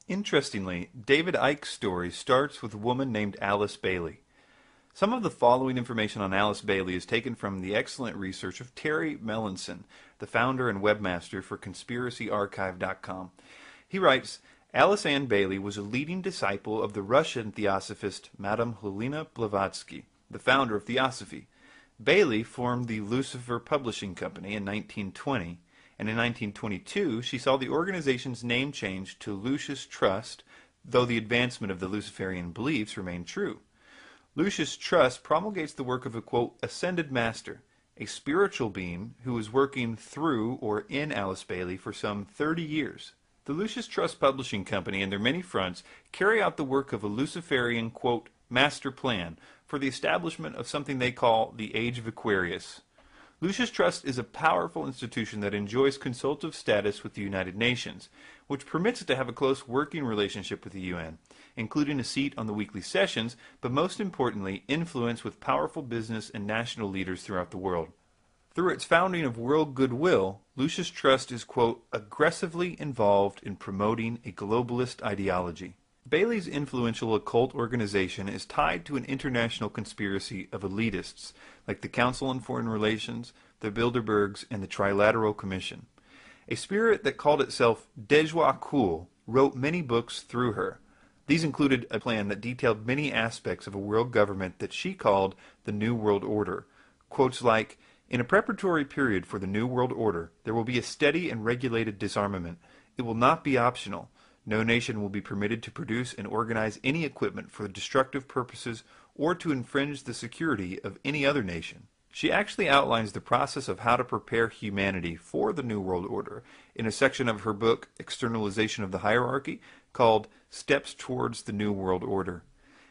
Interestingly, David Icke's story starts with a woman named Alice Bailey. Some of the following information on Alice Bailey is taken from the excellent research of Terry Melanson, the founder and webmaster for conspiracyarchive.com. He writes, Alice Ann Bailey was a leading disciple of the Russian theosophist Madame Helena Blavatsky, the founder of Theosophy. Bailey formed the Lucifer Publishing Company in 1920, and in 1922 she saw the organization's name changed to Lucis Trust, though the advancement of the Luciferian beliefs remained true. Lucis Trust promulgates the work of a, quote, ascended master, a spiritual being who was working through or in Alice Bailey for some 30 years. The Lucis Trust Publishing Company and their many fronts carry out the work of a Luciferian, quote, master plan for the establishment of something they call the Age of Aquarius. Lucis Trust is a powerful institution that enjoys consultative status with the United Nations, which permits it to have a close working relationship with the UN, including a seat on the weekly sessions, but most importantly, influence with powerful business and national leaders throughout the world. Through its founding of world goodwill, Lucis Trust is, quote, aggressively involved in promoting a globalist ideology. Bailey's influential occult organization is tied to an international conspiracy of elitists like the Council on Foreign Relations, the Bilderbergs, and the Trilateral Commission. A spirit that called itself Dejoie Cool wrote many books through her. These included a plan that detailed many aspects of a world government that she called the New World Order. Quotes like, in a preparatory period for the New World Order, there will be a steady and regulated disarmament. It will not be optional. No nation will be permitted to produce and organize any equipment for destructive purposes or to infringe the security of any other nation. She actually outlines the process of how to prepare humanity for the New World Order in a section of her book, Externalization of the Hierarchy, called Steps Towards the New World Order.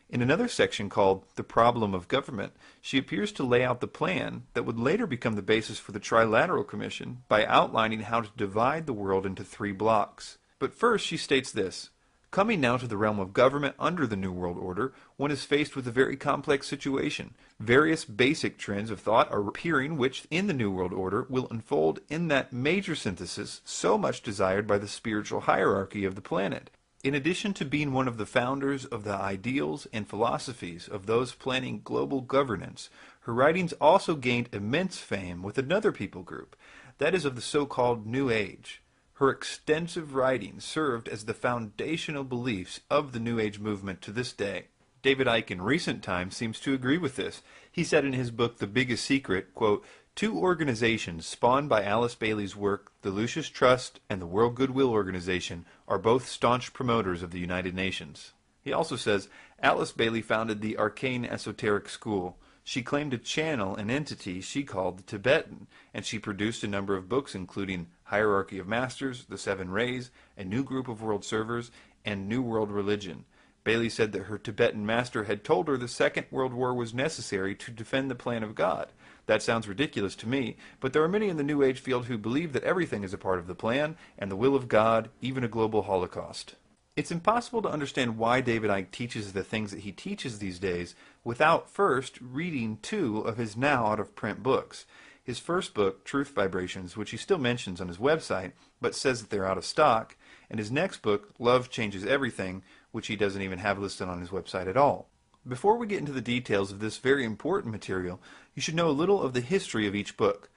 In another section called The Problem of Government, she appears to lay out the plan that would later become the basis for the Trilateral Commission by outlining how to divide the world into 3 blocks. But first she states this, coming now to the realm of government under the New World Order, one is faced with a very complex situation. Various basic trends of thought are appearing which, in the New World Order, will unfold in that major synthesis so much desired by the spiritual hierarchy of the planet. In addition to being one of the founders of the ideals and philosophies of those planning global governance, her writings also gained immense fame with another people group, that is of the so-called New Age. Her extensive writings served as the foundational beliefs of the New Age movement to this day. David Icke in recent times seems to agree with this. He said in his book The Biggest Secret, quote, 2 organizations spawned by Alice Bailey's work, the Lucis Trust and the World Goodwill Organization, are both staunch promoters of the United Nations. He also says, Alice Bailey founded the Arcane Esoteric School. She claimed to channel an entity she called the Tibetan, and she produced a number of books including Hierarchy of Masters, The 7 Rays, A New Group of World Servers, and New World Religion. Bailey said that her Tibetan master had told her the Second World War was necessary to defend the plan of God. That sounds ridiculous to me, but there are many in the New Age field who believe that everything is a part of the plan and the will of God, even a global Holocaust. It's impossible to understand why David Icke teaches the things that he teaches these days without first reading 2 of his now out-of-print books. His first book, Truth Vibrations, which he still mentions on his website, but says that they're out of stock, and his next book, Love Changes Everything, which he doesn't even have listed on his website at all. Before we get into the details of this very important material, you should know a little of the history of each book.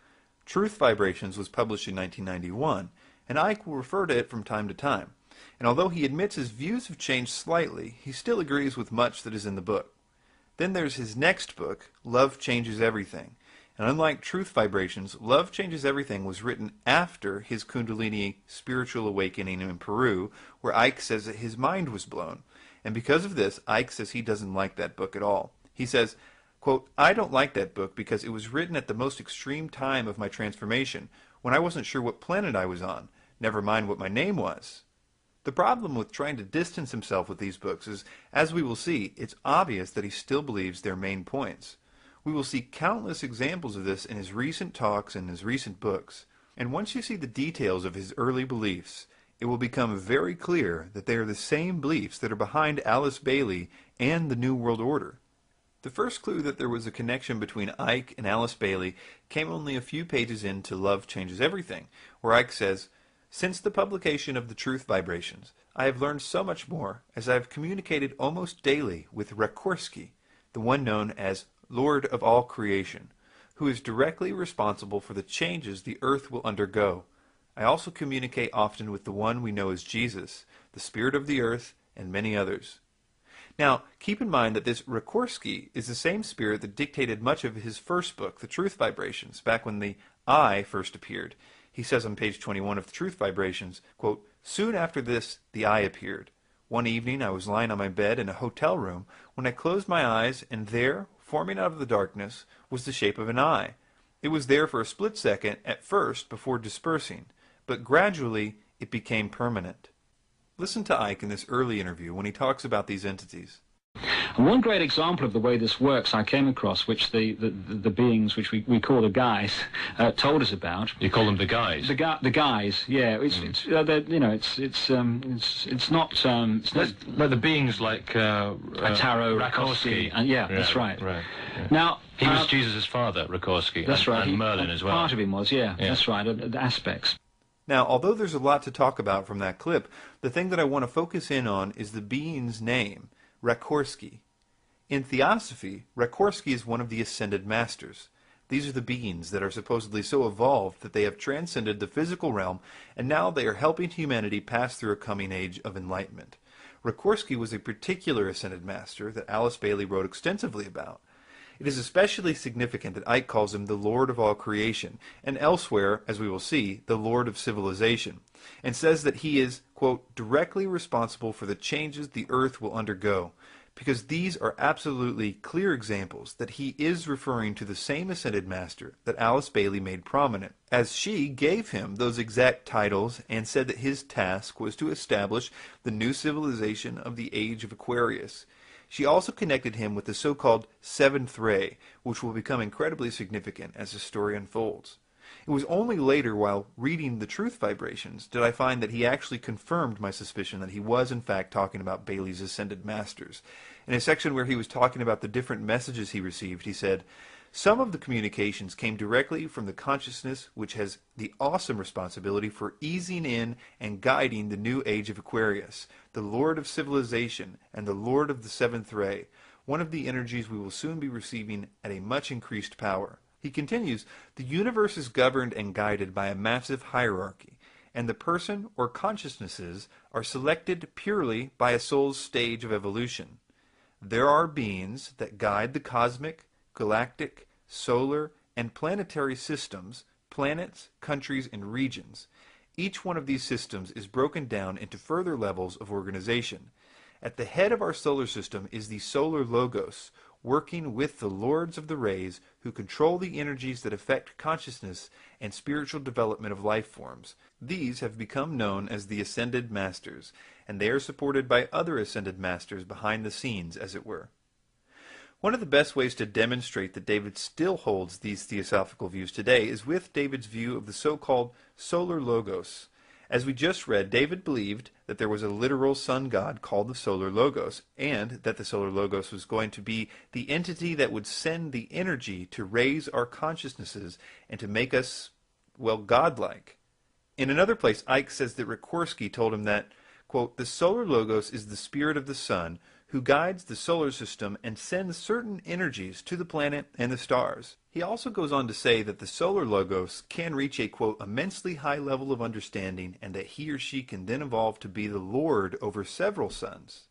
Truth Vibrations was published in 1991, and Icke will refer to it from time to time. And although he admits his views have changed slightly, he still agrees with much that is in the book. Then there's his next book, Love Changes Everything. And unlike Truth Vibrations, Love Changes Everything was written after his Kundalini spiritual awakening in Peru, where Icke says that his mind was blown. And because of this, Icke says he doesn't like that book at all. He says, quote, I don't like that book because it was written at the most extreme time of my transformation, when I wasn't sure what planet I was on, never mind what my name was. The problem with trying to distance himself with these books is, as we will see, it's obvious that he still believes their main points. We will see countless examples of this in his recent talks and his recent books. And once you see the details of his early beliefs, it will become very clear that they are the same beliefs that are behind Alice Bailey and the New World Order. The first clue that there was a connection between Icke and Alice Bailey came only a few pages into Love Changes Everything, where Icke says, since the publication of the Truth Vibrations, I have learned so much more as I have communicated almost daily with Rakorsky, the one known as Lord of all creation, who is directly responsible for the changes the earth will undergo. I also communicate often with the one we know as Jesus, the Spirit of the earth, and many others. Now, keep in mind that this Rakorsky is the same spirit that dictated much of his first book, The Truth Vibrations, back when the I first appeared. He says on page 21 of The Truth Vibrations, quote, "Soon after this, the I appeared. One evening I was lying on my bed in a hotel room when I closed my eyes, and there, forming out of the darkness, was the shape of an eye. It was there for a split second at first before dispersing, but gradually it became permanent." Listen to Icke in this early interview when he talks about these entities. And one great example of the way this works I came across, which the beings, which we call the guys, told us about. You call them the guys? The guys, yeah. It's not like the beings like Tarot, Rakorsky. and that's right. Right. Yeah. Now he was Jesus' father, Rakorsky. That's right. And Merlin as well. Part of him was, yeah. That's right. The aspects. Now, although there's a lot to talk about from that clip, the thing that I want to focus in on is the being's name, Rakorsky. In Theosophy, Rakorsky is one of the ascended masters. These are the beings that are supposedly so evolved that they have transcended the physical realm, and now they are helping humanity pass through a coming age of enlightenment. Rakorsky was a particular ascended master that Alice Bailey wrote extensively about. It is especially significant that Icke calls him the Lord of all creation, and elsewhere, as we will see, the Lord of civilization, and says that he is, quote, directly responsible for the changes the earth will undergo, because these are absolutely clear examples that he is referring to the same ascended master that Alice Bailey made prominent, as she gave him those exact titles and said that his task was to establish the new civilization of the age of Aquarius. She also connected him with the so-called seventh ray, which will become incredibly significant as the story unfolds. It was only later, while reading The Truth Vibrations, did I find that he actually confirmed my suspicion that he was in fact talking about Bailey's ascended masters. In a section where he was talking about the different messages he received, he said, "Some of the communications came directly from the consciousness which has the awesome responsibility for easing in and guiding the new age of Aquarius, the Lord of civilization and the Lord of the seventh ray, one of the energies we will soon be receiving at a much increased power." He continues, "The universe is governed and guided by a massive hierarchy, and the person or consciousnesses are selected purely by a soul's stage of evolution. There are beings that guide the cosmic, galactic, solar, and planetary systems, planets, countries, and regions. Each one of these systems is broken down into further levels of organization. At the head of our solar system is the solar logos, working with the lords of the rays who control the energies that affect consciousness and spiritual development of life forms. These have become known as the Ascended Masters, and they are supported by other Ascended Masters behind the scenes, as it were." One of the best ways to demonstrate that David still holds these theosophical views today is with David's view of the so-called solar logos. As we just read, David believed that there was a literal sun god called the solar logos, and that the solar logos was going to be the entity that would send the energy to raise our consciousnesses and to make us, well, godlike. In another place, Icke says that Rakorsky told him that, quote, "The solar logos is the spirit of the sun, who guides the solar system and sends certain energies to the planet and the stars." He also goes on to say that the solar logos can reach a, quote, "immensely high level of understanding, and that he or she can then evolve to be the Lord over several suns."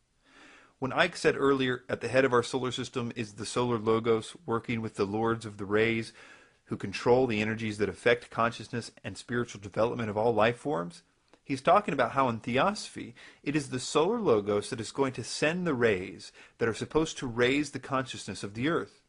When Icke said earlier, at the head of our solar system is the solar logos, working with the lords of the rays, who control the energies that affect consciousness and spiritual development of all life forms, he's talking about how in Theosophy, it is the solar logos that is going to send the rays that are supposed to raise the consciousness of the earth.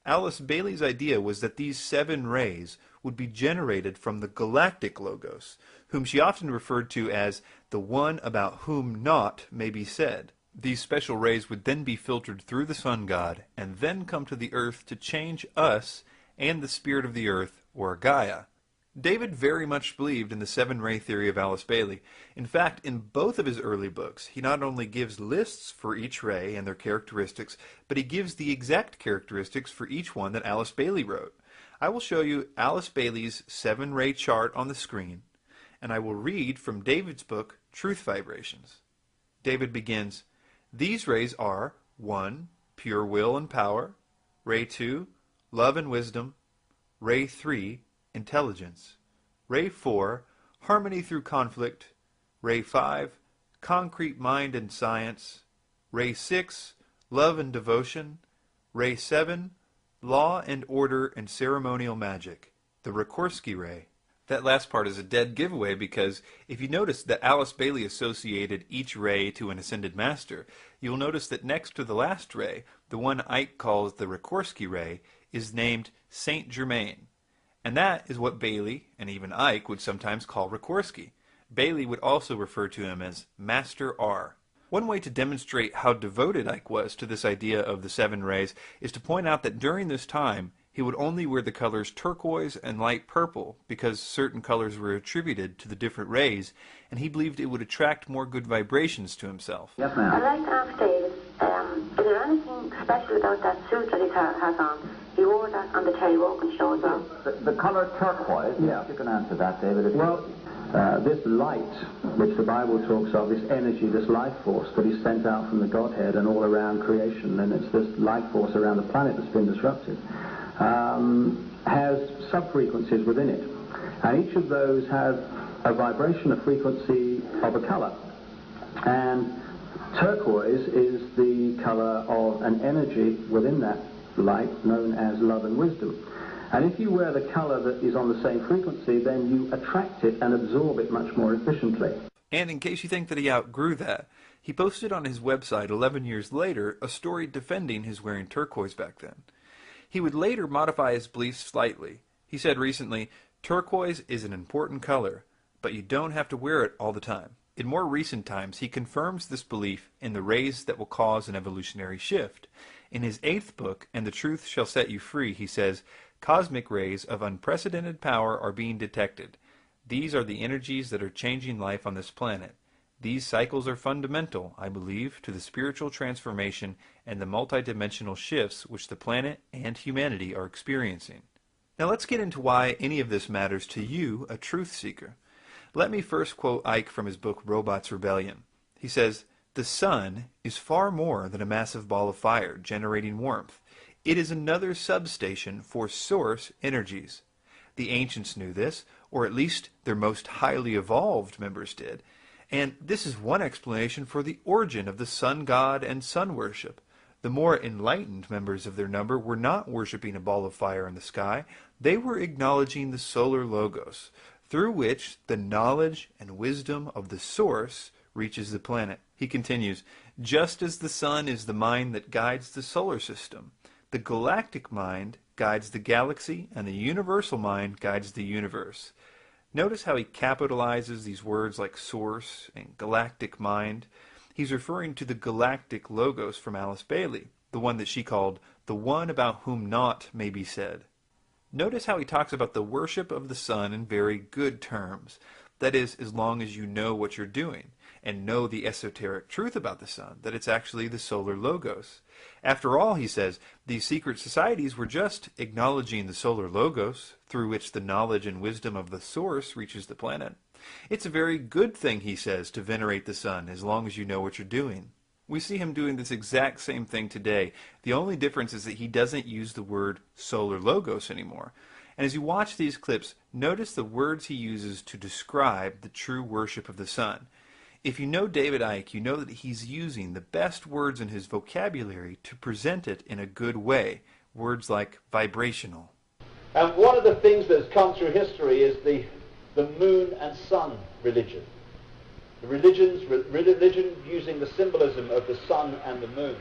Alice Bailey's idea was that these 7 rays would be generated from the galactic logos, whom she often referred to as the one about whom naught may be said. These special rays would then be filtered through the sun god and then come to the earth to change us and the spirit of the earth, or Gaia. David very much believed in the 7-ray theory of Alice Bailey. In fact, in both of his early books, he not only gives lists for each ray and their characteristics, but he gives the exact characteristics for each one that Alice Bailey wrote. I will show you Alice Bailey's 7-ray chart on the screen, and I will read from David's book, Truth Vibrations. David begins, "These rays are 1. Pure will and power. Ray 2. Love and wisdom. Ray 3. Intelligence. Ray 4. Harmony through conflict. Ray 5. Concrete mind and science. Ray 6. Love and devotion. Ray 7. Law and order and ceremonial magic. The Rikorsky ray." That last part is a dead giveaway because if you notice that Alice Bailey associated each ray to an ascended master, you'll notice that next to the last ray, the one Icke calls the Rikorsky ray, is named Saint Germain. And that is what Bailey, and even Icke, would sometimes call Rikorsky. Bailey would also refer to him as Master R. One way to demonstrate how devoted Icke was to this idea of the 7 rays is to point out that during this time, he would only wear the colors turquoise and light purple because certain colors were attributed to the different rays, and he believed it would attract more good vibrations to himself. Yes, ma'am. I'd like to ask David, is there anything special about that suit that he has on? He wore that on the Terry Wogan show as well. The colour turquoise, yes, you can answer that, David. Well, this light, which the Bible talks of, this energy, this life force that is sent out from the Godhead and all around creation, and it's this life force around the planet that's been disrupted, has sub-frequencies within it. And each of those has a vibration, a frequency of a colour. And turquoise is the colour of an energy within that light known as love and wisdom. And if you wear the colour that is on the same frequency, then you attract it and absorb it much more efficiently. And in case you think that he outgrew that, he posted on his website 11 years later a story defending his wearing turquoise back then. He would later modify his beliefs slightly. He said recently, "Turquoise is an important color, but you don't have to wear it all the time." In more recent times, he confirms this belief in the rays that will cause an evolutionary shift. In his 8th book, "And the Truth Shall Set You Free," he says, "Cosmic rays of unprecedented power are being detected. These are the energies that are changing life on this planet. These cycles are fundamental, I believe, to the spiritual transformation and the multidimensional shifts which the planet and humanity are experiencing." Now let's get into why any of this matters to you, a truth seeker. Let me first quote Icke from his book Robots' Rebellion. He says, "The sun is far more than a massive ball of fire generating warmth. It is another substation for source energies. The ancients knew this, or at least their most highly evolved members did. And this is one explanation for the origin of the sun god and sun worship. The more enlightened members of their number were not worshipping a ball of fire in the sky, they were acknowledging the solar logos, through which the knowledge and wisdom of the source reaches the planet." He continues, "Just as the sun is the mind that guides the solar system, the galactic mind guides the galaxy, and the universal mind guides the universe." Notice how he capitalizes these words like source and galactic mind. He's referring to the galactic logos from Alice Bailey, the one that she called the one about whom naught may be said. Notice how he talks about the worship of the sun in very good terms. That is, as long as you know what you're doing, and know the esoteric truth about the sun, that it's actually the solar logos. After all, he says, these secret societies were just acknowledging the solar logos, through which the knowledge and wisdom of the source reaches the planet. It's a very good thing, he says, to venerate the sun, as long as you know what you're doing. We see him doing this exact same thing today. The only difference is that he doesn't use the word solar logos anymore. And as you watch these clips, notice the words he uses to describe the true worship of the sun. If you know David Icke, you know that he's using the best words in his vocabulary to present it in a good way. Words like vibrational. And one of the things that's come through history is the moon and sun religion. The religion using the symbolism of the sun and the moon,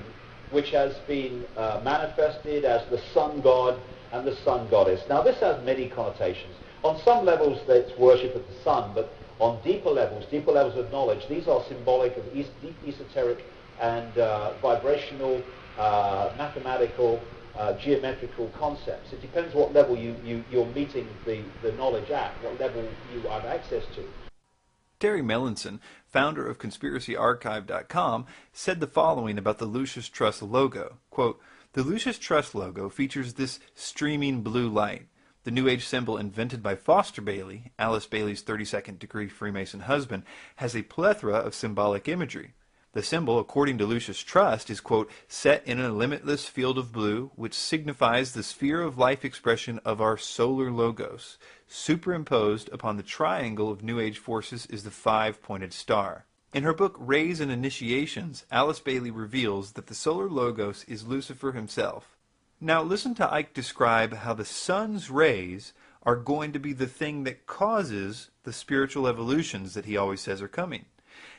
which has been manifested as the sun god and the sun goddess. Now this has many connotations. On some levels it's worship of the sun, but on deeper levels of knowledge, these are symbolic of deep esoteric and vibrational, mathematical, geometrical concepts. It depends what level you're meeting the knowledge at, what level you have access to. Terry Melanson, founder of ConspiracyArchive.com, said the following about the Lucis Trust logo. Quote, "The Lucis Trust logo features this streaming blue light. The New Age symbol invented by Foster Bailey, Alice Bailey's 32nd degree Freemason husband, has a plethora of symbolic imagery. The symbol, according to Lucius Trust, is, quote, set in a limitless field of blue, which signifies the sphere of life expression of our solar logos. Superimposed upon the triangle of New Age forces is the five-pointed star. In her book Rays and Initiations, Alice Bailey reveals that the solar logos is Lucifer himself. Now listen to Icke describe how the sun's rays are going to be the thing that causes the spiritual evolutions that he always says are coming.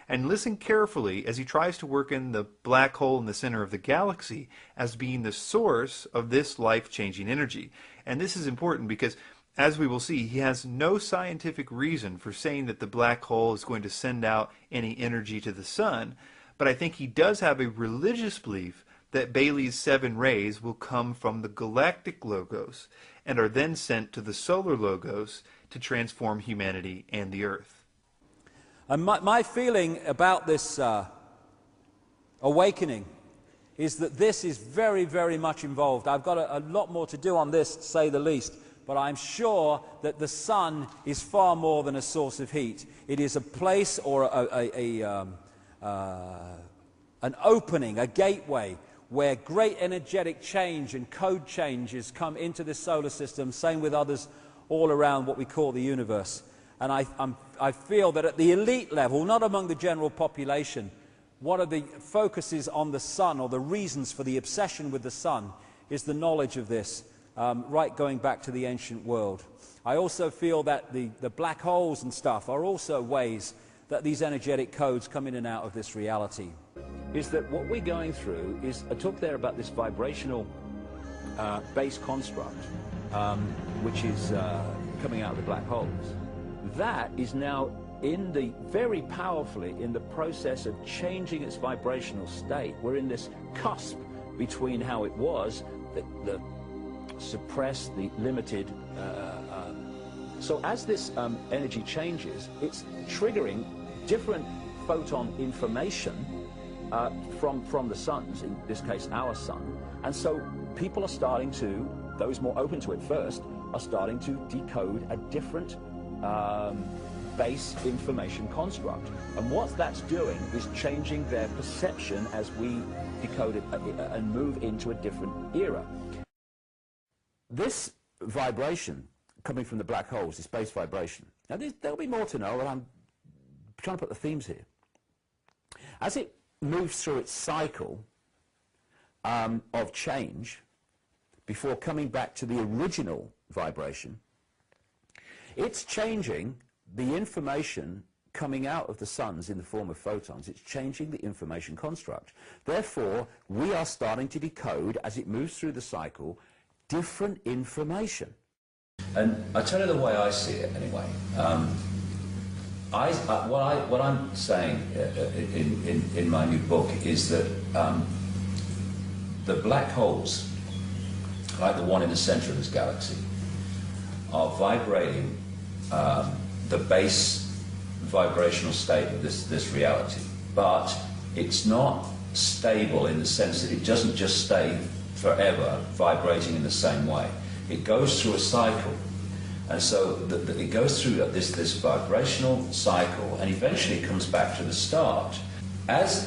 And listen carefully as he tries to work in the black hole in the center of the galaxy as being the source of this life-changing energy. And this is important because, as we will see, he has no scientific reason for saying that the black hole is going to send out any energy to the sun, but I think he does have a religious belief that Bailey's 7 rays will come from the galactic logos and are then sent to the solar logos to transform humanity and the earth. And my feeling about this awakening is that this is very, very much involved. I've got a lot more to do on this, to say the least, but I'm sure that the sun is far more than a source of heat. It is a place or an opening, a gateway, where great energetic change and code changes come into this solar system, same with others all around what we call the universe. And I feel that at the elite level, not among the general population, one of the focuses on the sun, or the reasons for the obsession with the sun, is the knowledge of this, right going back to the ancient world. I also feel that the black holes and stuff are also ways that these energetic codes come in and out of this reality. Is that what we're going through is, I talked there about this vibrational base construct, which is coming out of the black holes. That is now very powerfully in the process of changing its vibrational state. We're in this cusp between how it was, the suppressed, the limited. So as this energy changes, it's triggering different photon information from the suns, in this case our sun. And so people are starting to, those more open to it first, are starting to decode a different base information construct. And what that's doing is changing their perception as we decode it and move into a different era. This vibration coming from the black holes, this base vibration, now there'll be more to know, but I'm trying to put the themes here. As it moves through its cycle of change before coming back to the original vibration, it's changing the information coming out of the suns in the form of photons. It's changing the information construct. Therefore, we are starting to decode, as it moves through the cycle, different information. And I tell you the way I see it anyway. What I'm saying in my new book is that the black holes, like the one in the center of this galaxy, are vibrating the base vibrational state of this reality. But it's not stable in the sense that it doesn't just stay forever vibrating in the same way. It goes through a cycle. And so it goes through this vibrational cycle, and eventually it comes back to the start. As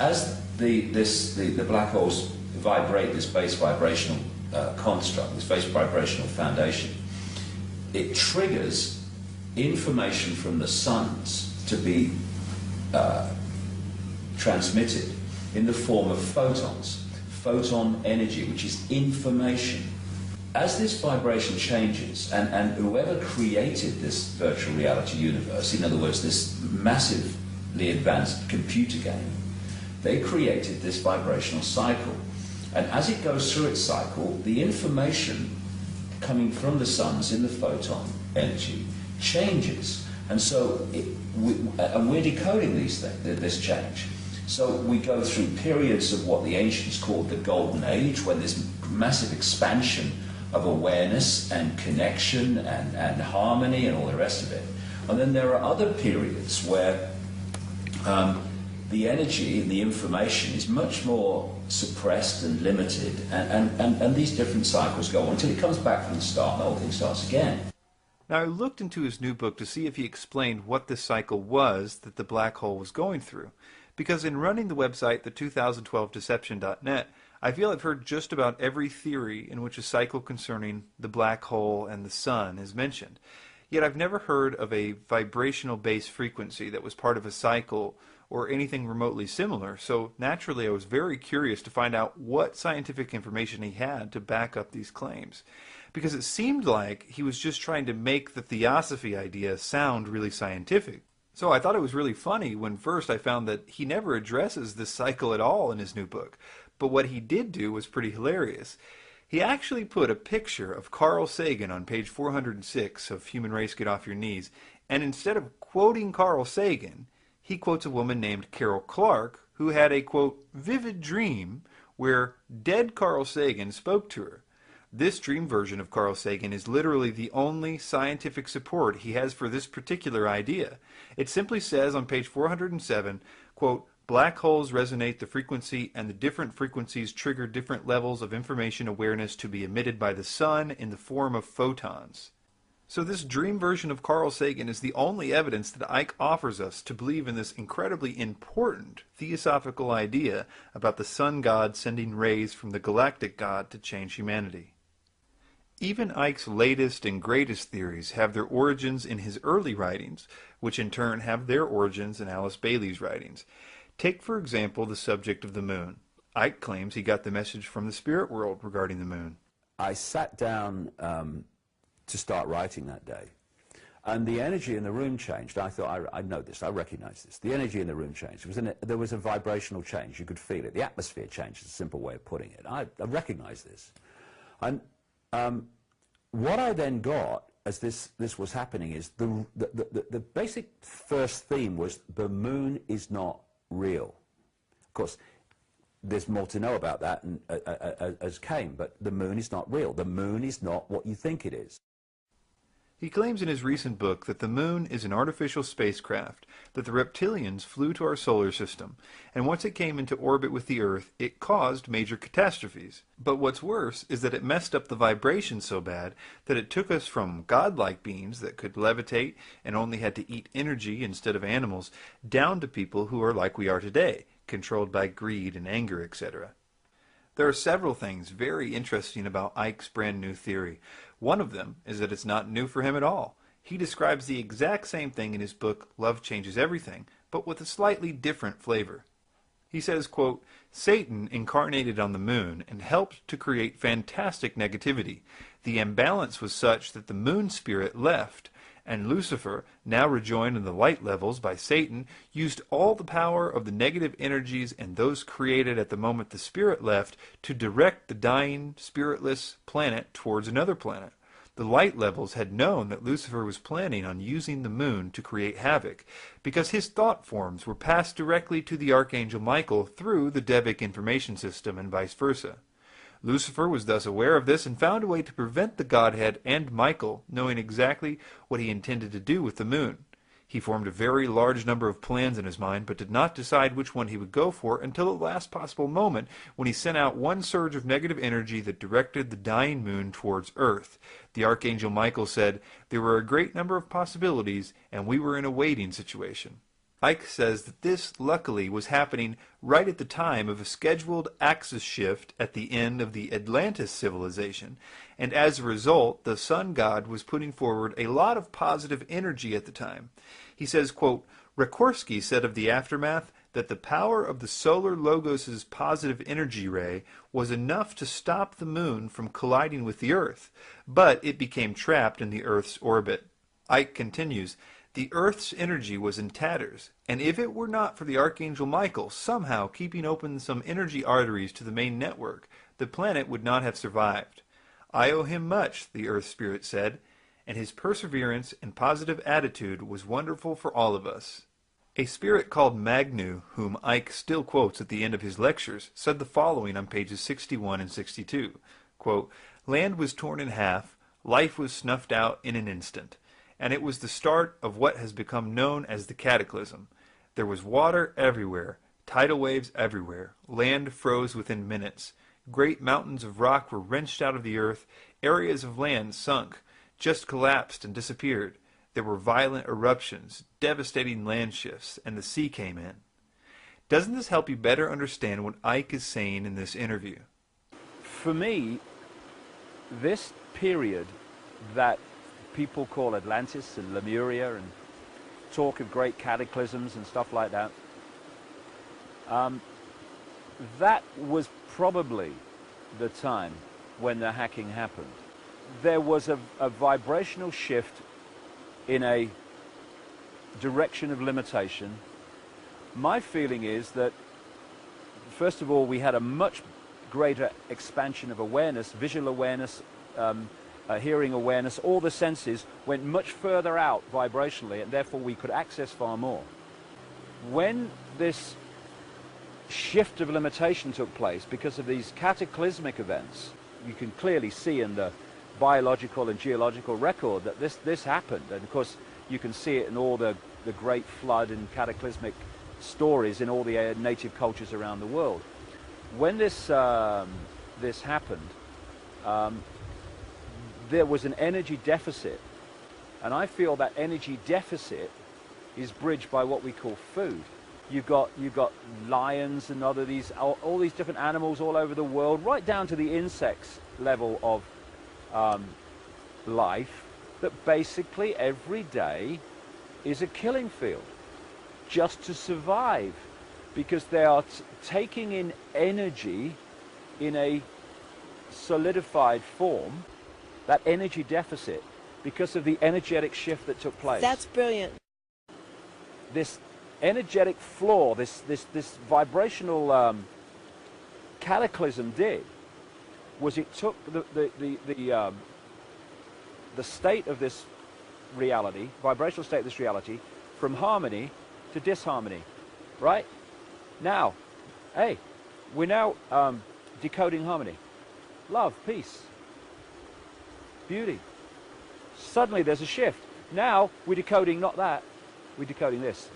the black holes vibrate this base vibrational construct, this base vibrational foundation, it triggers information from the suns to be transmitted in the form of photons, photon energy, which is information. As this vibration changes, and whoever created this virtual reality universe, in other words, this massively advanced computer game, they created this vibrational cycle. And as it goes through its cycle, the information coming from the suns in the photon energy changes. And so we're decoding these things, this change. So we go through periods of what the ancients called the Golden Age, when this massive expansion of awareness and connection and harmony and all the rest of it. And then there are other periods where the energy and the information is much more suppressed and limited, and these different cycles go on until it comes back from the start and the whole thing starts again. Now, I looked into his new book to see if he explained what this cycle was that the black hole was going through. because in running the website, the 2012deception.net, I feel I've heard just about every theory in which a cycle concerning the black hole and the sun is mentioned. Yet I've never heard of a vibrational base frequency that was part of a cycle or anything remotely similar, so naturally I was very curious to find out what scientific information he had to back up these claims, because it seemed like he was just trying to make the theosophy idea sound really scientific. So I thought it was really funny when first I found that he never addresses this cycle at all in his new book, but what he did do was pretty hilarious. He actually put a picture of Carl Sagan on page 406 of Human Race Get Off Your Knees, and instead of quoting Carl Sagan, he quotes a woman named Carol Clark who had a, quote, vivid dream where dead Carl Sagan spoke to her. This dream version of Carl Sagan is literally the only scientific support he has for this particular idea. It simply says on page 407, quote, black holes resonate the frequency, and the different frequencies trigger different levels of information awareness to be emitted by the sun in the form of photons. So this dream version of Carl Sagan is the only evidence that Icke offers us to believe in this incredibly important theosophical idea about the sun god sending rays from the galactic god to change humanity. Even Icke's latest and greatest theories have their origins in his early writings, which in turn have their origins in Alice Bailey's writings. Take, for example, the subject of the moon. Icke claims he got the message from the spirit world regarding the moon. I sat down to start writing that day, and the energy in the room changed. I thought, I know this, I recognize this. The energy in the room changed. There was a vibrational change. You could feel it. The atmosphere changed, is a simple way of putting it. I recognize this. And what I then got as this was happening is the basic first theme was the moon is not real. Of course, there's more to know about that as came, but the moon is not real. The moon is not what you think it is. He claims in his recent book that the moon is an artificial spacecraft, that the reptilians flew to our solar system, and once it came into orbit with the Earth, it caused major catastrophes. But what's worse is that it messed up the vibration so bad that it took us from godlike beings that could levitate and only had to eat energy instead of animals, down to people who are like we are today, controlled by greed and anger, etc. There are several things very interesting about Icke's brand new theory. One of them is that it's not new for him at all. He describes the exact same thing in his book Love Changes Everything, but with a slightly different flavor. He says, quote, Satan incarnated on the moon and helped to create fantastic negativity. The imbalance was such that the moon spirit left, and Lucifer, now rejoined in the light levels by Satan, used all the power of the negative energies and those created at the moment the spirit left to direct the dying, spiritless planet towards another planet. The light levels had known that Lucifer was planning on using the moon to create havoc, because his thought forms were passed directly to the Archangel Michael through the Devic information system and vice versa. Lucifer was thus aware of this and found a way to prevent the Godhead and Michael knowing exactly what he intended to do with the moon. He formed a very large number of plans in his mind, but did not decide which one he would go for until the last possible moment, when he sent out one surge of negative energy that directed the dying moon towards Earth. The Archangel Michael said, there were a great number of possibilities, and we were in a waiting situation. Icke says that this, luckily, was happening right at the time of a scheduled axis shift at the end of the Atlantis civilization, and as a result, the sun god was putting forward a lot of positive energy at the time. He says, quote, Sikorsky said of the aftermath that the power of the solar logos' positive energy ray was enough to stop the moon from colliding with the Earth, but it became trapped in the Earth's orbit. Icke continues, the Earth's energy was in tatters, and if it were not for the Archangel Michael somehow keeping open some energy arteries to the main network, the planet would not have survived. I owe him much, the Earth Spirit said, and his perseverance and positive attitude was wonderful for all of us. A spirit called Magnu, whom Icke still quotes at the end of his lectures, said the following on pages 61 and 62, quote, land was torn in half, life was snuffed out in an instant, and it was the start of what has become known as the cataclysm. There was water everywhere, tidal waves everywhere, land froze within minutes, great mountains of rock were wrenched out of the earth, areas of land sunk, just collapsed and disappeared. There were violent eruptions, devastating land shifts, and the sea came in. Doesn't this help you better understand what Icke is saying in this interview? For me, this period that people call Atlantis and Lemuria and talk of great cataclysms and stuff like that, that was probably the time when the hacking happened. There was a vibrational shift in a direction of limitation. My feeling is that, first of all, we had a much greater expansion of awareness, visual awareness, hearing awareness. All the senses went much further out vibrationally, and therefore we could access far more. When this shift of limitation took place because of these cataclysmic events, you can clearly see in the biological and geological record that this happened, and of course you can see it in all the great flood and cataclysmic stories in all the native cultures around the world. When this happened, there was an energy deficit, and I feel that energy deficit is bridged by what we call food. You've got lions and all these different animals all over the world, right down to the insects level of life, that basically every day is a killing field just to survive, because they are taking in energy in a solidified form, that energy deficit, because of the energetic shift that took place. That's brilliant. This energetic flaw, this vibrational cataclysm was it took the state of this reality, vibrational state of this reality, from harmony to disharmony, right? Now, hey, we're now decoding harmony. Love, peace, beauty. Suddenly there's a shift. Now we're decoding not that, we're decoding this.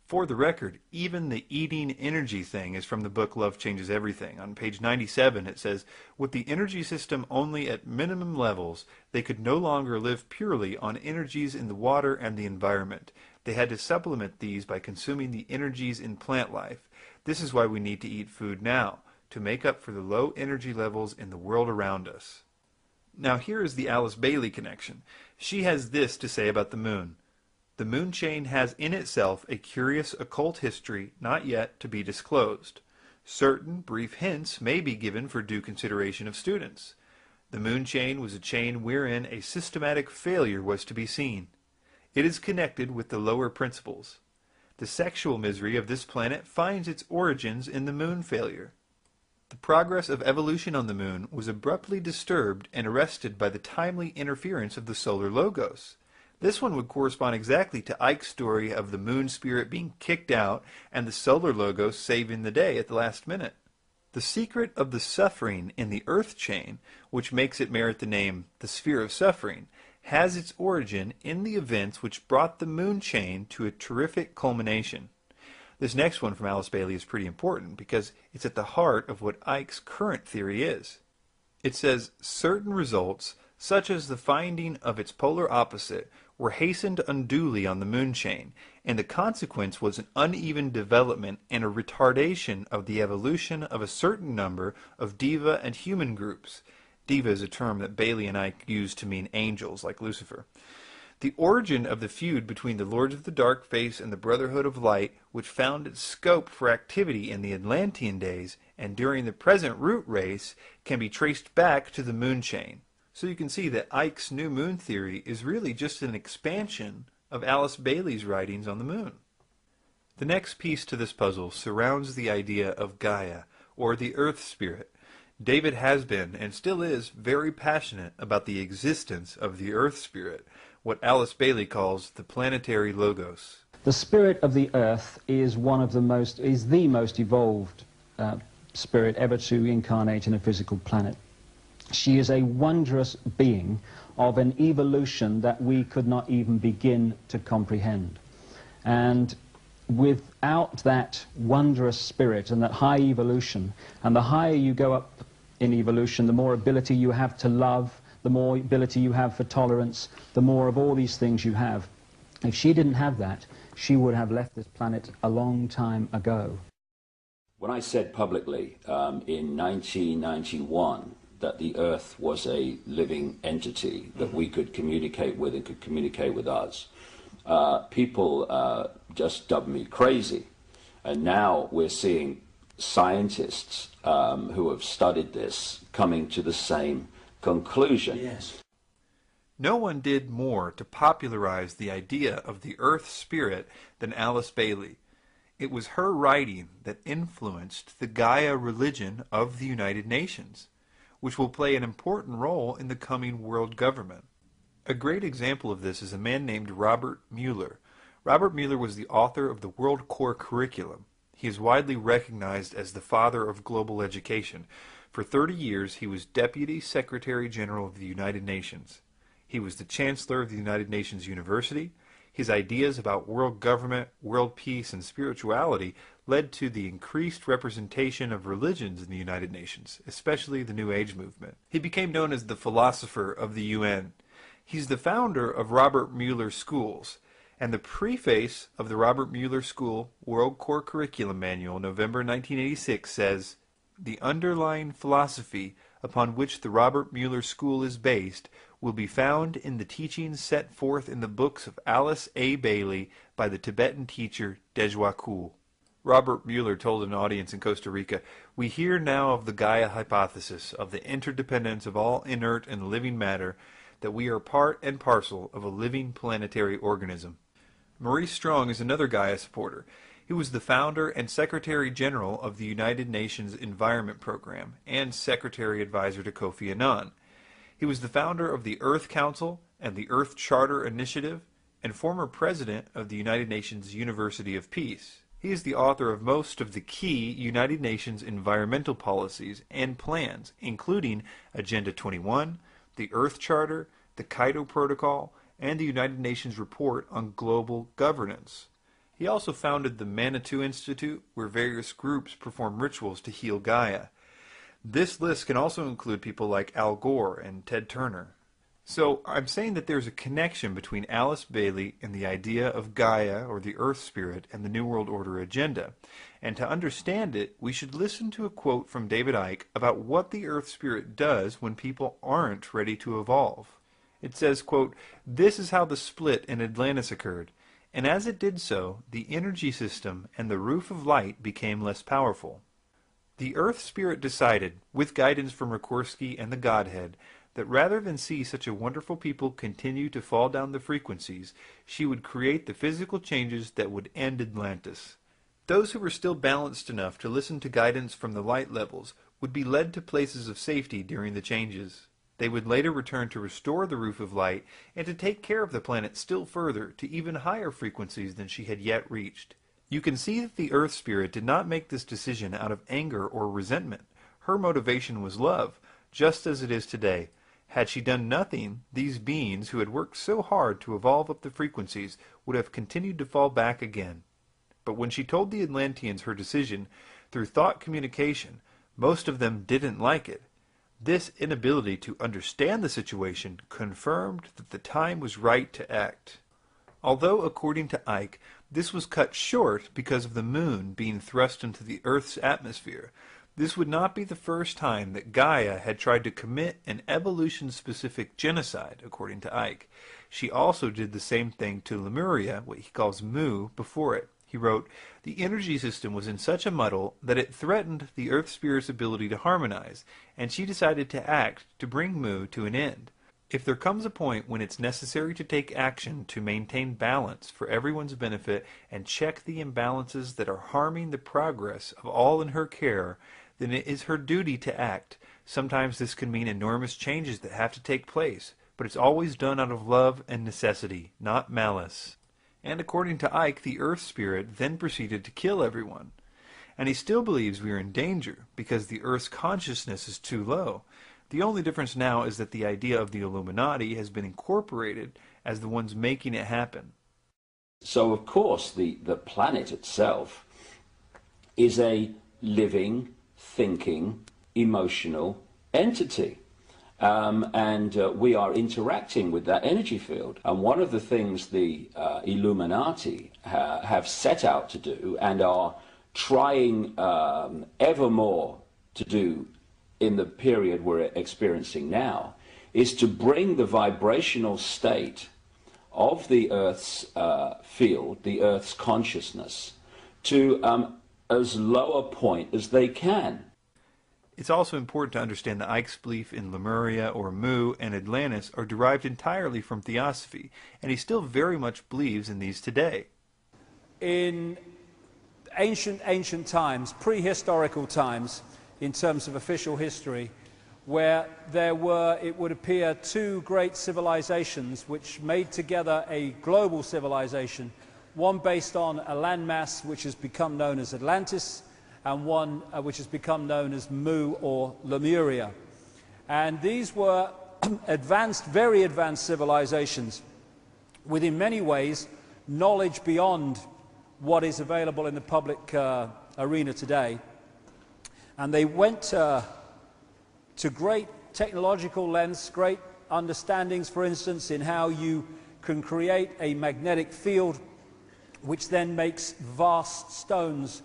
For the record, even the eating energy thing is from the book Love Changes Everything. On page 97 it says, with the energy system only at minimum levels, they could no longer live purely on energies in the water and the environment. They had to supplement these by consuming the energies in plant life. This is why we need to eat food now, to make up for the low energy levels in the world around us. Now here is the Alice Bailey connection. She has this to say about the moon. The moon chain has in itself a curious occult history not yet to be disclosed. Certain brief hints may be given for due consideration of students. The moon chain was a chain wherein a systematic failure was to be seen. It is connected with the lower principles. The sexual misery of this planet finds its origins in the moon failure. The progress of evolution on the moon was abruptly disturbed and arrested by the timely interference of the solar logos. This one would correspond exactly to Icke's story of the moon spirit being kicked out and the solar logos saving the day at the last minute. The secret of the suffering in the earth chain, which makes it merit the name the sphere of suffering, has its origin in the events which brought the moon chain to a terrific culmination. This next one from Alice Bailey is pretty important because it's at the heart of what Icke's current theory is. It says, certain results, such as the finding of its polar opposite, were hastened unduly on the moon chain, and the consequence was an uneven development and a retardation of the evolution of a certain number of diva and human groups. Diva is a term that Bailey and Icke used to mean angels, like Lucifer. The origin of the feud between the Lords of the Dark Face and the Brotherhood of Light, which found its scope for activity in the Atlantean days and during the present root race, can be traced back to the moon chain. So you can see that Icke's new moon theory is really just an expansion of Alice Bailey's writings on the moon. The next piece to this puzzle surrounds the idea of Gaia, or the Earth Spirit. David has been, and still is, very passionate about the existence of the Earth Spirit, what Alice Bailey calls the planetary logos. The spirit of the Earth is the most evolved spirit ever to incarnate in a physical planet. She is a wondrous being of an evolution that we could not even begin to comprehend. And without that wondrous spirit and that high evolution, and the higher you go up in evolution, the more ability you have to love, the more ability you have for tolerance, the more of all these things you have. If she didn't have that, she would have left this planet a long time ago. When I said publicly in 1991 that the Earth was a living entity that we could communicate with and could communicate with us, people just dubbed me crazy. And now we're seeing scientists who have studied this coming to the same conclusion. Yes. No one did more to popularize the idea of the Earth Spirit than Alice Bailey. It was her writing that influenced the Gaia religion of the United Nations, which will play an important role in the coming world government. A great example of this is a man named Robert Mueller. Robert Mueller was the author of the World Core Curriculum. He is widely recognized as the father of global education. For 30 years, he was Deputy Secretary General of the United Nations. He was the Chancellor of the United Nations University. His ideas about world government, world peace, and spirituality led to the increased representation of religions in the United Nations, especially the New Age movement. He became known as the philosopher of the UN. He's the founder of Robert Mueller Schools, and the preface of the Robert Mueller School World Core Curriculum Manual, November 1986, says, "The underlying philosophy upon which the Robert Mueller School is based will be found in the teachings set forth in the books of Alice A. Bailey by the Tibetan teacher Dejwa Kul." Robert Mueller told an audience in Costa Rica, "We hear now of the Gaia hypothesis, of the interdependence of all inert and living matter, that we are part and parcel of a living planetary organism." Maurice Strong is another Gaia supporter. He was the founder and Secretary General of the United Nations Environment Program and Secretary Advisor to Kofi Annan. He was the founder of the Earth Council and the Earth Charter Initiative and former president of the United Nations University of Peace. He is the author of most of the key United Nations environmental policies and plans, including Agenda 21, the Earth Charter, the Kyoto Protocol, and the United Nations Report on Global Governance. He also founded the Manitou Institute, where various groups perform rituals to heal Gaia. This list can also include people like Al Gore and Ted Turner. So I'm saying that there's a connection between Alice Bailey and the idea of Gaia, or the Earth Spirit, and the New World Order agenda. And to understand it, we should listen to a quote from David Icke about what the Earth Spirit does when people aren't ready to evolve. It says, quote, "This is how the split in Atlantis occurred, and as it did so, the energy system and the roof of light became less powerful. The Earth Spirit decided, with guidance from Sikorsky and the Godhead, that rather than see such a wonderful people continue to fall down the frequencies, she would create the physical changes that would end Atlantis. Those who were still balanced enough to listen to guidance from the light levels would be led to places of safety during the changes. They would later return to restore the roof of light and to take care of the planet still further to even higher frequencies than she had yet reached. You can see that the Earth Spirit did not make this decision out of anger or resentment. Her motivation was love, just as it is today. Had she done nothing, these beings who had worked so hard to evolve up the frequencies would have continued to fall back again. But when she told the Atlanteans her decision, through thought communication, most of them didn't like it. This inability to understand the situation confirmed that the time was right to act. Although, according to Icke, this was cut short because of the moon being thrust into the Earth's atmosphere, this would not be the first time that Gaia had tried to commit an evolution-specific genocide, according to Icke. She also did the same thing to Lemuria, what he calls Mu, before it. He wrote, "The energy system was in such a muddle that it threatened the Earth Spirit's ability to harmonize, and she decided to act to bring Mu to an end. If there comes a point when it's necessary to take action to maintain balance for everyone's benefit and check the imbalances that are harming the progress of all in her care, then it is her duty to act. Sometimes this can mean enormous changes that have to take place, but it's always done out of love and necessity, not malice." And according to Icke, the Earth Spirit then proceeded to kill everyone. And he still believes we are in danger because the Earth's consciousness is too low. The only difference now is that the idea of the Illuminati has been incorporated as the ones making it happen. So, of course, the planet itself is a living, thinking, emotional entity. and we are interacting with that energy field. And one of the things the Illuminati have set out to do and are trying ever more to do in the period we're experiencing now is to bring the vibrational state of the Earth's field, the Earth's consciousness, to as low a point as they can. It's also important to understand that Icke's belief in Lemuria or Mu and Atlantis are derived entirely from theosophy, and he still very much believes in these today. In ancient times, prehistorical times, in terms of official history, where there were, it would appear, two great civilizations which made together a global civilization, one based on a landmass which has become known as Atlantis, and one which has become known as Mu or Lemuria. And these were advanced, very advanced civilizations with, in many ways, knowledge beyond what is available in the public arena today. And they went to great technological lengths, great understandings, for instance, in how you can create a magnetic field which then makes vast stones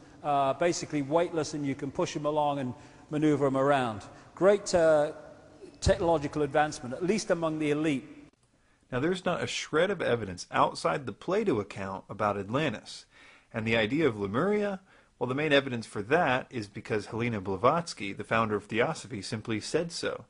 basically weightless, and you can push them along and maneuver them around. Great technological advancement, at least among the elite. Now, there's not a shred of evidence outside the Plato account about Atlantis. And the idea of Lemuria, well, the main evidence for that is because Helena Blavatsky, the founder of Theosophy, simply said so.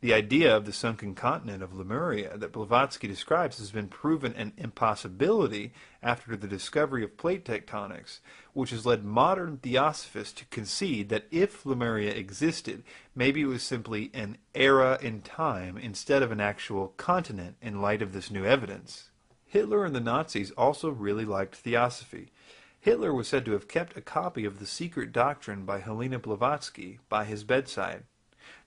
The idea of the sunken continent of Lemuria that Blavatsky describes has been proven an impossibility after the discovery of plate tectonics, which has led modern theosophists to concede that if Lemuria existed, maybe it was simply an era in time instead of an actual continent in light of this new evidence. Hitler and the Nazis also really liked theosophy. Hitler was said to have kept a copy of the secret doctrine by Helena Blavatsky by his bedside.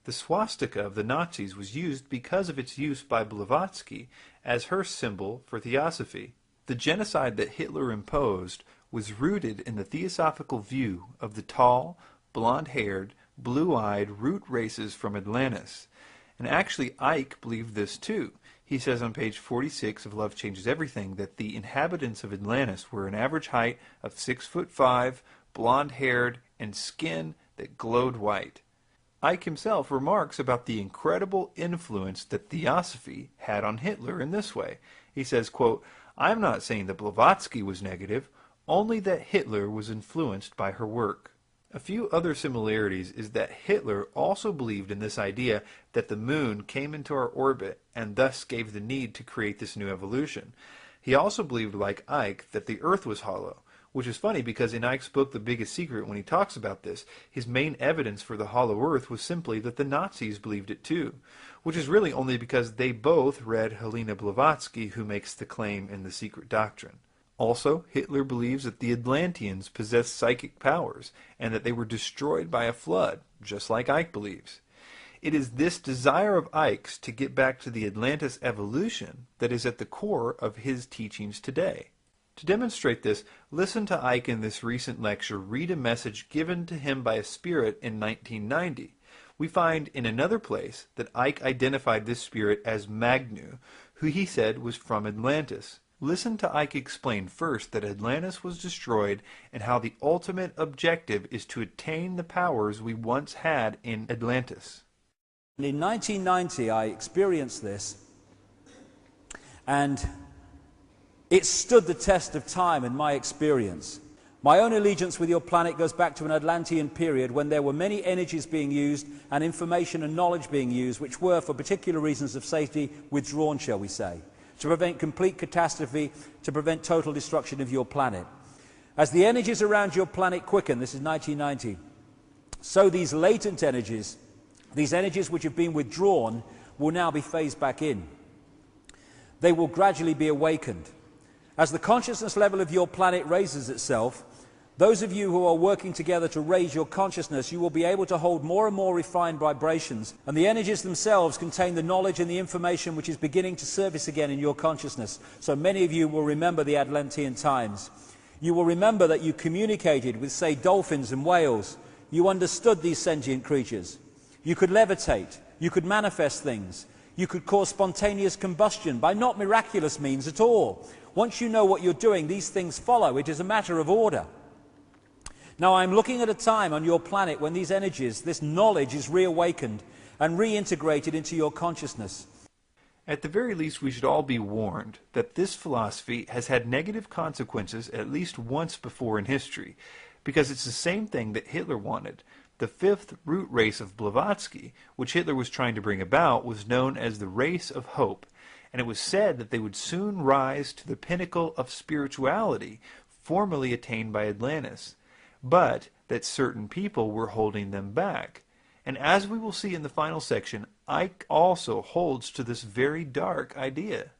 The swastika of the Nazis was used because of its use by Blavatsky as her symbol for theosophy. The genocide that Hitler imposed was rooted in the theosophical view of the tall, blonde-haired, blue-eyed root races from Atlantis. And actually Icke believed this too. He says on page 46 of Love Changes Everything that the inhabitants of Atlantis were an average height of 6'5", blonde-haired, and skin that glowed white. Icke himself remarks about the incredible influence that theosophy had on Hitler in this way. He says, quote, "I'm not saying that Blavatsky was negative, only that Hitler was influenced by her work." A few other similarities is that Hitler also believed in this idea that the moon came into our orbit and thus gave the need to create this new evolution. He also believed, like Icke, that the earth was hollow, which is funny because in Icke's book The Biggest Secret, when he talks about this, his main evidence for the hollow earth was simply that the Nazis believed it too, which is really only because they both read Helena Blavatsky, who makes the claim in The Secret Doctrine. Also, Hitler believes that the Atlanteans possessed psychic powers and that they were destroyed by a flood, just like Icke believes. It is this desire of Icke's to get back to the Atlantis evolution that is at the core of his teachings today. To demonstrate this, listen to Icke in this recent lecture read a message given to him by a spirit in 1990. We find in another place that Icke identified this spirit as Magnu, who he said was from Atlantis. Listen to Icke explain first that Atlantis was destroyed and how the ultimate objective is to attain the powers we once had in Atlantis. In 1990 I experienced this, and it stood the test of time in my experience. My own allegiance with your planet goes back to an Atlantean period when there were many energies being used and information and knowledge being used which were, for particular reasons of safety, withdrawn, shall we say, to prevent complete catastrophe, to prevent total destruction of your planet. As the energies around your planet quicken, this is 1990, so these latent energies, these energies which have been withdrawn, will now be phased back in. They will gradually be awakened. As the consciousness level of your planet raises itself, those of you who are working together to raise your consciousness, you will be able to hold more and more refined vibrations, and the energies themselves contain the knowledge and the information which is beginning to surface again in your consciousness. So many of you will remember the Atlantean times. You will remember that you communicated with, say, dolphins and whales. You understood these sentient creatures. You could levitate. You could manifest things. You could cause spontaneous combustion by not miraculous means at all. Once you know what you're doing, these things follow. It is a matter of order. Now, I'm looking at a time on your planet when these energies, this knowledge is reawakened and reintegrated into your consciousness. At the very least, we should all be warned that this philosophy has had negative consequences at least once before in history, because it's the same thing that Hitler wanted. The fifth root race of Blavatsky, which Hitler was trying to bring about, was known as the race of hope, and it was said that they would soon rise to the pinnacle of spirituality formerly attained by Atlantis, but that certain people were holding them back. And as we will see in the final section, Icke also holds to this very dark idea.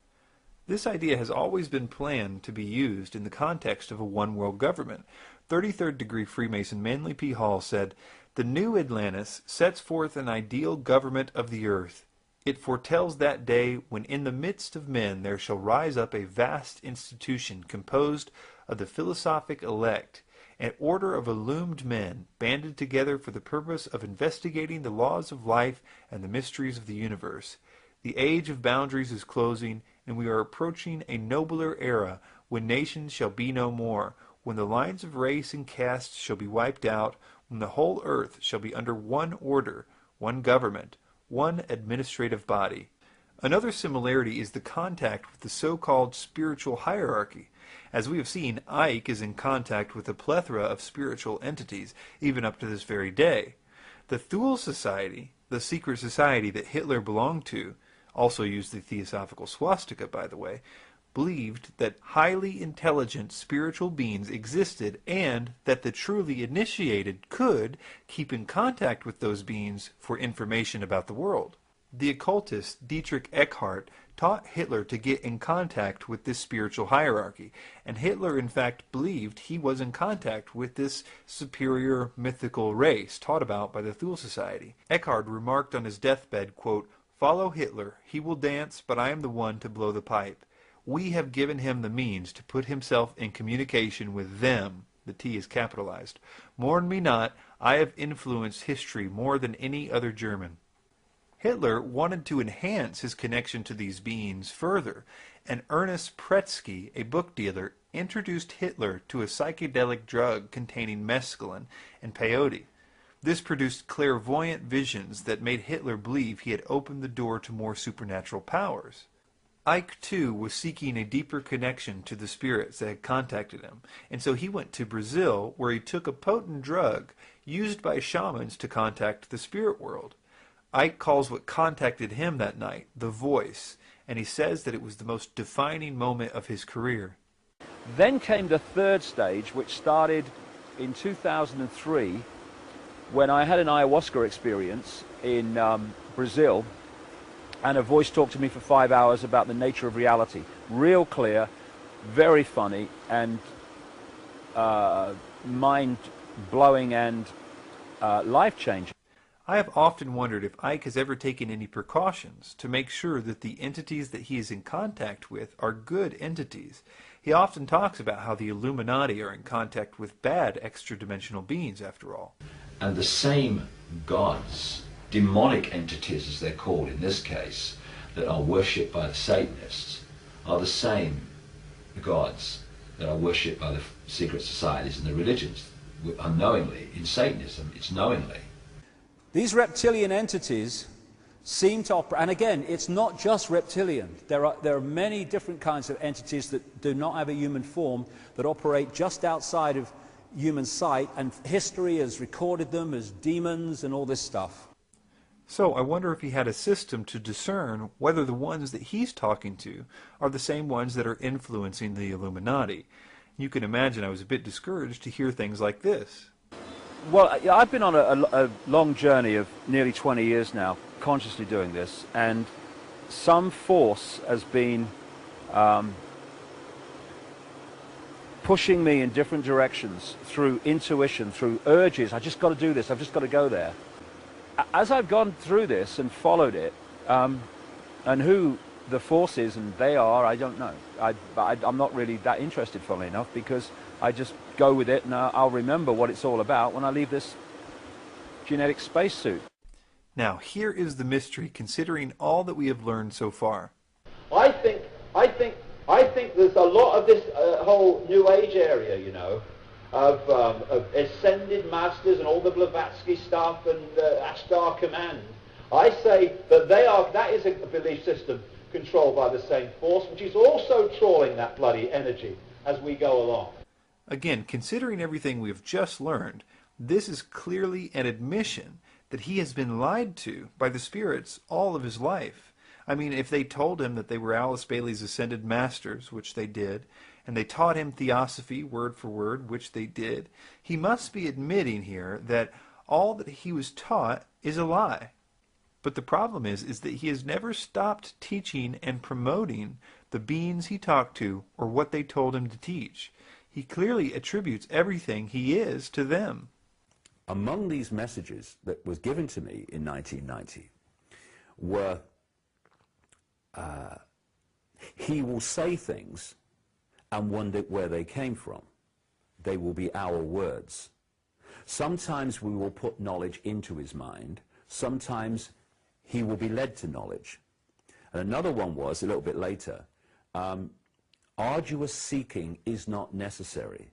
This idea has always been planned to be used in the context of a one-world government. 33rd degree Freemason Manly P. Hall said, "The new Atlantis sets forth an ideal government of the earth. It foretells that day when in the midst of men there shall rise up a vast institution composed of the philosophic elect, an order of illumined men, banded together for the purpose of investigating the laws of life and the mysteries of the universe. The age of boundaries is closing, and we are approaching a nobler era when nations shall be no more, when the lines of race and caste shall be wiped out, when the whole earth shall be under one order, one government, one administrative body." Another similarity is the contact with the so-called spiritual hierarchy. As we have seen, Icke is in contact with a plethora of spiritual entities, even up to this very day. The Thule Society, the secret society that Hitler belonged to, also used the theosophical swastika, by the way, believed that highly intelligent spiritual beings existed and that the truly initiated could keep in contact with those beings for information about the world. The occultist Dietrich Eckhart taught Hitler to get in contact with this spiritual hierarchy, and Hitler in fact believed he was in contact with this superior mythical race taught about by the Thule Society. Eckhart remarked on his deathbed, quote, "Follow Hitler, he will dance, but I am the one to blow the pipe. We have given him the means to put himself in communication with them." The T is capitalized. "Mourn me not, I have influenced history more than any other German." Hitler wanted to enhance his connection to these beings further, and Ernest Pretsky, a book dealer, introduced Hitler to a psychedelic drug containing mescaline and peyote. This produced clairvoyant visions that made Hitler believe he had opened the door to more supernatural powers. Icke, too, was seeking a deeper connection to the spirits that had contacted him, and so he went to Brazil, where he took a potent drug used by shamans to contact the spirit world. Icke calls what contacted him that night the voice, and he says that it was the most defining moment of his career. Then came the third stage, which started in 2003, when I had an ayahuasca experience in Brazil, and a voice talked to me for 5 hours about the nature of reality. Real clear, very funny, and mind-blowing and life-changing. I have often wondered if Icke has ever taken any precautions to make sure that the entities that he is in contact with are good entities. He often talks about how the Illuminati are in contact with bad extra-dimensional beings, after all. And the same gods, demonic entities as they're called in this case, that are worshipped by the Satanists, are the same gods that are worshipped by the secret societies and the religions. Unknowingly, in Satanism, it's knowingly. These reptilian entities seem to operate, and again, it's not just reptilian. There are many different kinds of entities that do not have a human form, that operate just outside of human sight, and history has recorded them as demons and all this stuff. So I wonder if he had a system to discern whether the ones that he's talking to are the same ones that are influencing the Illuminati. You can imagine I was a bit discouraged to hear things like this. Well, I've been on a long journey of nearly 20 years now, consciously doing this, and some force has been pushing me in different directions through intuition, through urges. I just got to do this, I've just got to go there. As I've gone through this and followed it, and who the force is and they are, I don't know. I'm not really that interested, funnily enough, because I just go with it, and I'll remember what it's all about when I leave this genetic spacesuit. Now, here is the mystery, considering all that we have learned so far. I think there's a lot of this whole New Age area, you know, of ascended masters and all the Blavatsky stuff and Ashtar Command. I say that that is a belief system controlled by the same force, which is also trawling that bloody energy as we go along. Again, considering everything we've just learned, this is clearly an admission that he has been lied to by the spirits all of his life. I mean, if they told him that they were Alice Bailey's ascended masters, which they did, and they taught him theosophy word for word, which they did, he must be admitting here that all that he was taught is a lie. But the problem is that he has never stopped teaching and promoting the beings he talked to or what they told him to teach. He clearly attributes everything he is to them. Among these messages that was given to me in 1990 were, he will say things and wonder where they came from. They will be our words. Sometimes we will put knowledge into his mind. Sometimes he will be led to knowledge. And another one was, a little bit later, arduous seeking is not necessary.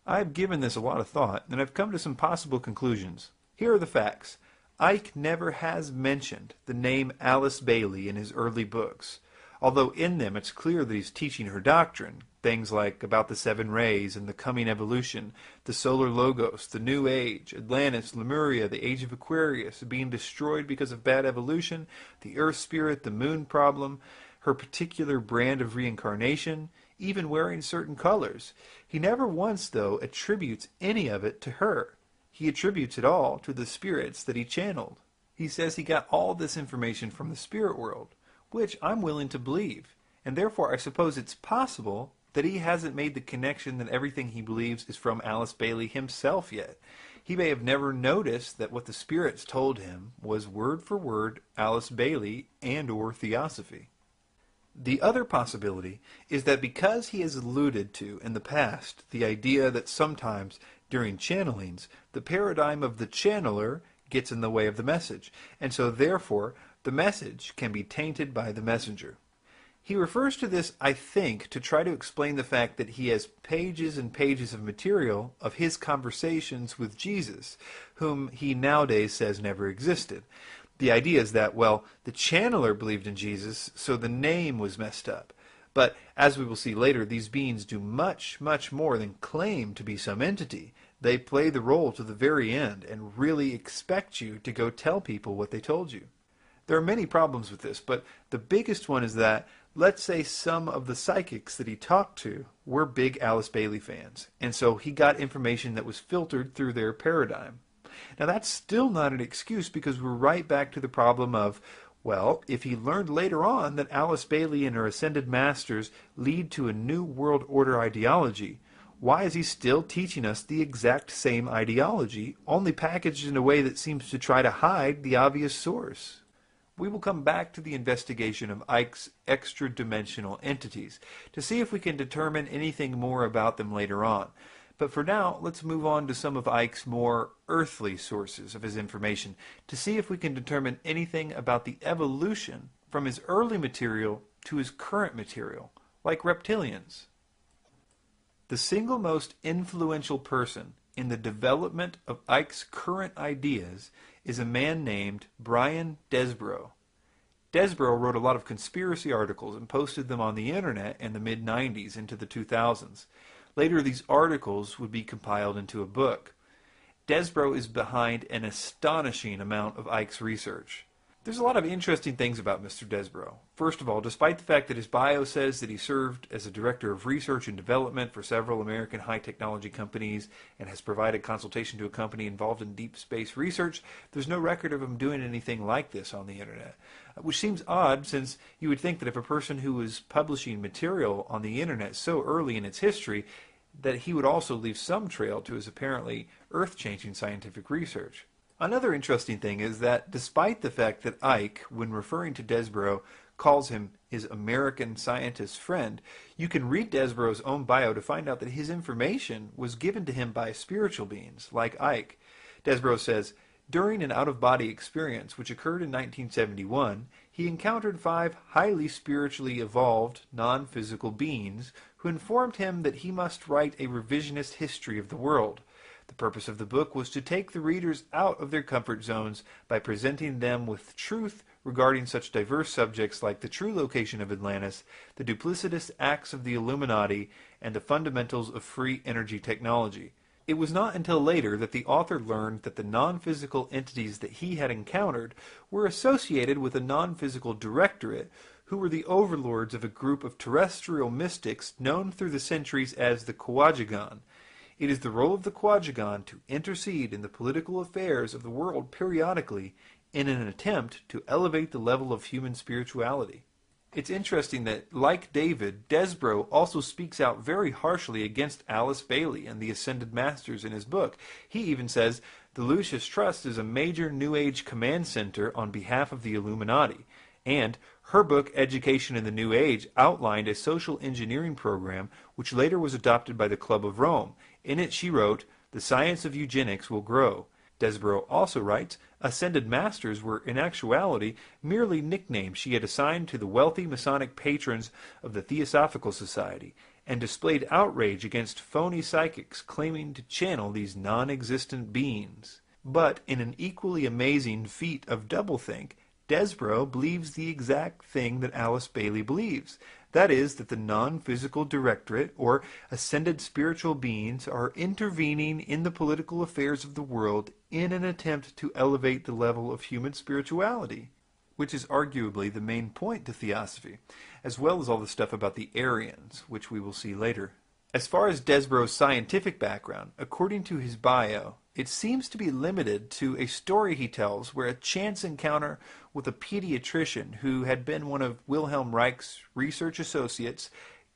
I've given this a lot of thought, and I've come to some possible conclusions. Here are the facts. Icke never has mentioned the name Alice Bailey in his early books, although in them it's clear that he's teaching her doctrine, things like about the seven rays and the coming evolution, the solar logos, the new age, Atlantis, Lemuria, the age of Aquarius, being destroyed because of bad evolution, the earth spirit, the moon problem, her particular brand of reincarnation, even wearing certain colors. He never once, though, attributes any of it to her. He attributes it all to the spirits that he channeled. He says he got all this information from the spirit world, which I'm willing to believe, and therefore I suppose it's possible that he hasn't made the connection that everything he believes is from Alice Bailey himself yet. He may have never noticed that what the spirits told him was word for word Alice Bailey and or theosophy. The other possibility is that because he has alluded to in the past the idea that sometimes during channelings the paradigm of the channeler gets in the way of the message, and so therefore the message can be tainted by the messenger. He refers to this, I think, to try to explain the fact that he has pages and pages of material of his conversations with Jesus, whom he nowadays says never existed. The idea is that, well, the channeler believed in Jesus, so the name was messed up. But, as we will see later, these beings do much, much more than claim to be some entity. They play the role to the very end and really expect you to go tell people what they told you. There are many problems with this, but the biggest one is that, let's say some of the psychics that he talked to were big Alice Bailey fans, and so he got information that was filtered through their paradigm. Now that's still not an excuse, because we're right back to the problem of, well, if he learned later on that Alice Bailey and her ascended masters lead to a new world order ideology, why is he still teaching us the exact same ideology, only packaged in a way that seems to try to hide the obvious source? We will come back to the investigation of Icke's extra-dimensional entities to see if we can determine anything more about them later on. But for now, let's move on to some of Icke's more earthly sources of his information to see if we can determine anything about the evolution from his early material to his current material, like reptilians. The single most influential person in the development of Icke's current ideas is a man named Brian Desborough. Desborough wrote a lot of conspiracy articles and posted them on the internet in the mid-90s into the 2000s. Later, these articles would be compiled into a book. Desborough is behind an astonishing amount of Icke's research. There's a lot of interesting things about Mr. Desborough. First of all, despite the fact that his bio says that he served as a director of research and development for several American high-technology companies and has provided consultation to a company involved in deep space research, there's no record of him doing anything like this on the internet, which seems odd, since you would think that if a person who was publishing material on the internet so early in its history, that he would also leave some trail to his apparently earth-changing scientific research. Another interesting thing is that despite the fact that Icke, when referring to Desborough, calls him his American scientist friend, you can read Desborough's own bio to find out that his information was given to him by spiritual beings like Icke. Desborough says, During an out-of-body experience which occurred in 1971, he encountered 5 highly spiritually evolved, non-physical beings who informed him that he must write a revisionist history of the world. The purpose of the book was to take the readers out of their comfort zones by presenting them with truth regarding such diverse subjects like the true location of Atlantis, the duplicitous acts of the Illuminati, and the fundamentals of free energy technology. It was not until later that the author learned that the non-physical entities that he had encountered were associated with a non-physical directorate who were the overlords of a group of terrestrial mystics known through the centuries as the Quadragon. It is the role of the Quadragon to intercede in the political affairs of the world periodically in an attempt to elevate the level of human spirituality. It's interesting that, like David, Desborough also speaks out very harshly against Alice Bailey and the Ascended Masters in his book. He even says, the Lucius Trust is a major New Age command center on behalf of the Illuminati, and her book, Education in the New Age, outlined a social engineering program which later was adopted by the Club of Rome. In it she wrote, the science of eugenics will grow. Desborough also writes, Ascended Masters were in actuality merely nicknames she had assigned to the wealthy Masonic patrons of the Theosophical Society, and displayed outrage against phony psychics claiming to channel these non-existent beings. But in an equally amazing feat of doublethink, Desborough believes the exact thing that Alice Bailey believes. That is, that the non-physical directorate, or ascended spiritual beings, are intervening in the political affairs of the world in an attempt to elevate the level of human spirituality, which is arguably the main point to theosophy, as well as all the stuff about the Aryans, which we will see later. As far as Desborough's scientific background, according to his bio, it seems to be limited to a story he tells where a chance encounter with a pediatrician who had been one of Wilhelm Reich's research associates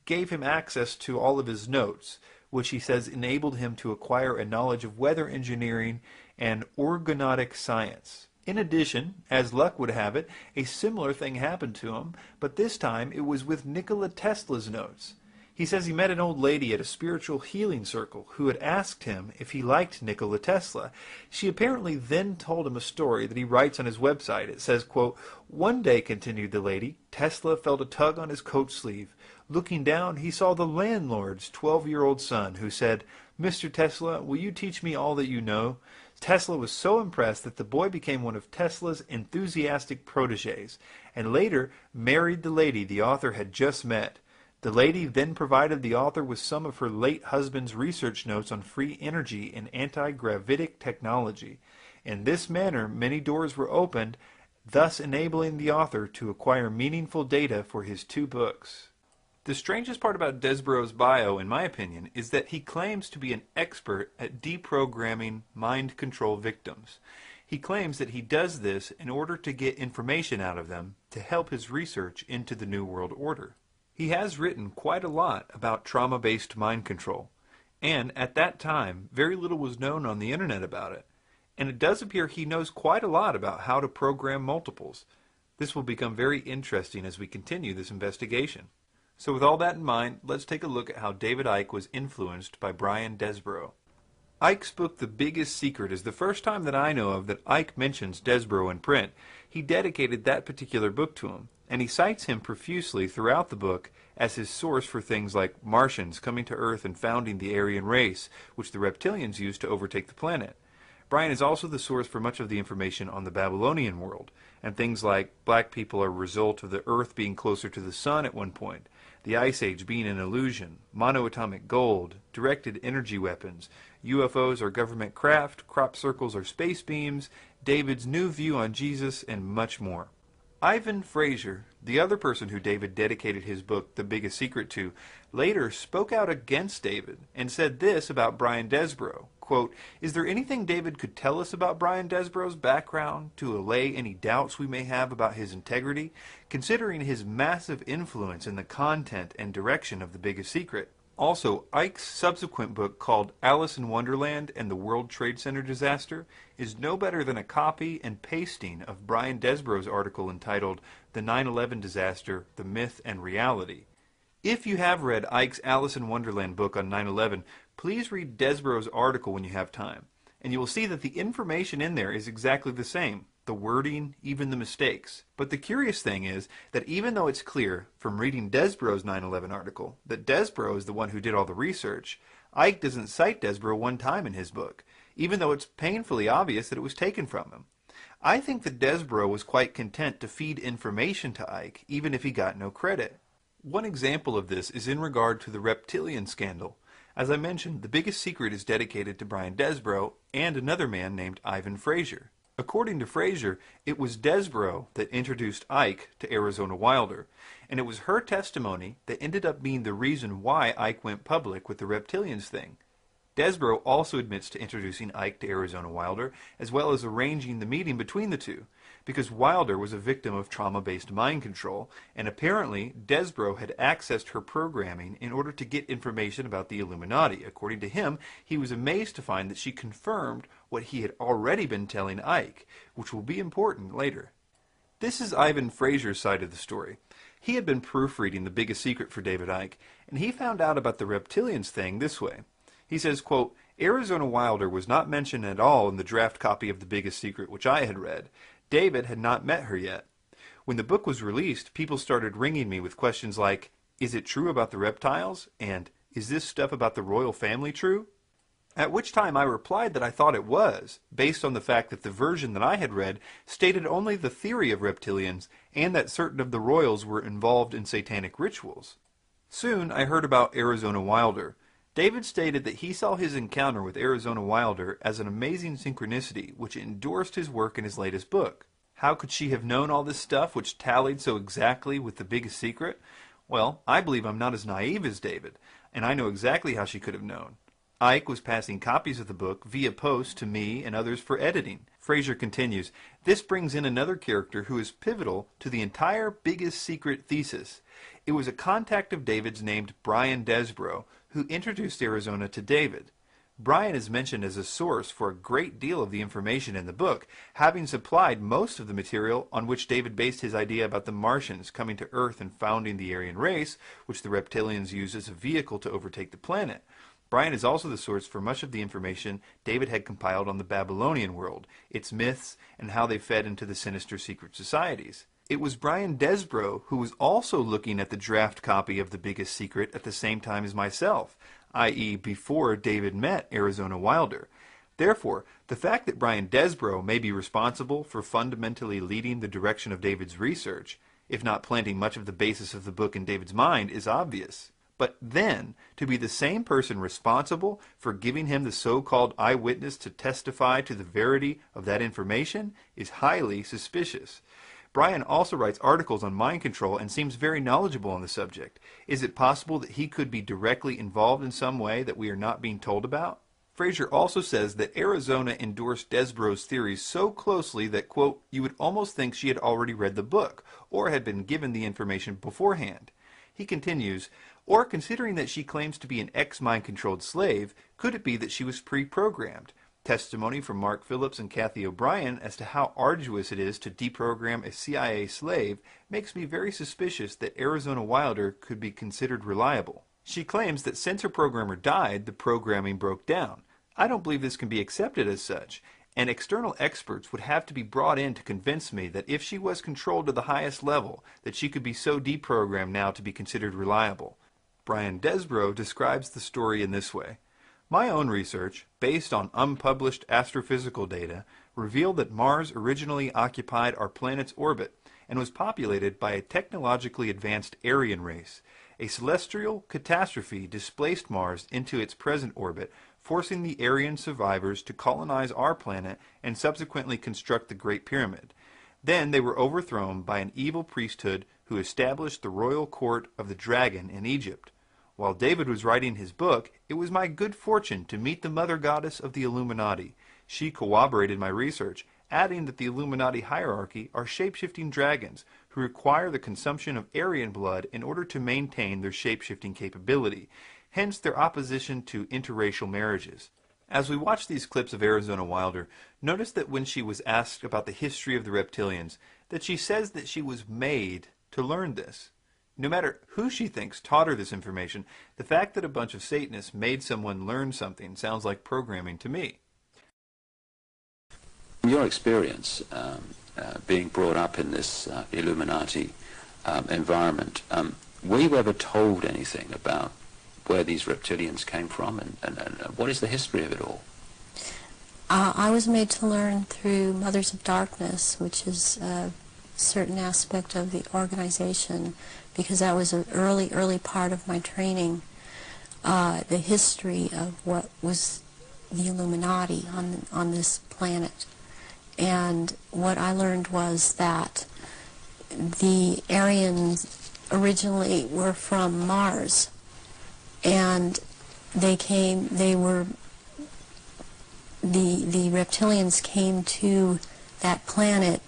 gave him access to all of his notes, which he says enabled him to acquire a knowledge of weather engineering and orgonautic science. In addition, as luck would have it, a similar thing happened to him, but this time it was with Nikola Tesla's notes. He says he met an old lady at a spiritual healing circle who had asked him if he liked Nikola Tesla. She apparently then told him a story that he writes on his website. It says, quote, one day, continued the lady, Tesla felt a tug on his coat sleeve. Looking down, he saw the landlord's 12-year-old son, who said, Mr. Tesla, will you teach me all that you know? Tesla was so impressed that the boy became one of Tesla's enthusiastic protégés, and later married the lady the author had just met. The lady then provided the author with some of her late husband's research notes on free energy and anti-gravitic technology. In this manner, many doors were opened, thus enabling the author to acquire meaningful data for his 2 books. The strangest part about Desborough's bio, in my opinion, is that he claims to be an expert at deprogramming mind control victims. He claims that he does this in order to get information out of them to help his research into the New World Order. He has written quite a lot about trauma-based mind control, and at that time, very little was known on the internet about it, and it does appear he knows quite a lot about how to program multiples. This will become very interesting as we continue this investigation. So with all that in mind, let's take a look at how David Icke was influenced by Brian Desborough. Icke's book, The Biggest Secret, is the first time that I know of that Icke mentions Desborough in print. He dedicated that particular book to him, and he cites him profusely throughout the book as his source for things like Martians coming to Earth and founding the Aryan race, which the reptilians used to overtake the planet. Brian is also the source for much of the information on the Babylonian world, and things like black people are a result of the Earth being closer to the sun at one point, the Ice Age being an illusion, monoatomic gold, directed energy weapons, UFOs are government craft, crop circles are space beams, David's new view on Jesus, and much more. Ivan Fraser, the other person who David dedicated his book, The Biggest Secret, to, later spoke out against David and said this about Brian Desborough, quote, is there anything David could tell us about Brian Desborough's background to allay any doubts we may have about his integrity, considering his massive influence in the content and direction of The Biggest Secret? Also, Icke's subsequent book called Alice in Wonderland and the World Trade Center Disaster is no better than a copy and pasting of Brian Desborough's article entitled The 9/11 Disaster, The Myth and Reality. If you have read Icke's Alice in Wonderland book on 9/11, please read Desborough's article when you have time. and you will see that the information in there is exactly the same. The wording, even the mistakes. But the curious thing is that even though it's clear from reading Desborough's 9/11 article that Desborough is the one who did all the research, Icke doesn't cite Desborough one time in his book, even though it's painfully obvious that it was taken from him. I think that Desborough was quite content to feed information to Icke, even if he got no credit. One example of this is in regard to the reptilian scandal. As I mentioned, The Biggest Secret is dedicated to Brian Desborough and another man named Ivan Fraser. According to Fraser, it was Desborough that introduced Icke to Arizona Wilder, and it was her testimony that ended up being the reason why Icke went public with the reptilians thing. Desborough also admits to introducing Icke to Arizona Wilder, as well as arranging the meeting between the two, because Wilder was a victim of trauma-based mind control, and apparently Desborough had accessed her programming in order to get information about the Illuminati. According to him, he was amazed to find that she confirmed what he had already been telling Icke, which will be important later. This is Ivan Fraser's side of the story. He had been proofreading The Biggest Secret for David Icke, and he found out about the reptilians thing this way. He says, quote, Arizona Wilder was not mentioned at all in the draft copy of The Biggest Secret which I had read. David had not met her yet. When the book was released, people started ringing me with questions like, is it true about the reptiles? And is this stuff about the royal family true? At which time I replied that I thought it was, based on the fact that the version that I had read stated only the theory of reptilians and that certain of the royals were involved in satanic rituals. Soon I heard about Arizona Wilder. David stated that he saw his encounter with Arizona Wilder as an amazing synchronicity which endorsed his work in his latest book. How could she have known all this stuff which tallied so exactly with The Biggest Secret? Well, I believe I'm not as naive as David, and I know exactly how she could have known. Icke was passing copies of the book via post to me and others for editing. Fraser continues, this brings in another character who is pivotal to the entire Biggest Secret thesis. It was a contact of David's named Brian Desborough, who introduced Arizona to David. Brian is mentioned as a source for a great deal of the information in the book, having supplied most of the material on which David based his idea about the Martians coming to Earth and founding the Aryan race, which the reptilians used as a vehicle to overtake the planet. Brian is also the source for much of the information David had compiled on the Babylonian world, its myths, and how they fed into the sinister secret societies. It was Brian Desborough who was also looking at the draft copy of The Biggest Secret at the same time as myself, i.e. before David met Arizona Wilder. Therefore, the fact that Brian Desborough may be responsible for fundamentally leading the direction of David's research, if not planting much of the basis of the book in David's mind, is obvious. But then, to be the same person responsible for giving him the so-called eyewitness to testify to the verity of that information is highly suspicious. Brian also writes articles on mind control and seems very knowledgeable on the subject. Is it possible that he could be directly involved in some way that we are not being told about? Fraser also says that Arizona endorsed Desborough's theories so closely that, quote, you would almost think she had already read the book, or had been given the information beforehand. He continues, or considering that she claims to be an ex-mind-controlled slave, could it be that she was pre-programmed? Testimony from Mark Phillips and Kathy O'Brien as to how arduous it is to deprogram a CIA slave makes me very suspicious that Arizona Wilder could be considered reliable. She claims that since her programmer died, the programming broke down. I don't believe this can be accepted as such, and external experts would have to be brought in to convince me that if she was controlled to the highest level, that she could be so deprogrammed now to be considered reliable. Brian Desborough describes the story in this way. My own research, based on unpublished astrophysical data, revealed that Mars originally occupied our planet's orbit and was populated by a technologically advanced Aryan race. A celestial catastrophe displaced Mars into its present orbit, forcing the Aryan survivors to colonize our planet and subsequently construct the Great Pyramid. Then they were overthrown by an evil priesthood who established the royal court of the dragon in Egypt. While David was writing his book, it was my good fortune to meet the mother goddess of the Illuminati. She corroborated my research, adding that the Illuminati hierarchy are shape-shifting dragons who require the consumption of Aryan blood in order to maintain their shape-shifting capability, hence their opposition to interracial marriages. As we watch these clips of Arizona Wilder, notice that when she was asked about the history of the reptilians, that she says that she was made to learn this. No matter who she thinks taught her this information, the fact that a bunch of Satanists made someone learn something sounds like programming to me. your experience, being brought up in this Illuminati environment, were you ever told anything about where these reptilians came from, and what is the history of it all? I was made to learn through Mothers of Darkness, which is a certain aspect of the organization, because that was an early part of my training, the history of what was the Illuminati on this planet. And what I learned was that the Aryans originally were from Mars, and the reptilians came to that planet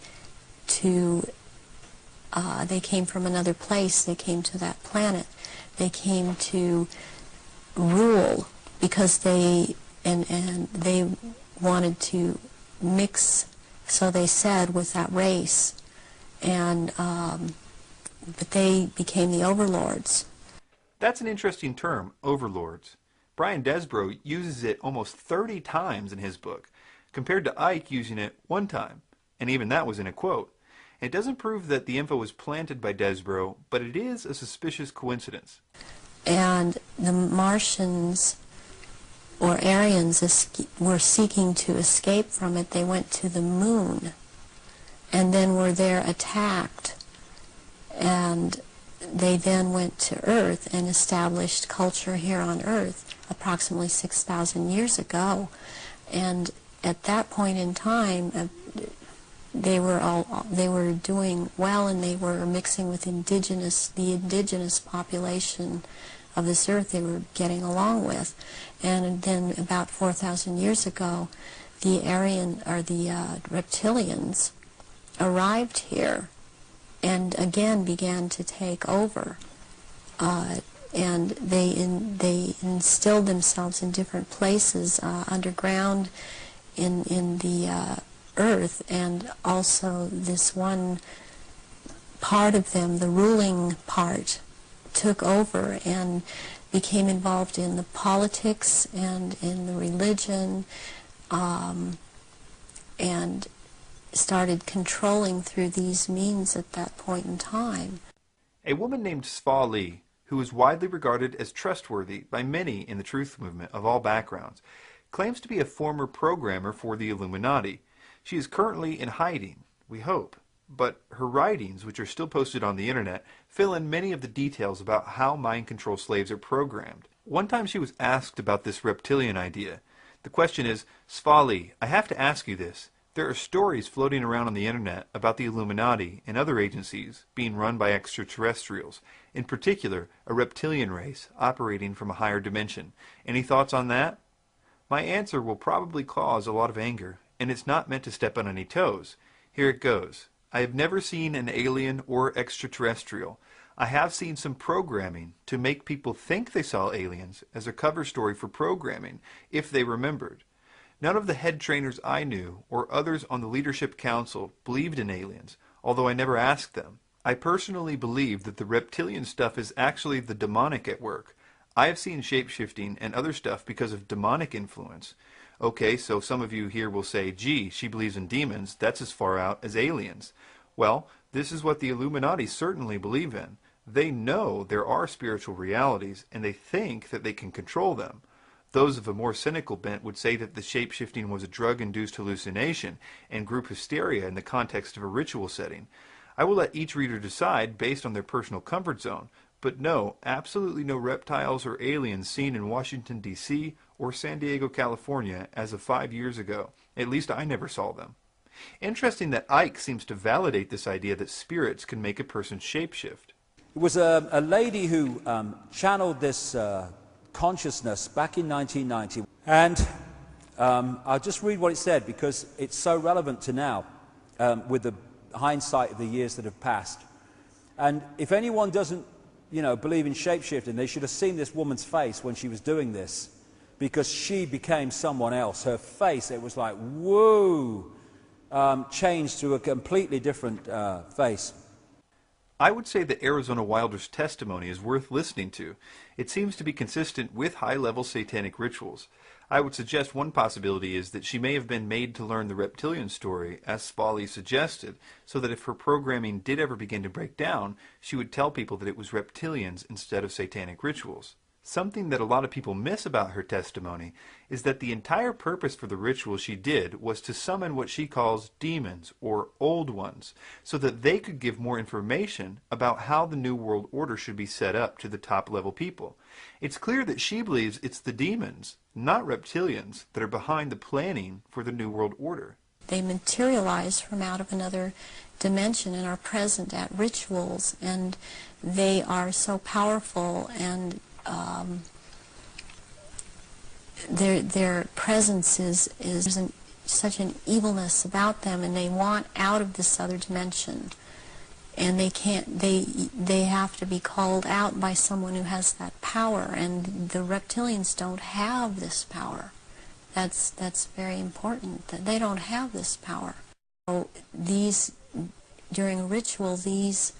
they came from another place, they came to that planet, they came to rule, because they wanted to mix, so they said, with that race, and but they became the overlords. That's an interesting term, overlords. Brian Desborough uses it almost 30 times in his book, compared to Icke using it one time, and even that was in a quote. It doesn't prove that the info was planted by Desborough, but it is a suspicious coincidence. And the Martians, or Aryans, were seeking to escape from it. They went to the moon, and then were there attacked, and they then went to Earth and established culture here on Earth approximately 6,000 years ago. And at that point in time, they were doing well, and they were mixing with the indigenous population of this earth. They were getting along with. And then about 4,000 years ago, the reptilians arrived here and again began to take over. And they instilled themselves in different places underground in the earth, and also this one part of them, the ruling part, took over and became involved in the politics and in the religion, and started controlling through these means at that point in time. A woman named Sva Lee, who is widely regarded as trustworthy by many in the truth movement of all backgrounds, claims to be a former programmer for the Illuminati. She is currently in hiding, we hope, but her writings, which are still posted on the internet, fill in many of the details about how mind control slaves are programmed. One time she was asked about this reptilian idea. The question is, Sva Lee, I have to ask you this. There are stories floating around on the internet about the Illuminati and other agencies being run by extraterrestrials, in particular a reptilian race operating from a higher dimension. Any thoughts on that? My answer will probably cause a lot of anger, and it's not meant to step on any toes. Here it goes. I have never seen an alien or extraterrestrial. I have seen some programming to make people think they saw aliens as a cover story for programming, if they remembered. None of the head trainers I knew or others on the leadership council believed in aliens, although I never asked them. I personally believe that the reptilian stuff is actually the demonic at work. I have seen shape-shifting and other stuff because of demonic influence. Okay, so some of you here will say, gee, she believes in demons, that's as far out as aliens. Well, this is what the Illuminati certainly believe in. They know there are spiritual realities, and they think that they can control them. Those of a more cynical bent would say that the shape-shifting was a drug-induced hallucination and group hysteria in the context of a ritual setting. I will let each reader decide based on their personal comfort zone, but no, absolutely no reptiles or aliens seen in Washington, D.C. or San Diego, California as of 5 years ago. At least I never saw them. Interesting that Icke seems to validate this idea that spirits can make a person shapeshift. It was a lady who channeled this consciousness back in 1990. And I'll just read what it said because it's so relevant to now with the hindsight of the years that have passed. And if anyone doesn't, believe in shapeshifting, they should have seen this woman's face when she was doing this, because she became someone else. Her face, it was like, whoa, changed to a completely different face. I would say that Arizona Wilder's testimony is worth listening to. It seems to be consistent with high-level satanic rituals. I would suggest one possibility is that she may have been made to learn the reptilian story, as Spaulding suggested, so that if her programming did ever begin to break down, she would tell people that it was reptilians instead of satanic rituals. Something that a lot of people miss about her testimony is that the entire purpose for the ritual she did was to summon what she calls demons, or old ones, so that they could give more information about how the New World Order should be set up to the top-level people. It's clear that she believes it's the demons, not reptilians, that are behind the planning for the New World Order. They materialize from out of another dimension and are present at rituals, and they are so powerful, and their presence is such an evilness about them, and they want out of this other dimension, and they have to be called out by someone who has that power, and the reptilians don't have this power. That's very important, that they don't have this power. So during a ritual, these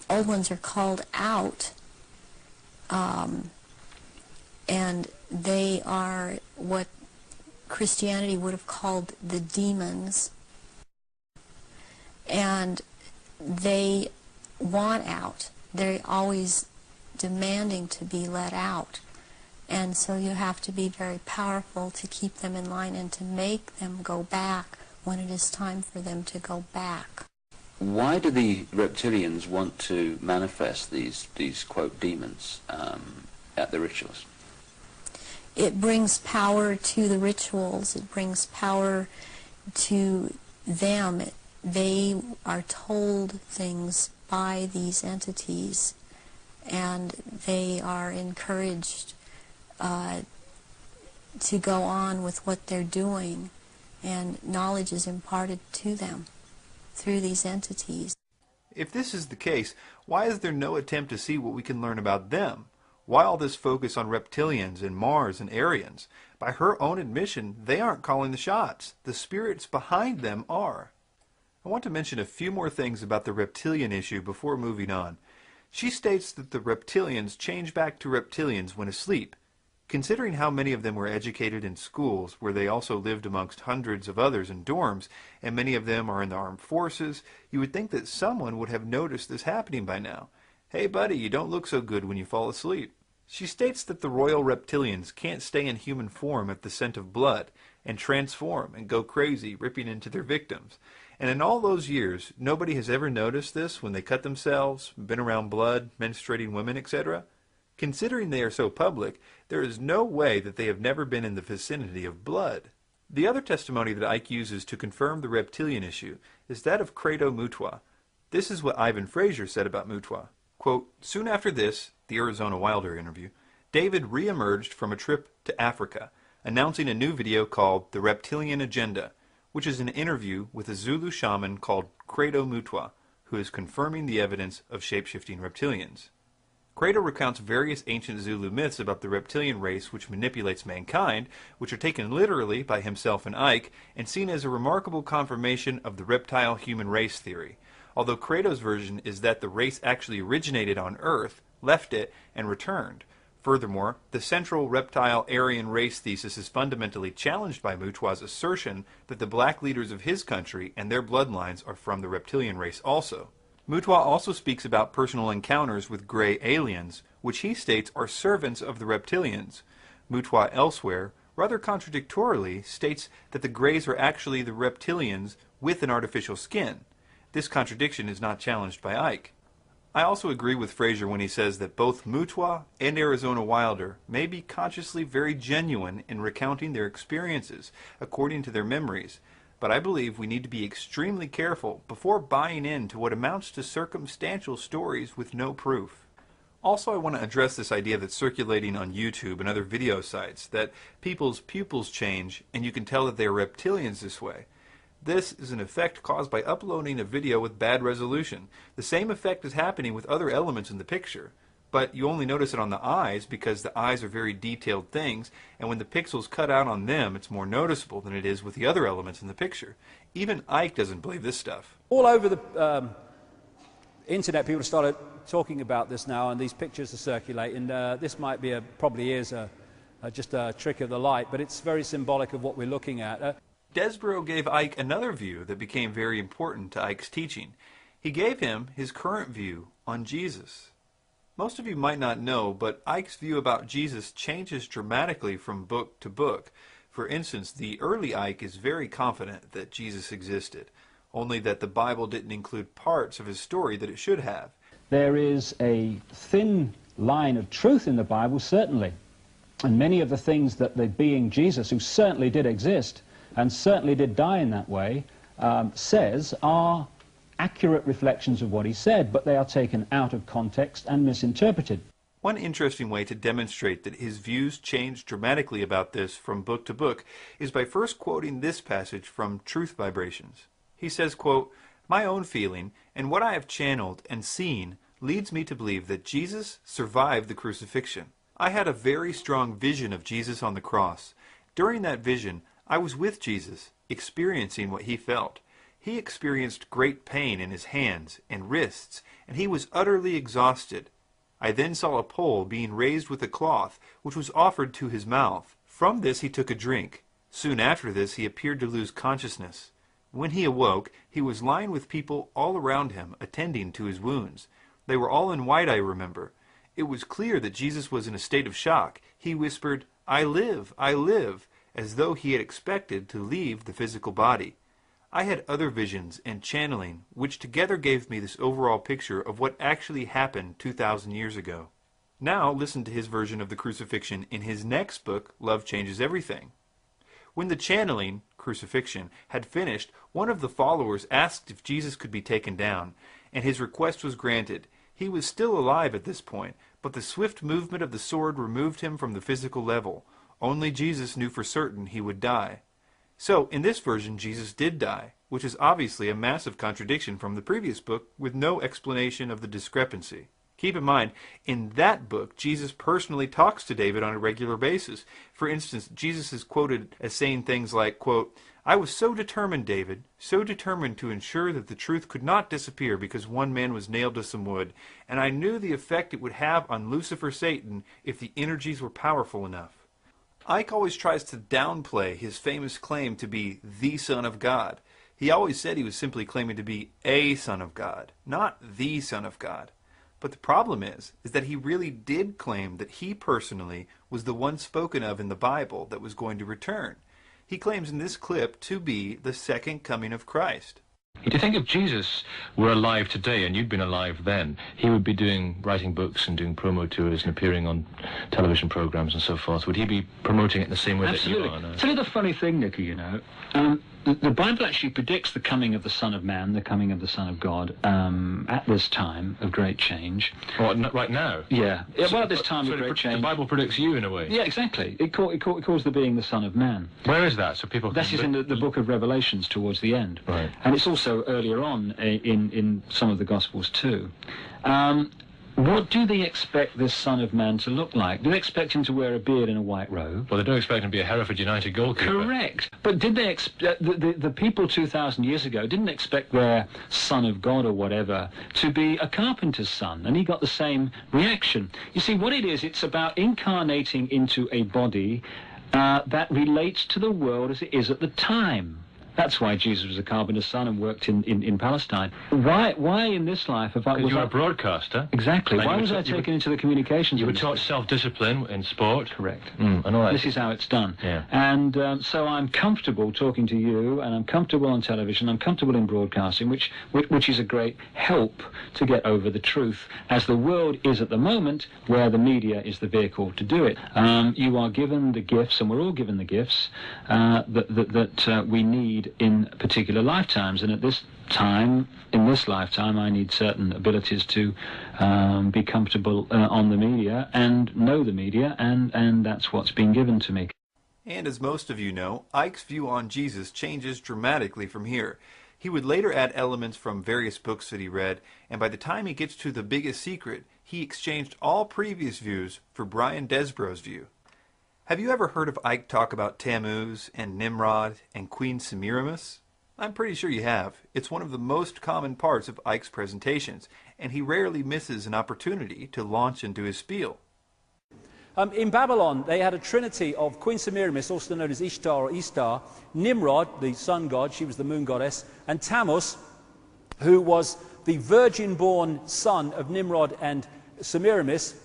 old ones are called out, and they are what Christianity would have called the demons, and they want out. They're always demanding to be let out, and so you have to be very powerful to keep them in line and to make them go back when it is time for them to go back. Why do the reptilians want to manifest these quote demons at the rituals? It brings power to the rituals. It brings power to them. They are told things by these entities, and they are encouraged to go on with what they're doing, and knowledge is imparted to them through these entities. If this is the case, why is there no attempt to see what we can learn about them? Why all this focus on reptilians and Mars and Aryans? By her own admission, they aren't calling the shots. The spirits behind them are. I want to mention a few more things about the reptilian issue before moving on. She states that the reptilians change back to reptilians when asleep. Considering how many of them were educated in schools, where they also lived amongst hundreds of others in dorms, and many of them are in the armed forces, you would think that someone would have noticed this happening by now. Hey buddy, you don't look so good when you fall asleep. She states that the royal reptilians can't stay in human form at the scent of blood, and transform and go crazy, ripping into their victims. And in all those years, nobody has ever noticed this when they cut themselves, been around blood, menstruating women, etc.? Considering they are so public, there is no way that they have never been in the vicinity of blood. The other testimony that Icke uses to confirm the reptilian issue is that of Credo Mutwa. This is what Ivan Fraser said about Mutwa. Quote, soon after this, the Arizona Wilder interview, David re-emerged from a trip to Africa, announcing a new video called The Reptilian Agenda, which is an interview with a Zulu shaman called Credo Mutwa, who is confirming the evidence of shape-shifting reptilians. Credo recounts various ancient Zulu myths about the reptilian race which manipulates mankind, which are taken literally by himself and Icke, and seen as a remarkable confirmation of the reptile-human race theory, although Credo's version is that the race actually originated on Earth, left it, and returned. Furthermore, the central reptile-Aryan race thesis is fundamentally challenged by Mutwa's assertion that the black leaders of his country and their bloodlines are from the reptilian race also. Mutwa also speaks about personal encounters with gray aliens, which he states are servants of the reptilians. Mutwa elsewhere, rather contradictorily, states that the grays are actually the reptilians with an artificial skin. This contradiction is not challenged by Icke. I also agree with Fraser when he says that both Mutwa and Arizona Wilder may be consciously very genuine in recounting their experiences according to their memories, but I believe we need to be extremely careful before buying into what amounts to circumstantial stories with no proof. Also, I want to address this idea that's circulating on YouTube and other video sites, that people's pupils change and you can tell that they are reptilians this way. This is an effect caused by uploading a video with bad resolution. The same effect is happening with other elements in the picture, but you only notice it on the eyes because the eyes are very detailed things, and when the pixels cut out on them, it's more noticeable than it is with the other elements in the picture. Even Icke doesn't believe this stuff. All over the internet, people have started talking about this now, and these pictures are circulating. This might be probably is a just a trick of the light, but it's very symbolic of what we're looking at. Desborough gave Icke another view that became very important to Icke's teaching. He gave him his current view on Jesus. Most of you might not know, but Icke's view about Jesus changes dramatically from book to book. For instance, the early Icke is very confident that Jesus existed, only that the Bible didn't include parts of his story that it should have. There is a thin line of truth in the Bible, certainly. And many of the things that the being Jesus, who certainly did exist and certainly did die in that way, says are accurate reflections of what he said, but they are taken out of context and misinterpreted. One interesting way to demonstrate that his views changed dramatically about this from book to book is by first quoting this passage from Truth Vibrations. He says, quote, "My own feeling and what I have channeled and seen leads me to believe that Jesus survived the crucifixion. I had a very strong vision of Jesus on the cross. During that vision, I was with Jesus, experiencing what he felt. He experienced great pain in his hands and wrists, and he was utterly exhausted. I then saw a pole being raised with a cloth, which was offered to his mouth. From this he took a drink. Soon after this he appeared to lose consciousness. When he awoke, he was lying with people all around him, attending to his wounds. They were all in white, I remember. It was clear that Jesus was in a state of shock. He whispered, 'I live, as though he had expected to leave the physical body. I had other visions and channeling, which together gave me this overall picture of what actually happened 2,000 years ago.' Now listen to his version of the crucifixion in his next book, Love Changes Everything. When the channeling, crucifixion, had finished, one of the followers asked if Jesus could be taken down, and his request was granted. He was still alive at this point, but the swift movement of the sword removed him from the physical level. Only Jesus knew for certain he would die. So, in this version, Jesus did die, which is obviously a massive contradiction from the previous book with no explanation of the discrepancy. Keep in mind, in that book, Jesus personally talks to David on a regular basis. For instance, Jesus is quoted as saying things like, quote, "I was so determined, David, so determined to ensure that the truth could not disappear because one man was nailed to some wood, and I knew the effect it would have on Lucifer Satan if the energies were powerful enough." Icke always tries to downplay his famous claim to be the Son of God. He always said he was simply claiming to be a Son of God, not the Son of God. But the problem is that he really did claim that he personally was the one spoken of in the Bible that was going to return. He claims in this clip to be the second coming of Christ. Do you think if Jesus were alive today and you'd been alive then, he would be writing books and doing promo tours and appearing on television programs and so forth? Would he be promoting it in the same way Absolutely. that you are now? Tell you the funny thing, Nicky, you know, the Bible actually predicts the coming of the Son of Man, the coming of the Son of God, at this time of great change. What, right now? Yeah. Well, at this time of great change. The Bible predicts you in a way. Yeah, exactly. It calls the being the Son of Man. Where is that? So people can... That is in the book of Revelations towards the end. Right. And it's also earlier on in some of the Gospels too. What do they expect this Son of Man to look like? Do they expect him to wear a beard and a white robe? Well, they don't expect him to be a Hereford United goalkeeper. Correct. But did they the people 2,000 years ago didn't expect their Son of God or whatever to be a carpenter's son, and he got the same reaction. You see, what it is, it's about incarnating into a body that relates to the world as it is at the time. That's why Jesus was a carpenter's son and worked in Palestine. Why in this life have I... Because you were a broadcaster. Exactly. Why was I taken into the communications You were industry? taught self-discipline in sport. Correct. I know that. This is how it's done. Yeah. And so I'm comfortable talking to you, and I'm comfortable on television, I'm comfortable in broadcasting, which is a great help to get over the truth, as the world is at the moment, where the media is the vehicle to do it. You are given the gifts, and we're all given the gifts, that we need in particular lifetimes, and at this time, in this lifetime, I need certain abilities to be comfortable on the media and know the media, and that's what's been given to me. And as most of you know, Icke's view on Jesus changes dramatically from here. He would later add elements from various books that he read, and by the time he gets to The Biggest Secret, he exchanged all previous views for Brian Desborough's view. Have you ever heard of Icke talk about Tammuz and Nimrod and Queen Semiramis? I'm pretty sure you have. It's one of the most common parts of Icke's presentations, and he rarely misses an opportunity to launch into his spiel. In Babylon, they had a trinity of Queen Semiramis, also known as Ishtar or Istar, Nimrod, the sun god, she was the moon goddess, and Tammuz, who was the virgin-born son of Nimrod and Semiramis.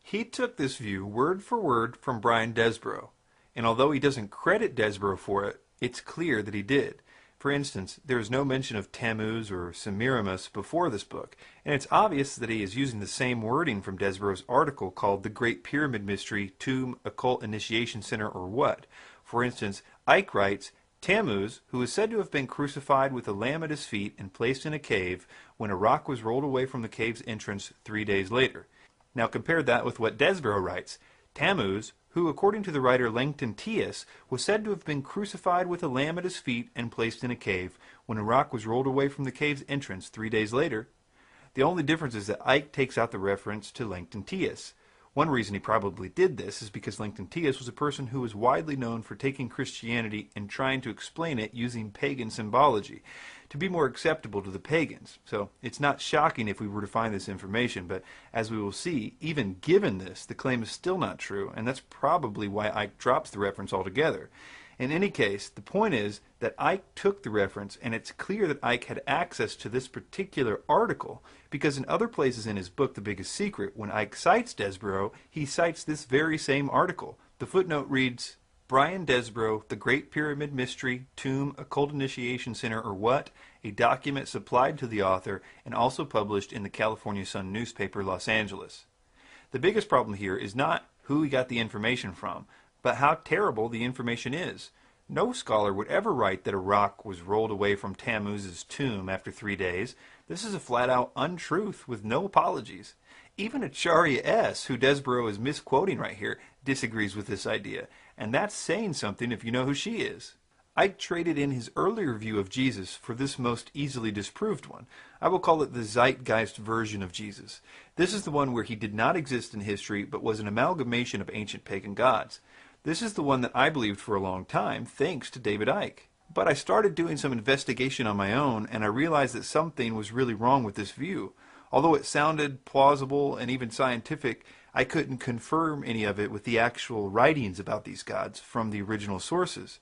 He took this view word for word from Brian Desborough, and although he doesn't credit Desborough for it, it's clear that he did. For instance, there is no mention of Tammuz or Semiramis before this book, and it's obvious that he is using the same wording from Desborough's article called The Great Pyramid Mystery, Tomb, Occult Initiation Center, or What? For instance, Icke writes, Tammuz, who is said to have been crucified with a lamb at his feet and placed in a cave when a rock was rolled away from the cave's entrance 3 days later. Now compare that with what Desborough writes. Tammuz, who, according to the writer Langton Tius, was said to have been crucified with a lamb at his feet and placed in a cave when a rock was rolled away from the cave's entrance 3 days later. The only difference is that Icke takes out the reference to Langton Tius. One reason he probably did this is because Langton Tius was a person who was widely known for taking Christianity and trying to explain it using pagan symbology to be more acceptable to the pagans. So it's not shocking if we were to find this information, but as we will see, even given this, the claim is still not true, and that's probably why Icke drops the reference altogether. In any case, the point is that Icke took the reference, and it's clear that Icke had access to this particular article, because in other places in his book, The Biggest Secret, when Icke cites Desborough, he cites this very same article. The footnote reads, Brian Desborough, The Great Pyramid Mystery, Tomb, Occult Initiation Center, or What? A document supplied to the author and also published in the California Sun newspaper, Los Angeles. The biggest problem here is not who he got the information from, but how terrible the information is. No scholar would ever write that a rock was rolled away from Tammuz's tomb after 3 days. This is a flat-out untruth with no apologies. Even Acharya S., who Desborough is misquoting right here, disagrees with this idea, and that's saying something if you know who she is. Icke traded in his earlier view of Jesus for this most easily disproved one. I will call it the zeitgeist version of Jesus. This is the one where he did not exist in history, but was an amalgamation of ancient pagan gods. This is the one that I believed for a long time, thanks to David Icke. But I started doing some investigation on my own, and I realized that something was really wrong with this view. Although it sounded plausible and even scientific, I couldn't confirm any of it with the actual writings about these gods from the original sources.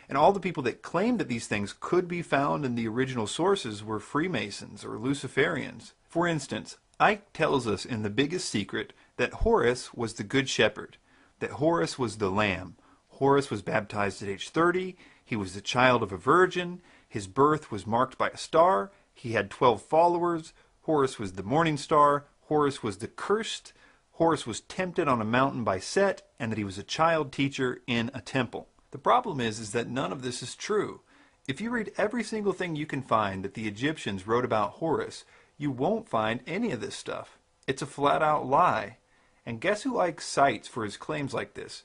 And all the people that claimed that these things could be found in the original sources were Freemasons or Luciferians. For instance, Icke tells us in The Biggest Secret that Horus was the Good Shepherd, that Horus was the Lamb. Horus was baptized at age 30, he was the child of a virgin, his birth was marked by a star, he had 12 followers, Horus was the morning star, Horus was the cursed, Horus was tempted on a mountain by Set, and that he was a child teacher in a temple. The problem is that none of this is true. If you read every single thing you can find that the Egyptians wrote about Horus, you won't find any of this stuff. It's a flat-out lie. And guess who Icke cites for his claims like this?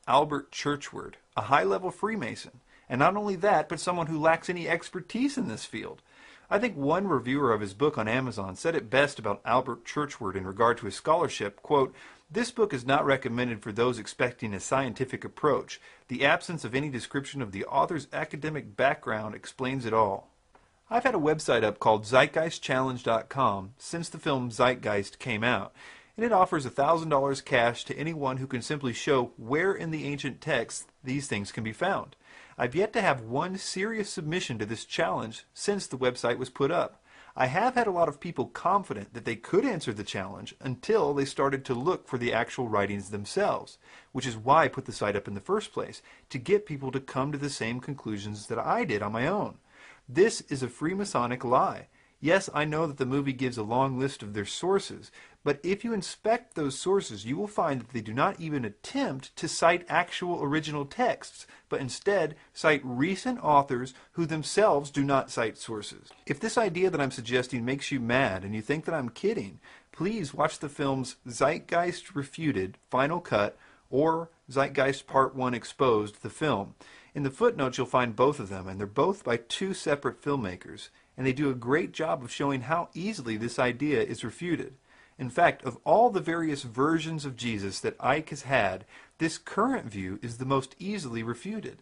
Albert Churchward, a high-level Freemason. And not only that, but someone who lacks any expertise in this field. I think one reviewer of his book on Amazon said it best about Albert Churchward in regard to his scholarship, quote, "This book is not recommended for those expecting a scientific approach. The absence of any description of the author's academic background explains it all." I've had a website up called zeitgeistchallenge.com since the film Zeitgeist came out, and it offers $1,000 cash to anyone who can simply show where in the ancient texts these things can be found. I've yet to have one serious submission to this challenge since the website was put up. I have had a lot of people confident that they could answer the challenge until they started to look for the actual writings themselves, which is why I put the site up in the first place, to get people to come to the same conclusions that I did on my own. This is a Freemasonic lie. Yes, I know that the movie gives a long list of their sources, but if you inspect those sources, you will find that they do not even attempt to cite actual original texts, but instead cite recent authors who themselves do not cite sources. If this idea that I'm suggesting makes you mad and you think that I'm kidding, please watch the films Zeitgeist Refuted, Final Cut, or Zeitgeist Part 1 Exposed, the film. In the footnotes you'll find both of them, and they're both by two separate filmmakers, and they do a great job of showing how easily this idea is refuted. In fact, of all the various versions of Jesus that Icke has had, this current view is the most easily refuted.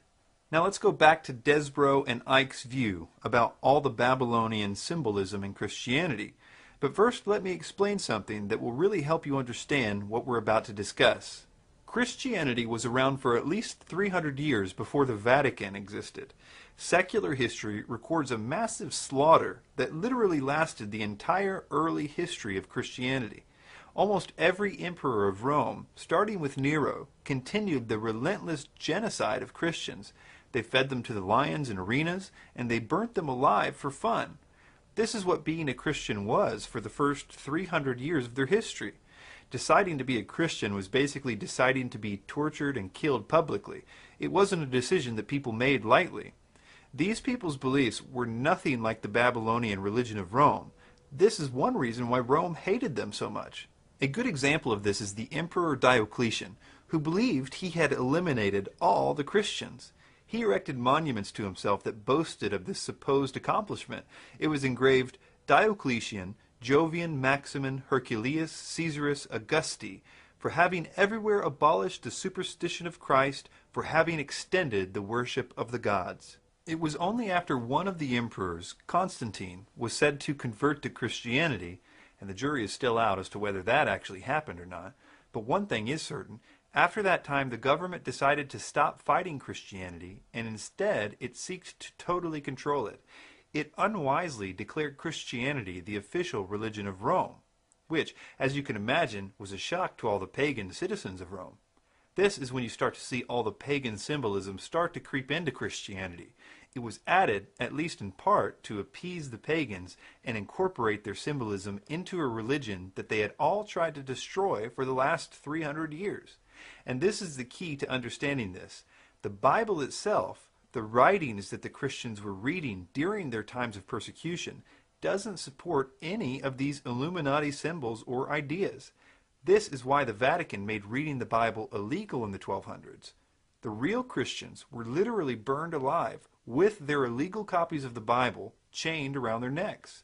Now let's go back to Desborough and Icke's view about all the Babylonian symbolism in Christianity. But first let me explain something that will really help you understand what we're about to discuss. Christianity was around for at least 300 years before the Vatican existed. Secular history records a massive slaughter that literally lasted the entire early history of Christianity. Almost every emperor of Rome, starting with Nero, continued the relentless genocide of Christians. They fed them to the lions in arenas, and they burnt them alive for fun. This is what being a Christian was for the first 300 years of their history. Deciding to be a Christian was basically deciding to be tortured and killed publicly. It wasn't a decision that people made lightly. These people's beliefs were nothing like the Babylonian religion of Rome. This is one reason why Rome hated them so much. A good example of this is the Emperor Diocletian, who believed he had eliminated all the Christians. He erected monuments to himself that boasted of this supposed accomplishment. It was engraved, Diocletian, Jovian, Maximin, Herculeus, Caesarus, Augusti, for having everywhere abolished the superstition of Christ, for having extended the worship of the gods. It was only after one of the emperors, Constantine, was said to convert to Christianity, and the jury is still out as to whether that actually happened or not, but one thing is certain: after that time the government decided to stop fighting Christianity, and instead it seeked to totally control it. It unwisely declared Christianity the official religion of Rome, which, as you can imagine, was a shock to all the pagan citizens of Rome. This is when you start to see all the pagan symbolism start to creep into Christianity. It was added, at least in part, to appease the pagans and incorporate their symbolism into a religion that they had all tried to destroy for the last 300 years. And this is the key to understanding this. The Bible itself, the writings that the Christians were reading during their times of persecution, doesn't support any of these Illuminati symbols or ideas. This is why the Vatican made reading the Bible illegal in the 1200s. The real Christians were literally burned alive with their illegal copies of the Bible chained around their necks.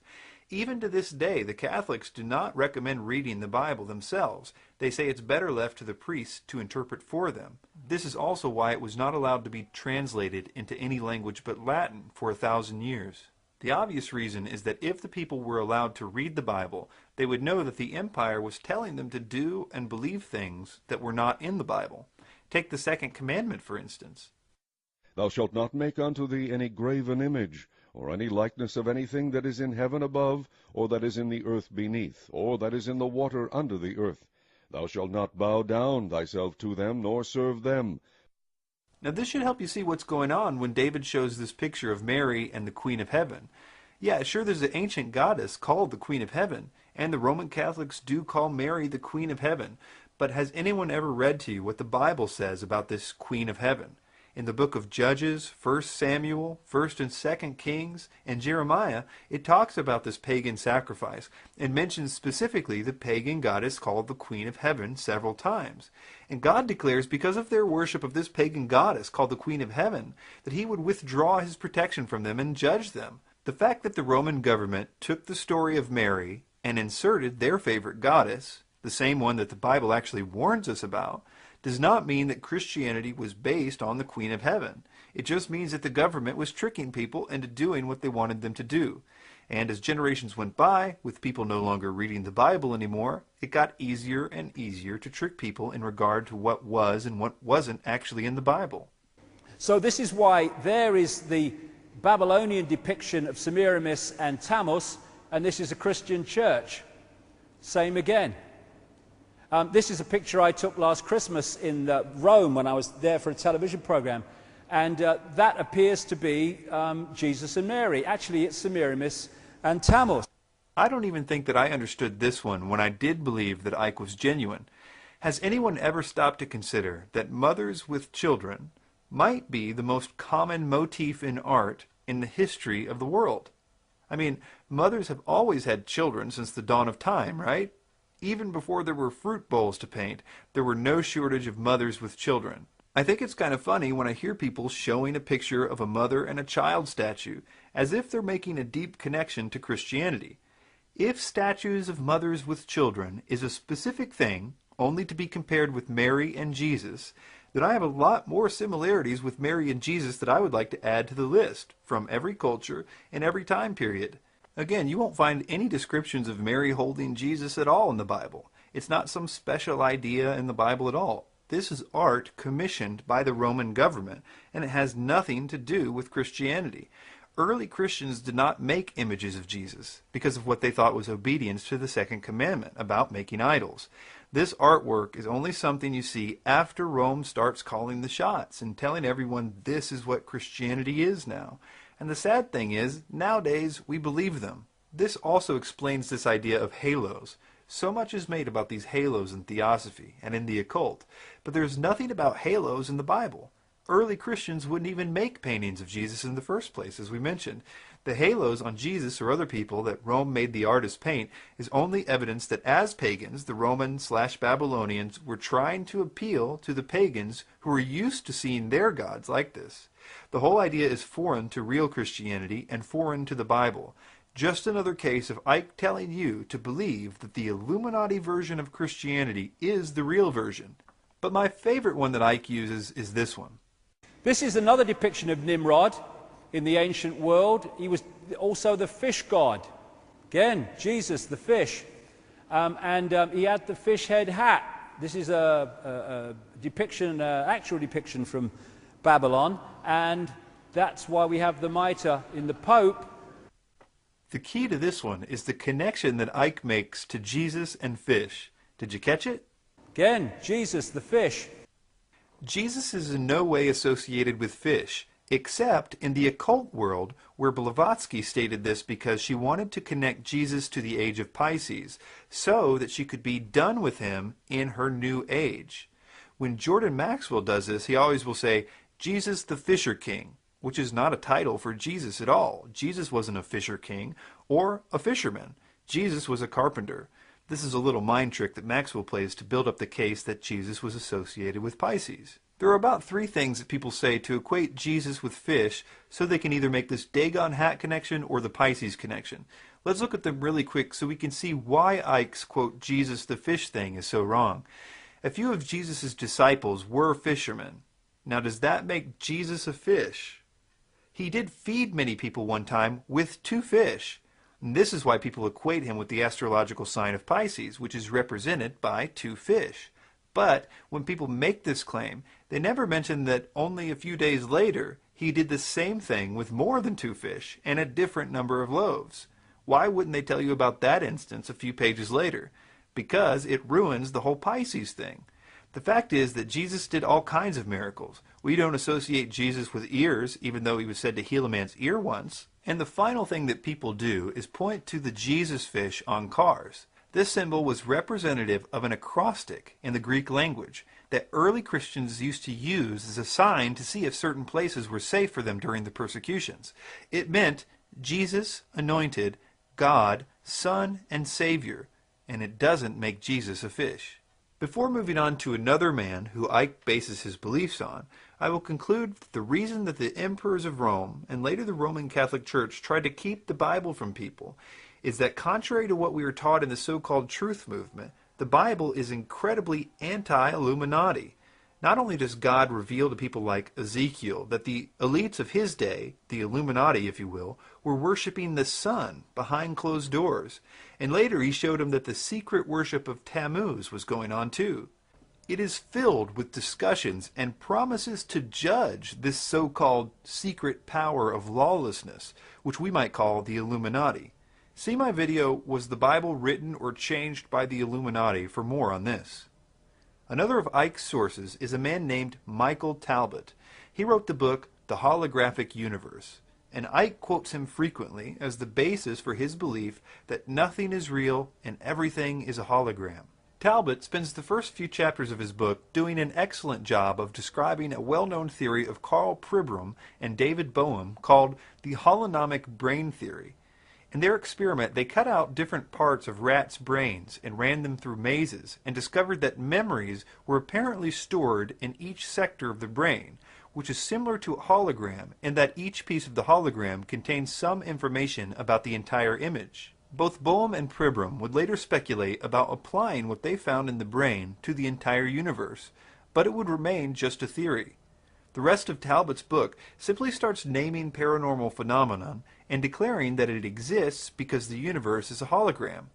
Even to this day, the Catholics do not recommend reading the Bible themselves. They say it's better left to the priests to interpret for them. This is also why it was not allowed to be translated into any language but Latin for 1,000 years. The obvious reason is that if the people were allowed to read the Bible, they would know that the empire was telling them to do and believe things that were not in the Bible. Take the second commandment, for instance. Thou shalt not make unto thee any graven image, or any likeness of anything that is in heaven above, or that is in the earth beneath, or that is in the water under the earth. Thou shalt not bow down thyself to them, nor serve them. Now this should help you see what's going on when David shows this picture of Mary and the Queen of Heaven. Yeah, sure, there's an ancient goddess called the Queen of Heaven, and the Roman Catholics do call Mary the Queen of Heaven, but has anyone ever read to you what the Bible says about this Queen of Heaven? In the book of Judges, 1 Samuel, 1 and 2 Kings, and Jeremiah, it talks about this pagan sacrifice and mentions specifically the pagan goddess called the Queen of Heaven several times. And God declares, because of their worship of this pagan goddess called the Queen of Heaven, that he would withdraw his protection from them and judge them. The fact that the Roman government took the story of Mary and inserted their favorite goddess, the same one that the Bible actually warns us about, does not mean that Christianity was based on the Queen of Heaven. It just means that the government was tricking people into doing what they wanted them to do. And as generations went by, with people no longer reading the Bible anymore, it got easier and easier to trick people in regard to what was and what wasn't actually in the Bible. So this is why there is the Babylonian depiction of Semiramis and Tammuz, and this is a Christian church. Same again. This is a picture I took last Christmas in Rome when I was there for a television program, and that appears to be Jesus and Mary. Actually, it's Semiramis and Tammuz. I don't even think that I understood this one when I did believe that Icke was genuine. Has anyone ever stopped to consider that mothers with children might be the most common motif in art in the history of the world? I mean, mothers have always had children since the dawn of time, right? Even before there were fruit bowls to paint, there were no shortage of mothers with children. I think it's kind of funny when I hear people showing a picture of a mother and a child statue, as if they're making a deep connection to Christianity. If statues of mothers with children is a specific thing, only to be compared with Mary and Jesus, then I have a lot more similarities with Mary and Jesus that I would like to add to the list, from every culture and every time period. Again, you won't find any descriptions of Mary holding Jesus at all in the Bible. It's not some special idea in the Bible at all. This is art commissioned by the Roman government, and it has nothing to do with Christianity. Early Christians did not make images of Jesus because of what they thought was obedience to the second commandment about making idols. This artwork is only something you see after Rome starts calling the shots and telling everyone this is what Christianity is now. And the sad thing is, nowadays we believe them. This also explains this idea of halos. So much is made about these halos in theosophy and in the occult, but there's nothing about halos in the Bible. Early Christians wouldn't even make paintings of Jesus in the first place, as we mentioned. The halos on Jesus or other people that Rome made the artists paint is only evidence that as pagans, the Roman/Babylonians were trying to appeal to the pagans who were used to seeing their gods like this. The whole idea is foreign to real Christianity and foreign to the Bible. Just another case of Icke telling you to believe that the Illuminati version of Christianity is the real version. But my favorite one that Icke uses is this one. This is another depiction of Nimrod in the ancient world. He was also the fish god. Again, Jesus, the fish. He had the fish head hat. This is a depiction, actual depiction from Babylon, and that's why we have the mitre in the Pope. The key to this one is the connection that Icke makes to Jesus and fish. Did you catch it? Again, Jesus, the fish. Jesus is in no way associated with fish, except in the occult world, where Blavatsky stated this because she wanted to connect Jesus to the age of Pisces, so that she could be done with him in her new age. When Jordan Maxwell does this, he always will say, Jesus the Fisher King, which is not a title for Jesus at all. Jesus wasn't a fisher king or a fisherman. Jesus was a carpenter. This is a little mind trick that Maxwell plays to build up the case that Jesus was associated with Pisces. There are about 3 things that people say to equate Jesus with fish so they can either make this Dagon hat connection or the Pisces connection. Let's look at them really quick so we can see why Icke's, quote, Jesus the fish thing is so wrong. A few of Jesus' disciples were fishermen. Now does that make Jesus a fish? He did feed many people one time with 2 fish. And this is why people equate him with the astrological sign of Pisces, which is represented by 2 fish. But when people make this claim, they never mention that only a few days later he did the same thing with more than 2 fish and a different number of loaves. Why wouldn't they tell you about that instance a few pages later? Because it ruins the whole Pisces thing. The fact is that Jesus did all kinds of miracles. We don't associate Jesus with ears, even though he was said to heal a man's ear once. And the final thing that people do is point to the Jesus fish on cars. This symbol was representative of an acrostic in the Greek language that early Christians used to use as a sign to see if certain places were safe for them during the persecutions. It meant Jesus, anointed, God, Son, and Savior, and it doesn't make Jesus a fish. Before moving on to another man who Icke bases his beliefs on, I will conclude that the reason that the emperors of Rome and later the Roman Catholic Church tried to keep the Bible from people is that contrary to what we are taught in the so-called truth movement, the Bible is incredibly anti-Illuminati. Not only does God reveal to people like Ezekiel that the elites of his day, the Illuminati if you will, were worshiping the sun behind closed doors, and later he showed him that the secret worship of Tammuz was going on too. It is filled with discussions and promises to judge this so-called secret power of lawlessness, which we might call the Illuminati. See my video, Was the Bible Written or Changed by the Illuminati, for more on this. Another of Icke's sources is a man named Michael Talbot. He wrote the book The Holographic Universe, and Icke quotes him frequently as the basis for his belief that nothing is real and everything is a hologram. Talbot spends the first few chapters of his book doing an excellent job of describing a well-known theory of Karl Pribram and David Bohm called the holonomic brain theory. In their experiment, they cut out different parts of rats' brains and ran them through mazes and discovered that memories were apparently stored in each sector of the brain, which is similar to a hologram in that each piece of the hologram contains some information about the entire image. Both Bohm and Pribram would later speculate about applying what they found in the brain to the entire universe, but it would remain just a theory. The rest of Talbot's book simply starts naming paranormal phenomenon and declaring that it exists because the universe is a hologram.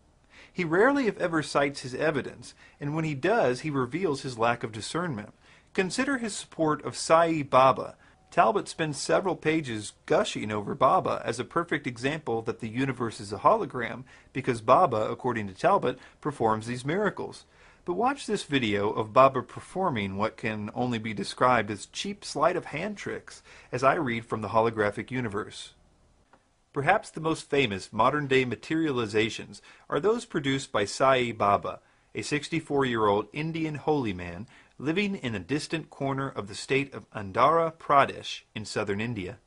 He rarely if ever cites his evidence, and when he does, he reveals his lack of discernment. Consider his support of Sai Baba. Talbot spends several pages gushing over Baba as a perfect example that the universe is a hologram because Baba, according to Talbot, performs these miracles. But watch this video of Baba performing what can only be described as cheap sleight of hand tricks as I read from the holographic universe. Perhaps the most famous modern-day materializations are those produced by Sai Baba, a 64-year-old Indian holy man living in a distant corner of the state of Andhra Pradesh in southern India.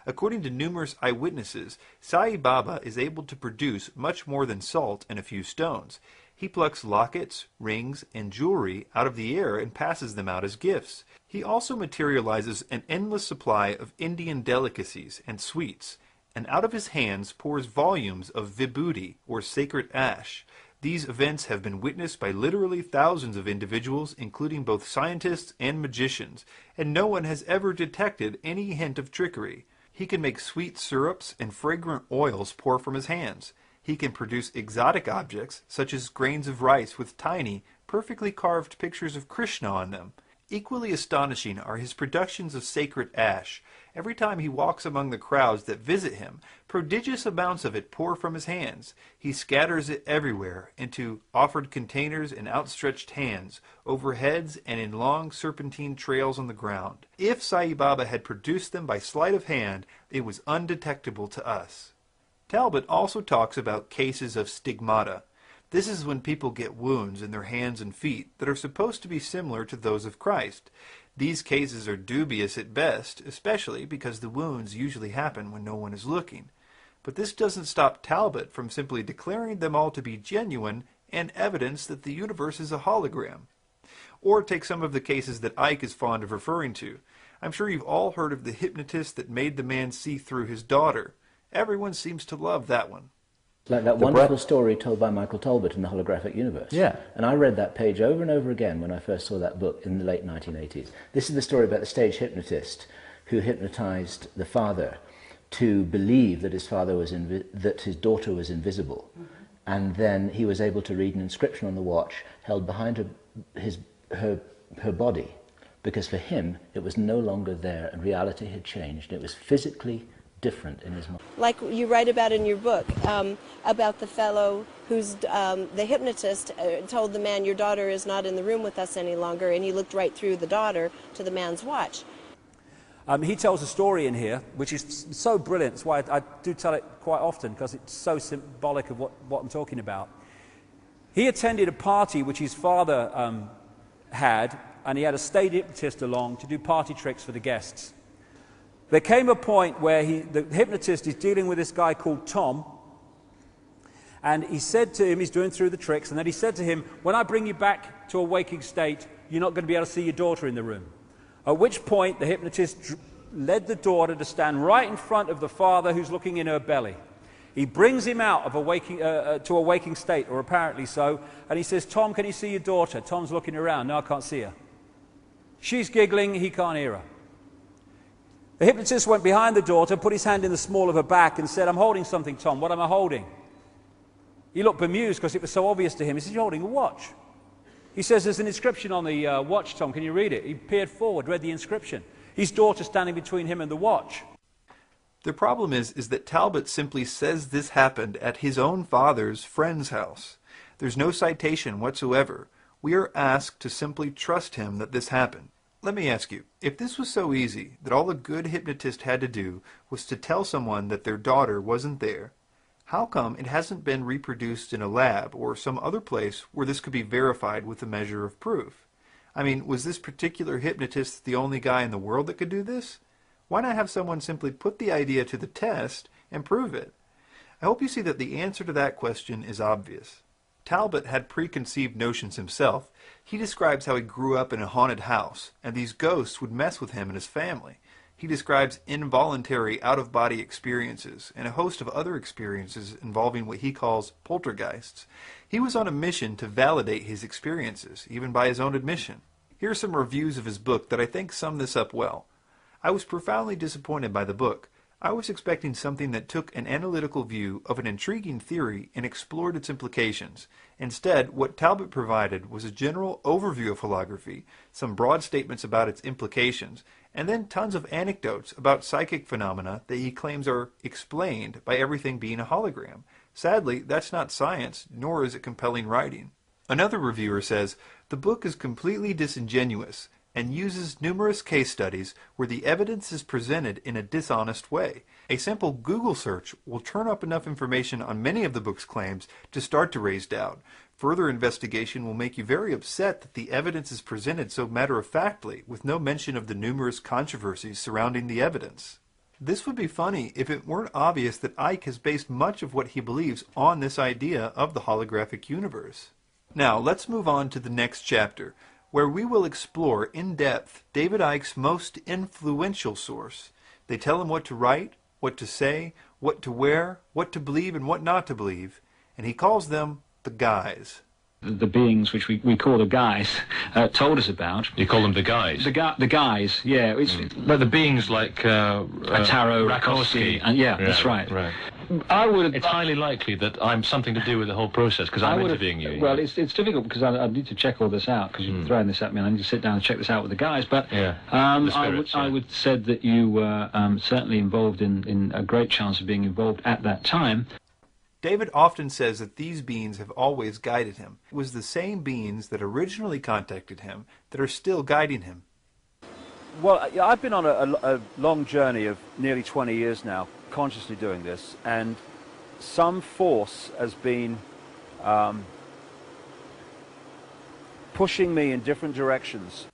According to numerous eyewitnesses, Sai Baba is able to produce much more than salt and a few stones. He plucks lockets, rings, and jewelry out of the air and passes them out as gifts. He also materializes an endless supply of Indian delicacies and sweets, and out of his hands pours volumes of vibhuti, or sacred ash. These events have been witnessed by literally thousands of individuals, including both scientists and magicians, and no one has ever detected any hint of trickery. He can make sweet syrups and fragrant oils pour from his hands. He can produce exotic objects, such as grains of rice with tiny, perfectly carved pictures of Krishna on them. Equally astonishing are his productions of sacred ash. Every time he walks among the crowds that visit him, prodigious amounts of it pour from his hands. He scatters it everywhere, into offered containers and outstretched hands, over heads and in long serpentine trails on the ground. If Sai Baba had produced them by sleight of hand, it was undetectable to us. Talbot also talks about cases of stigmata. This is when people get wounds in their hands and feet that are supposed to be similar to those of Christ. These cases are dubious at best, especially because the wounds usually happen when no one is looking. But this doesn't stop Talbot from simply declaring them all to be genuine and evidence that the universe is a hologram. Or take some of the cases that Icke is fond of referring to. I'm sure you've all heard of the hypnotist that made the man see through his daughter. Everyone seems to love that one. Like that wonderful story told by Michael Talbot in the Holographic Universe. Yeah. And I read that page over and over again when I first saw that book in the late 1980s. This is the story about the stage hypnotist who hypnotized the father to believe that his father was that his daughter was invisible. Mm-hmm. And then he was able to read an inscription on the watch held behind her body, because for him it was no longer there and reality had changed. It was physically different in his mind. Like you write about in your book, about the fellow who's, the hypnotist told the man, your daughter is not in the room with us any longer, and he looked right through the daughter to the man's watch. He tells a story in here, which is so brilliant. That's why I do tell it quite often, because it's so symbolic of what I'm talking about. He attended a party which his father had, and he had a stage hypnotist along to do party tricks for the guests. There came a point where the hypnotist is dealing with this guy called Tom, and he said to him, he's doing through the tricks, and then he said to him, when I bring you back to a waking state, you're not going to be able to see your daughter in the room. At which point the hypnotist led the daughter to stand right in front of the father who's looking in her belly. He brings him out of to a waking state, or apparently so, and he says, Tom, can you see your daughter? Tom's looking around. No, I can't see her. She's giggling. He can't hear her. The hypnotist went behind the daughter, put his hand in the small of her back and said, I'm holding something, Tom. What am I holding? He looked bemused because it was so obvious to him. He said, you're holding a watch. He says, there's an inscription on the watch, Tom. Can you read it? He peered forward, read the inscription. His daughter standing between him and the watch. The problem is that Talbot simply says this happened at his own father's friend's house. There's no citation whatsoever. We are asked to simply trust him that this happened. Let me ask you, if this was so easy that all a good hypnotist had to do was to tell someone that their daughter wasn't there, how come it hasn't been reproduced in a lab or some other place where this could be verified with a measure of proof? I mean, was this particular hypnotist the only guy in the world that could do this? Why not have someone simply put the idea to the test and prove it? I hope you see that the answer to that question is obvious. Talbot had preconceived notions himself. He describes how he grew up in a haunted house, and these ghosts would mess with him and his family. He describes involuntary out-of-body experiences and a host of other experiences involving what he calls poltergeists. He was on a mission to validate his experiences, even by his own admission. Here are some reviews of his book that I think sum this up well. I was profoundly disappointed by the book. I was expecting something that took an analytical view of an intriguing theory and explored its implications. Instead, what Talbot provided was a general overview of holography, some broad statements about its implications, and then tons of anecdotes about psychic phenomena that he claims are explained by everything being a hologram. Sadly, that's not science, nor is it compelling writing. Another reviewer says, the book is completely disingenuous and uses numerous case studies where the evidence is presented in a dishonest way. A simple Google search will turn up enough information on many of the book's claims to start to raise doubt. Further investigation will make you very upset that the evidence is presented so matter-of-factly, with no mention of the numerous controversies surrounding the evidence. This would be funny if it weren't obvious that Icke has based much of what he believes on this idea of the holographic universe. Now, let's move on to the next chapter, where we will explore in depth David Icke's most influential source. They tell him what to write, what to say, what to wear, what to believe and what not to believe, and he calls them the guys. The beings which we call the guys told us about. You call them the guys? The guys, yeah. But the beings like Tarot, Rakowski. And yeah, that's right. It's highly likely that I'm something to do with the whole process because I'm interviewing you. Well, it's difficult because I need to check all this out because you're throwing this at me and I need to sit down and check this out with the guys. But I would said that you were certainly involved in a great chance of being involved at that time. David often says that these beings have always guided him. It was the same beings that originally contacted him that are still guiding him. Well, I've been on a long journey of nearly 20 years now, consciously doing this, and some force has been pushing me in different directions.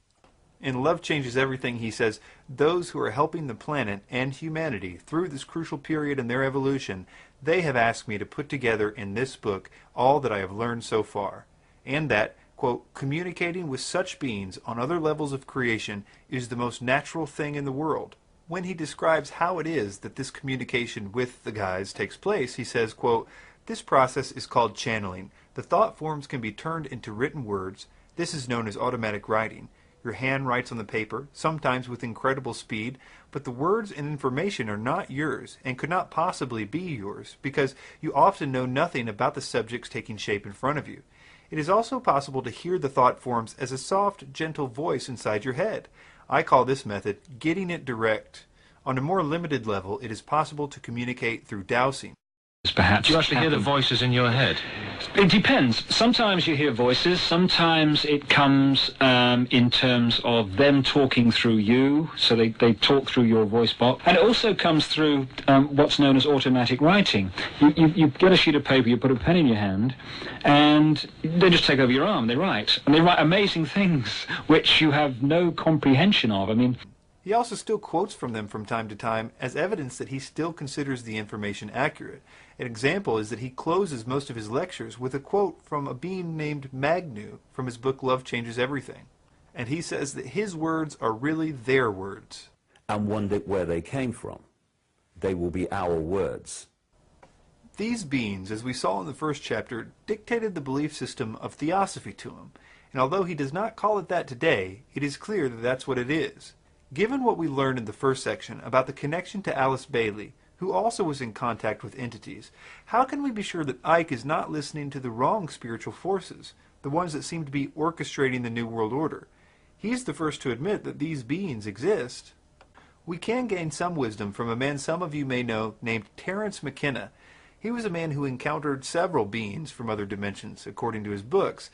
In Love Changes Everything, he says, those who are helping the planet and humanity through this crucial period in their evolution, they have asked me to put together in this book all that I have learned so far, and that, quote, communicating with such beings on other levels of creation is the most natural thing in the world. When he describes how it is that this communication with the guys takes place, he says, quote, this process is called channeling. The thought forms can be turned into written words. This is known as automatic writing. Your hand writes on the paper, sometimes with incredible speed, but the words and information are not yours and could not possibly be yours because you often know nothing about the subjects taking shape in front of you. It is also possible to hear the thought forms as a soft, gentle voice inside your head. I call this method getting it direct. On a more limited level, it is possible to communicate through dowsing. Perhaps do you actually hear the voices in your head? It depends. Sometimes you hear voices, sometimes it comes in terms of them talking through you, so they talk through your voice box, and it also comes through what's known as automatic writing. You get a sheet of paper, you put a pen in your hand, and they just take over your arm, they write. And they write amazing things which you have no comprehension of. I mean, he also still quotes from them from time to time as evidence that he still considers the information accurate. An example is that he closes most of his lectures with a quote from a being named Magnu from his book Love Changes Everything. And he says that his words are really their words. And wonder where they came from. They will be our words. These beings, as we saw in the first chapter, dictated the belief system of theosophy to him. And although he does not call it that today, it is clear that that's what it is. Given what we learned in the first section about the connection to Alice Bailey, who also was in contact with entities, how can we be sure that Icke is not listening to the wrong spiritual forces, the ones that seem to be orchestrating the New World Order? He's the first to admit that these beings exist. We can gain some wisdom from a man some of you may know named Terence McKenna. He was a man who encountered several beings from other dimensions, according to his books.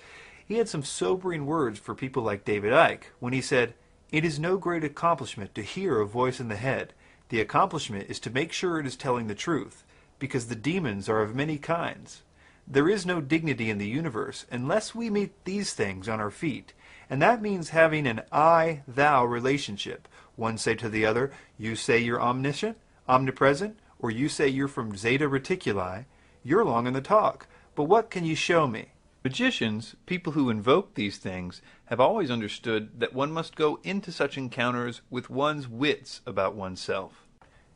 He had some sobering words for people like David Icke when he said, "It is no great accomplishment to hear a voice in the head. The accomplishment is to make sure it is telling the truth, because the demons are of many kinds. There is no dignity in the universe unless we meet these things on our feet, and that means having an I-thou relationship. One say to the other, you say you're omniscient, omnipresent, or you say you're from Zeta Reticuli. You're long in the talk, but what can you show me?" Magicians, people who invoke these things, have always understood that one must go into such encounters with one's wits about oneself.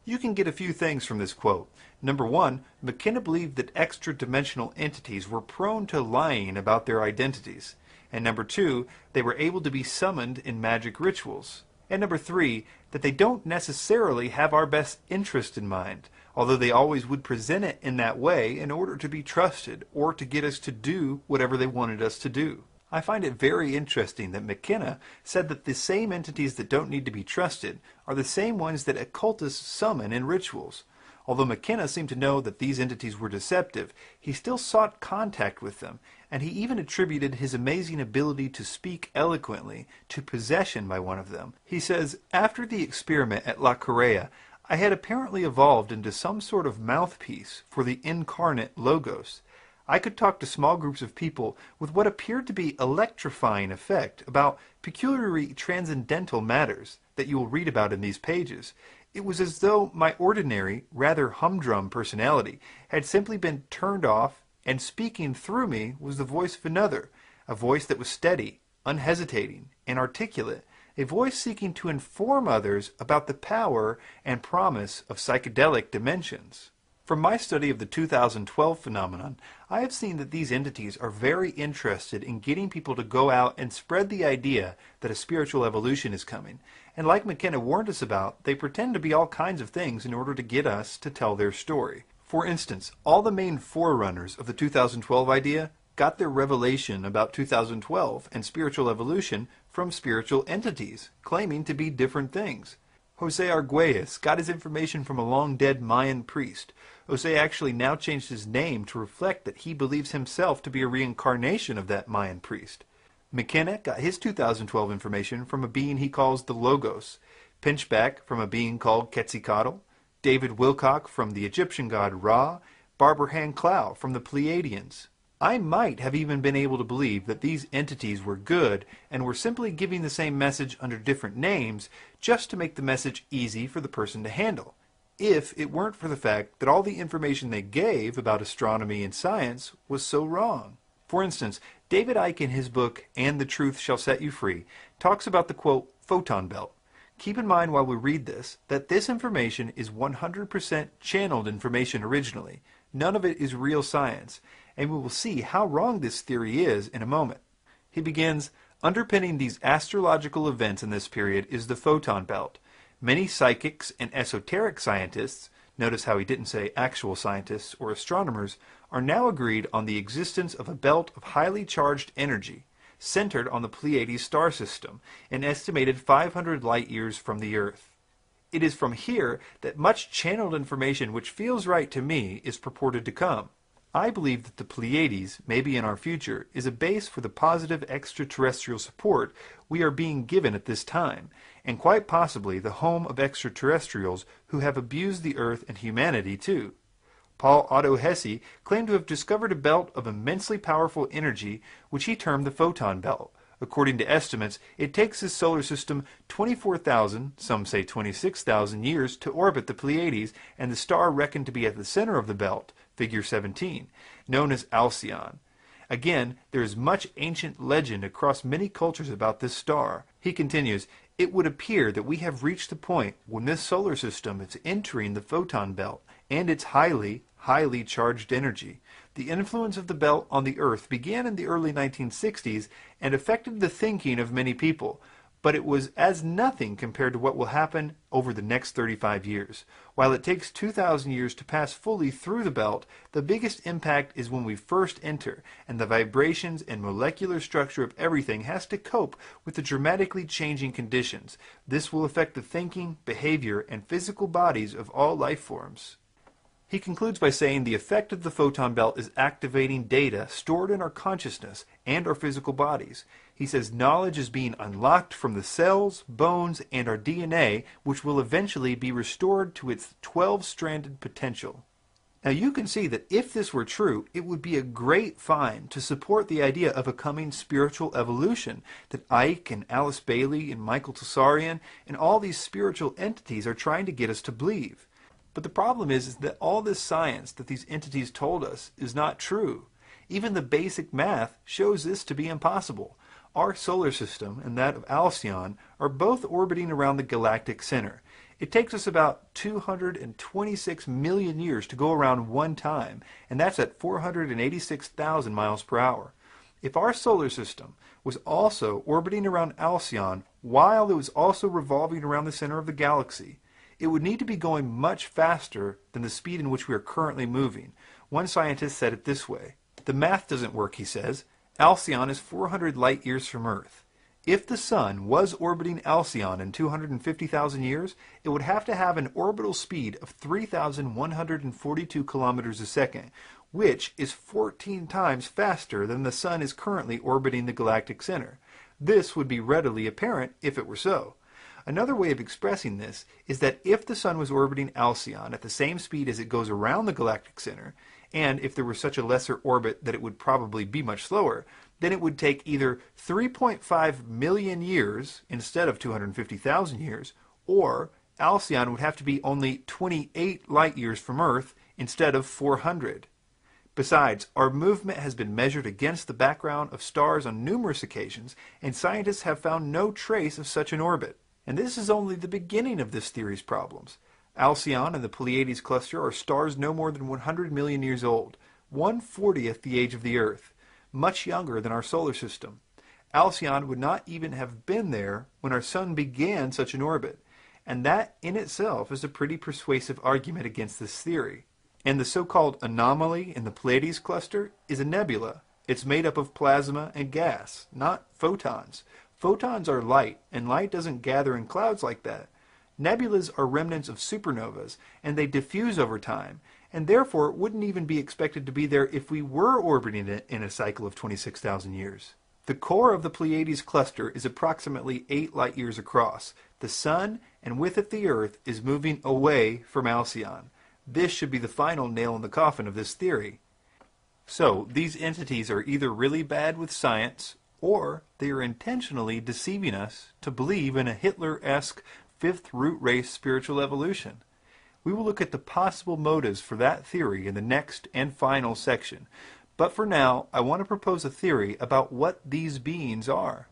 You can get a few things from this quote. Number one, McKenna believed that extra-dimensional entities were prone to lying about their identities. And number two, they were able to be summoned in magic rituals. And number 3, that they don't necessarily have our best interest in mind, although they always would present it in that way in order to be trusted or to get us to do whatever they wanted us to do. I find it very interesting that McKenna said that the same entities that don't need to be trusted are the same ones that occultists summon in rituals. Although McKenna seemed to know that these entities were deceptive, he still sought contact with them, and he even attributed his amazing ability to speak eloquently to possession by one of them. He says, "After the experiment at La Correa, I had apparently evolved into some sort of mouthpiece for the incarnate Logos. I could talk to small groups of people with what appeared to be electrifying effect about peculiarly transcendental matters that you will read about in these pages. It was as though my ordinary, rather humdrum personality had simply been turned off, and speaking through me was the voice of another, a voice that was steady, unhesitating, and articulate, a voice seeking to inform others about the power and promise of psychedelic dimensions." From my study of the 2012 phenomenon, I have seen that these entities are very interested in getting people to go out and spread the idea that a spiritual evolution is coming. And like McKenna warned us about, they pretend to be all kinds of things in order to get us to tell their story. For instance, all the main forerunners of the 2012 idea got their revelation about 2012 and spiritual evolution from spiritual entities, claiming to be different things. Jose Arguelles got his information from a long-dead Mayan priest. Jose actually now changed his name to reflect that he believes himself to be a reincarnation of that Mayan priest. McKenna got his 2012 information from a being he calls the Logos, Pinchback from a being called Quetzalcoatl, David Wilcock from the Egyptian god Ra, Barbara Han Clow from the Pleiadians. I might have even been able to believe that these entities were good and were simply giving the same message under different names just to make the message easy for the person to handle, if it weren't for the fact that all the information they gave about astronomy and science was so wrong. For instance, David Icke in his book, And the Truth Shall Set You Free, talks about the, quote, photon belt. Keep in mind while we read this, that this information is 100% channeled information originally. None of it is real science, and we will see how wrong this theory is in a moment. He begins, underpinning these astrological events in this period is the photon belt. Many psychics and esoteric scientists, notice how he didn't say actual scientists or astronomers, are now agreed on the existence of a belt of highly charged energy, centered on the Pleiades star system, an estimated 500 light-years from the Earth. It is from here that much channeled information which feels right to me is purported to come. I believe that the Pleiades, maybe in our future, is a base for the positive extraterrestrial support we are being given at this time, and quite possibly the home of extraterrestrials who have abused the Earth and humanity too. Paul Otto Hesse claimed to have discovered a belt of immensely powerful energy which he termed the photon belt. According to estimates, it takes his solar system 24,000, some say 26,000 years to orbit the Pleiades, and the star reckoned to be at the center of the belt, figure 17, known as Alcyon. Again, there is much ancient legend across many cultures about this star. He continues, it would appear that we have reached the point when this solar system is entering the photon belt and its highly charged energy. The influence of the belt on the Earth began in the early 1960s and affected the thinking of many people, but it was as nothing compared to what will happen over the next 35 years. While it takes 2,000 years to pass fully through the belt, the biggest impact is when we first enter, and the vibrations and molecular structure of everything has to cope with the dramatically changing conditions. This will affect the thinking, behavior, and physical bodies of all life forms. He concludes by saying the effect of the photon belt is activating data stored in our consciousness and our physical bodies. He says knowledge is being unlocked from the cells, bones, and our DNA, which will eventually be restored to its 12-stranded potential. Now you can see that if this were true, it would be a great find to support the idea of a coming spiritual evolution that Icke and Alice Bailey and Michael Tsarian and all these spiritual entities are trying to get us to believe. But the problem is that all this science that these entities told us is not true. Even the basic math shows this to be impossible. Our solar system and that of Alcyon are both orbiting around the galactic center. It takes us about 226 million years to go around one time, and that's at 486,000 miles per hour. If our solar system was also orbiting around Alcyon while it was also revolving around the center of the galaxy. It would need to be going much faster than the speed in which we are currently moving. One scientist said it this way: "The math doesn't work," he says. "Alcyon is 400 light years from Earth. If the Sun was orbiting Alcyon in 250,000 years, it would have to have an orbital speed of 3,142 kilometers a second, which is 14 times faster than the Sun is currently orbiting the galactic center. This would be readily apparent if it were so. Another way of expressing this is that if the Sun was orbiting Alcyon at the same speed as it goes around the galactic center, and if there were such a lesser orbit that it would probably be much slower, then it would take either 3.5 million years instead of 250,000 years, or Alcyon would have to be only 28 light years from Earth instead of 400. Besides, our movement has been measured against the background of stars on numerous occasions, and scientists have found no trace of such an orbit. And this is only the beginning of this theory's problems. Alcyon and the Pleiades cluster are stars no more than 100 million years old, 1/40th the age of the Earth, much younger than our solar system. Alcyon would not even have been there when our Sun began such an orbit, and that in itself is a pretty persuasive argument against this theory. And the so-called anomaly in the Pleiades cluster is a nebula. It's made up of plasma and gas, not photons. Photons are light, and light doesn't gather in clouds like that. Nebulas are remnants of supernovas, and they diffuse over time, and therefore wouldn't even be expected to be there if we were orbiting it in a cycle of 26,000 years. The core of the Pleiades cluster is approximately 8 light years across. The Sun, and with it the Earth, is moving away from Alcyon. This should be the final nail in the coffin of this theory. So, these entities are either really bad with science, or they are intentionally deceiving us to believe in a Hitler-esque fifth root race spiritual evolution. We will look at the possible motives for that theory in the next and final section. But for now, I want to propose a theory about what these beings are.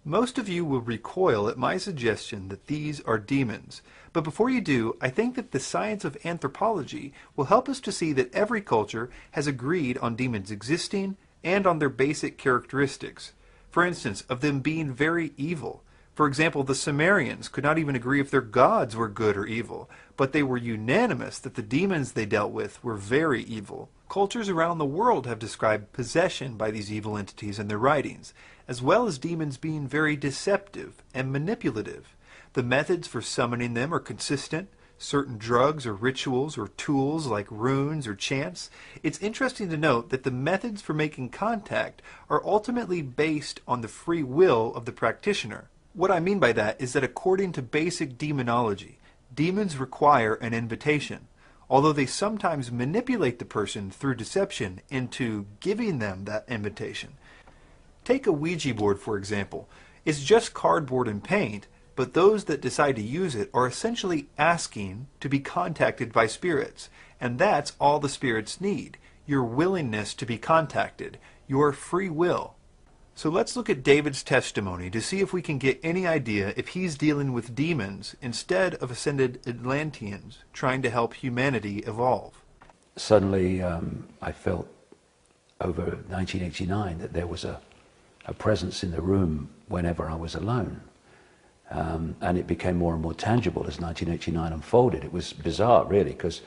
Most of you will recoil at my suggestion that these are demons. But before you do, I think that the science of anthropology will help us to see that every culture has agreed on demons existing and on their basic characteristics. For instance, of them being very evil. For example, the Sumerians could not even agree if their gods were good or evil, but they were unanimous that the demons they dealt with were very evil. Cultures around the world have described possession by these evil entities in their writings, as well as demons being very deceptive and manipulative. The methods for summoning them are consistent. Certain drugs or rituals or tools like runes or chants. It's interesting to note that the methods for making contact are ultimately based on the free will of the practitioner. What I mean by that is that according to basic demonology, demons require an invitation, although they sometimes manipulate the person through deception into giving them that invitation. Take a Ouija board, for example. It's just cardboard and paint, but those that decide to use it are essentially asking to be contacted by spirits, and that's all the spirits need, your willingness to be contacted, your free will. So let's look at David's testimony to see if we can get any idea if he's dealing with demons instead of ascended Atlanteans trying to help humanity evolve. Suddenly I felt over 1989 that there was a presence in the room whenever I was alone. And it became more and more tangible as 1989 unfolded. It was bizarre, really, because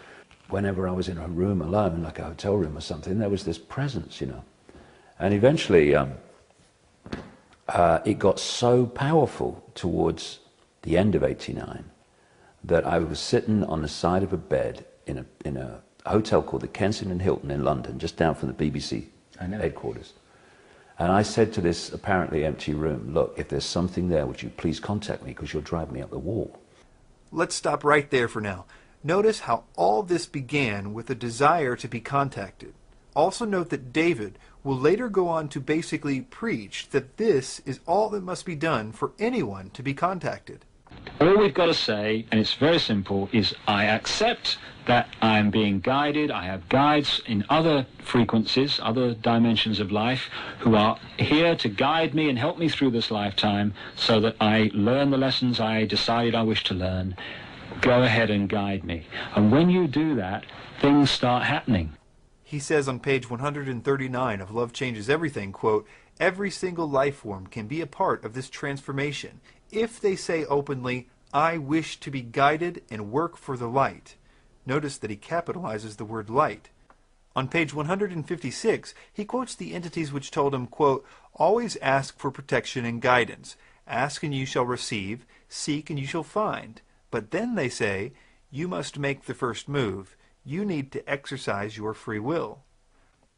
whenever I was in a room alone, like a hotel room or something, there was this presence, you know. And eventually it got so powerful towards the end of '89 that I was sitting on the side of a bed in a hotel called the Kensington Hilton in London, just down from the BBC headquarters. And I said to this apparently empty room, look, if there's something there, would you please contact me, because you'll drive me up the wall. Let's stop right there for now. Notice how all this began with a desire to be contacted. Also note that David will later go on to basically preach that this is all that must be done for anyone to be contacted. All we've got to say, and it's very simple, is I accept that I'm being guided. I have guides in other frequencies, other dimensions of life, who are here to guide me and help me through this lifetime so that I learn the lessons I decided I wish to learn. Go ahead and guide me. And when you do that, things start happening. He says on page 139 of Love Changes Everything, quote, Every single life form can be a part of this transformation if they say openly, I wish to be guided and work for the light. Notice that he capitalizes the word light. On page 156, he quotes the entities which told him, quote, always ask for protection and guidance. Ask and you shall receive. Seek and you shall find. But then they say, you must make the first move. You need to exercise your free will.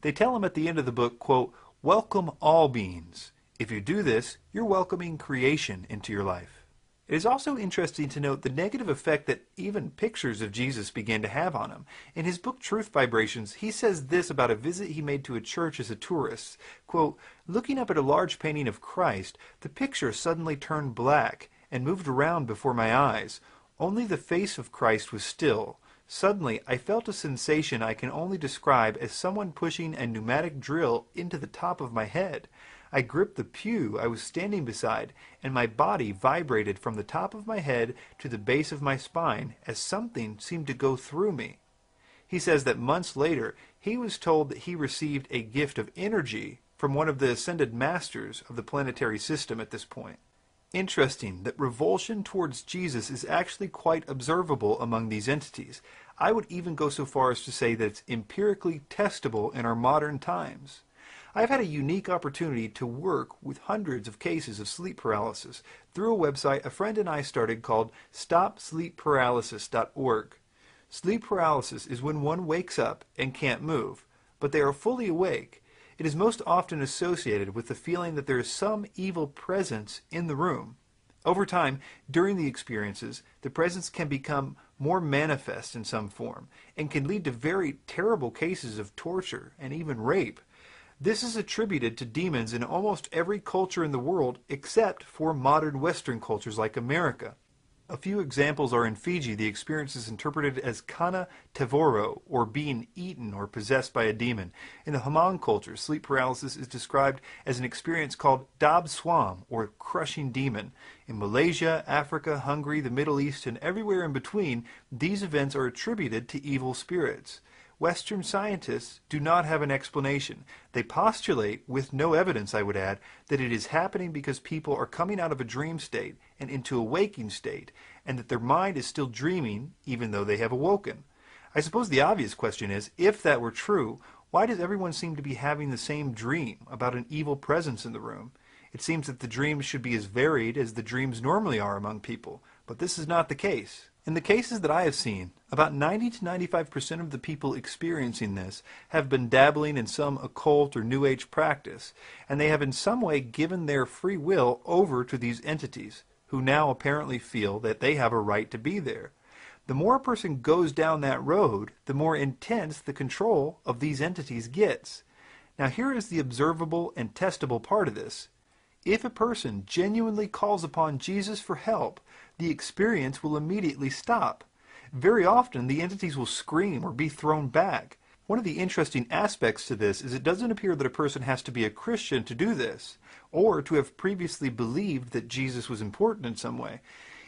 They tell him at the end of the book, quote, welcome all beings. If you do this, you're welcoming creation into your life. It is also interesting to note the negative effect that even pictures of Jesus began to have on him. In his book Truth Vibrations, he says this about a visit he made to a church as a tourist. Quote, looking up at a large painting of Christ, the picture suddenly turned black and moved around before my eyes. Only the face of Christ was still. Suddenly, I felt a sensation I can only describe as someone pushing a pneumatic drill into the top of my head. I gripped the pew I was standing beside, and my body vibrated from the top of my head to the base of my spine as something seemed to go through me. He says that months later, he was told that he received a gift of energy from one of the ascended masters of the planetary system at this point. Interesting that revulsion towards Jesus is actually quite observable among these entities. I would even go so far as to say that it's empirically testable in our modern times. I've had a unique opportunity to work with hundreds of cases of sleep paralysis through a website a friend and I started called StopSleepParalysis.org. Sleep paralysis is when one wakes up and can't move, but they are fully awake. It is most often associated with the feeling that there is some evil presence in the room. Over time, during the experiences, the presence can become more manifest in some form and can lead to very terrible cases of torture and even rape. This is attributed to demons in almost every culture in the world except for modern Western cultures like America. A few examples are in Fiji, the experience is interpreted as kana tevoro, or being eaten or possessed by a demon. In the Hmong culture, sleep paralysis is described as an experience called dab swam, or crushing demon. In Malaysia, Africa, Hungary, the Middle East, and everywhere in between, these events are attributed to evil spirits. Western scientists do not have an explanation. They postulate, with no evidence I would add, that it is happening because people are coming out of a dream state and into a waking state, and that their mind is still dreaming even though they have awoken. I suppose the obvious question is, if that were true, why does everyone seem to be having the same dream about an evil presence in the room? It seems that the dreams should be as varied as the dreams normally are among people, but this is not the case. In the cases that I have seen, about 90 to 95% of the people experiencing this have been dabbling in some occult or New Age practice, and they have in some way given their free will over to these entities, who now apparently feel that they have a right to be there. The more a person goes down that road, the more intense the control of these entities gets. Now here is the observable and testable part of this. If a person genuinely calls upon Jesus for help, the experience will immediately stop. Very often, the entities will scream or be thrown back. One of the interesting aspects to this is it doesn't appear that a person has to be a Christian to do this, or to have previously believed that Jesus was important in some way.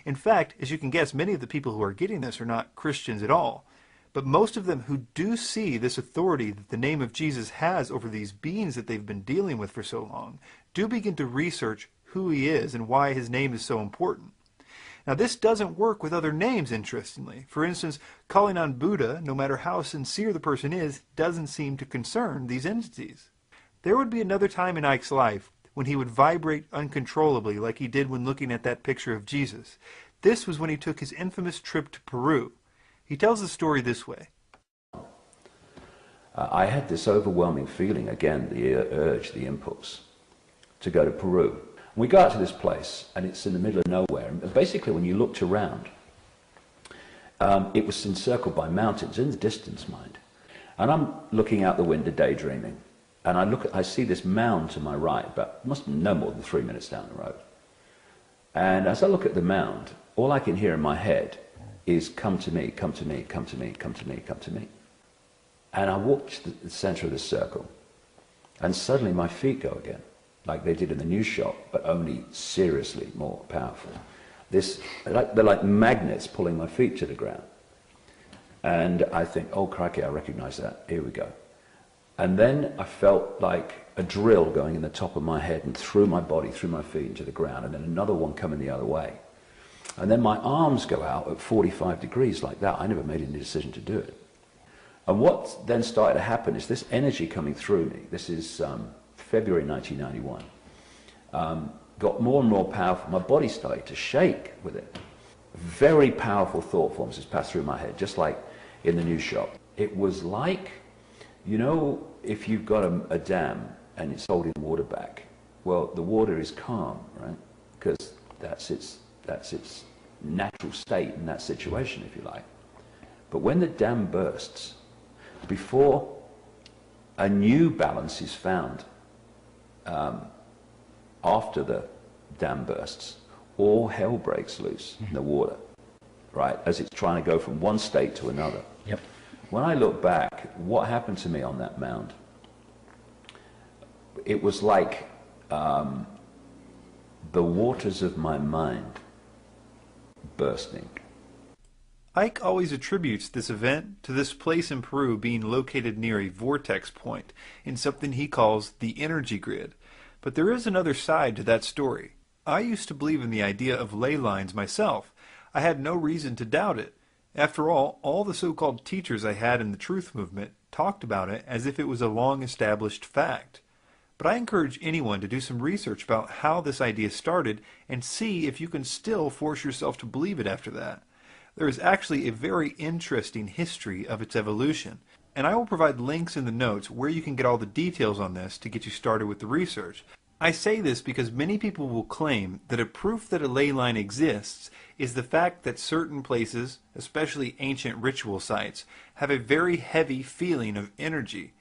In fact, as you can guess, many of the people who are getting this are not Christians at all. But most of them who do see this authority that the name of Jesus has over these beings that they've been dealing with for so long, do begin to research who he is and why his name is so important. Now this doesn't work with other names, interestingly. For instance, calling on Buddha, no matter how sincere the person is, doesn't seem to concern these entities. There would be another time in Icke's life when he would vibrate uncontrollably like he did when looking at that picture of Jesus. This was when he took his infamous trip to Peru. He tells the story this way. I had this overwhelming feeling, again, the urge, the impulse, to go to Peru. We go out to this place, and it's in the middle of nowhere. And basically, when you looked around, it was encircled by mountains, in the distance, mind. And I'm looking out the window, daydreaming, and I see this mound to my right, but must be no more than 3 minutes down the road. And as I look at the mound, all I can hear in my head is, come to me, come to me, come to me, come to me, come to me. And I walk to the center of the circle, and suddenly my feet go again, like they did in the news shot, but only seriously more powerful. They're like magnets pulling my feet to the ground. And I think, oh crikey, I recognize that, here we go. And then I felt like a drill going in the top of my head and through my body, through my feet into the ground, and then another one coming the other way. And then my arms go out at 45 degrees like that. I never made any decision to do it. And what then started to happen is this energy coming through me, this is February 1991, got more and more powerful. My body started to shake with it. Very powerful thought forms just passed through my head, just like in the news shop. It was like, you know, if you've got a dam and it's holding water back, well, the water is calm, right? Because that's its natural state in that situation, if you like. But when the dam bursts, before a new balance is found after the dam bursts, all hell breaks loose in the water, right, as it's trying to go from one state to another. Yep. When I look back, what happened to me on that mound? It was like the waters of my mind bursting. Icke always attributes this event to this place in Peru being located near a vortex point in something he calls the energy grid. But there is another side to that story. I used to believe in the idea of ley lines myself. I had no reason to doubt it. After all the so-called teachers I had in the truth movement talked about it as if it was a long-established fact. But I encourage anyone to do some research about how this idea started and see if you can still force yourself to believe it after that. There is actually a very interesting history of its evolution, and I will provide links in the notes where you can get all the details on this to get you started with the research. I say this because many people will claim that a proof that a ley line exists is the fact that certain places, especially ancient ritual sites, have a very heavy feeling of energy.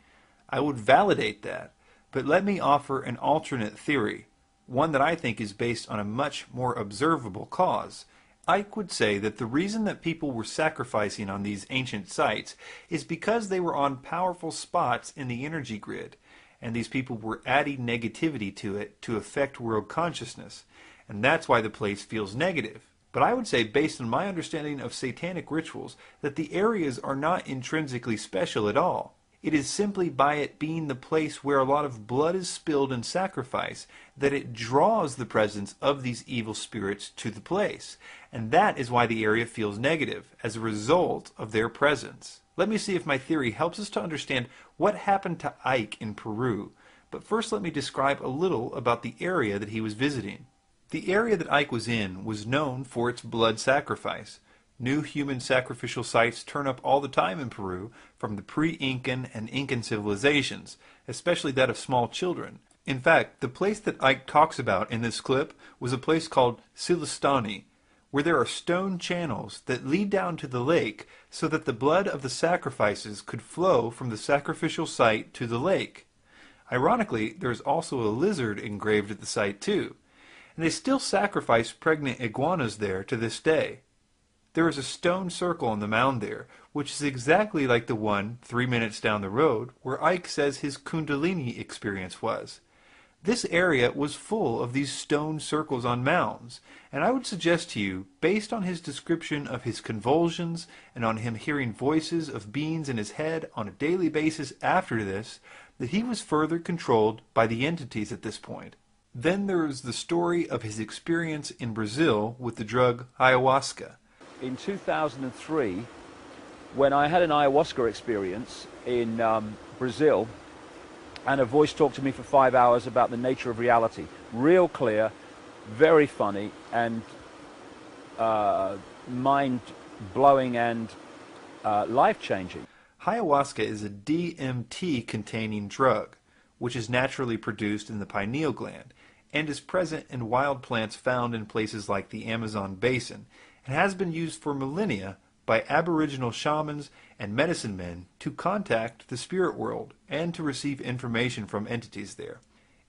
I would validate that, but let me offer an alternate theory, one that I think is based on a much more observable cause. Icke would say that the reason that people were sacrificing on these ancient sites is because they were on powerful spots in the energy grid, and these people were adding negativity to it to affect world consciousness, and that's why the place feels negative. But I would say, based on my understanding of satanic rituals, that the areas are not intrinsically special at all. It is simply by it being the place where a lot of blood is spilled in sacrifice that it draws the presence of these evil spirits to the place. And that is why the area feels negative, as a result of their presence. Let me see if my theory helps us to understand what happened to Icke in Peru. But first let me describe a little about the area that he was visiting. The area that Icke was in was known for its blood sacrifice. New human sacrificial sites turn up all the time in Peru from the pre-Incan and Incan civilizations, especially that of small children. In fact, the place that Icke talks about in this clip was a place called Silistani, where there are stone channels that lead down to the lake so that the blood of the sacrifices could flow from the sacrificial site to the lake. Ironically, there is also a lizard engraved at the site too, and they still sacrifice pregnant iguanas there to this day. There is a stone circle on the mound there, which is exactly like the one 3 minutes down the road where Icke says his Kundalini experience was. This area was full of these stone circles on mounds, and I would suggest to you, based on his description of his convulsions and on him hearing voices of beings in his head on a daily basis after this, that he was further controlled by the entities at this point. Then there is the story of his experience in Brazil with the drug ayahuasca. In 2003, when I had an ayahuasca experience in Brazil, and a voice talked to me for 5 hours about the nature of reality. Real clear, very funny, and mind-blowing and life-changing. Ayahuasca is a DMT-containing drug, which is naturally produced in the pineal gland, and is present in wild plants found in places like the Amazon basin, and has been used for millennia by Aboriginal shamans and medicine men to contact the spirit world and to receive information from entities there.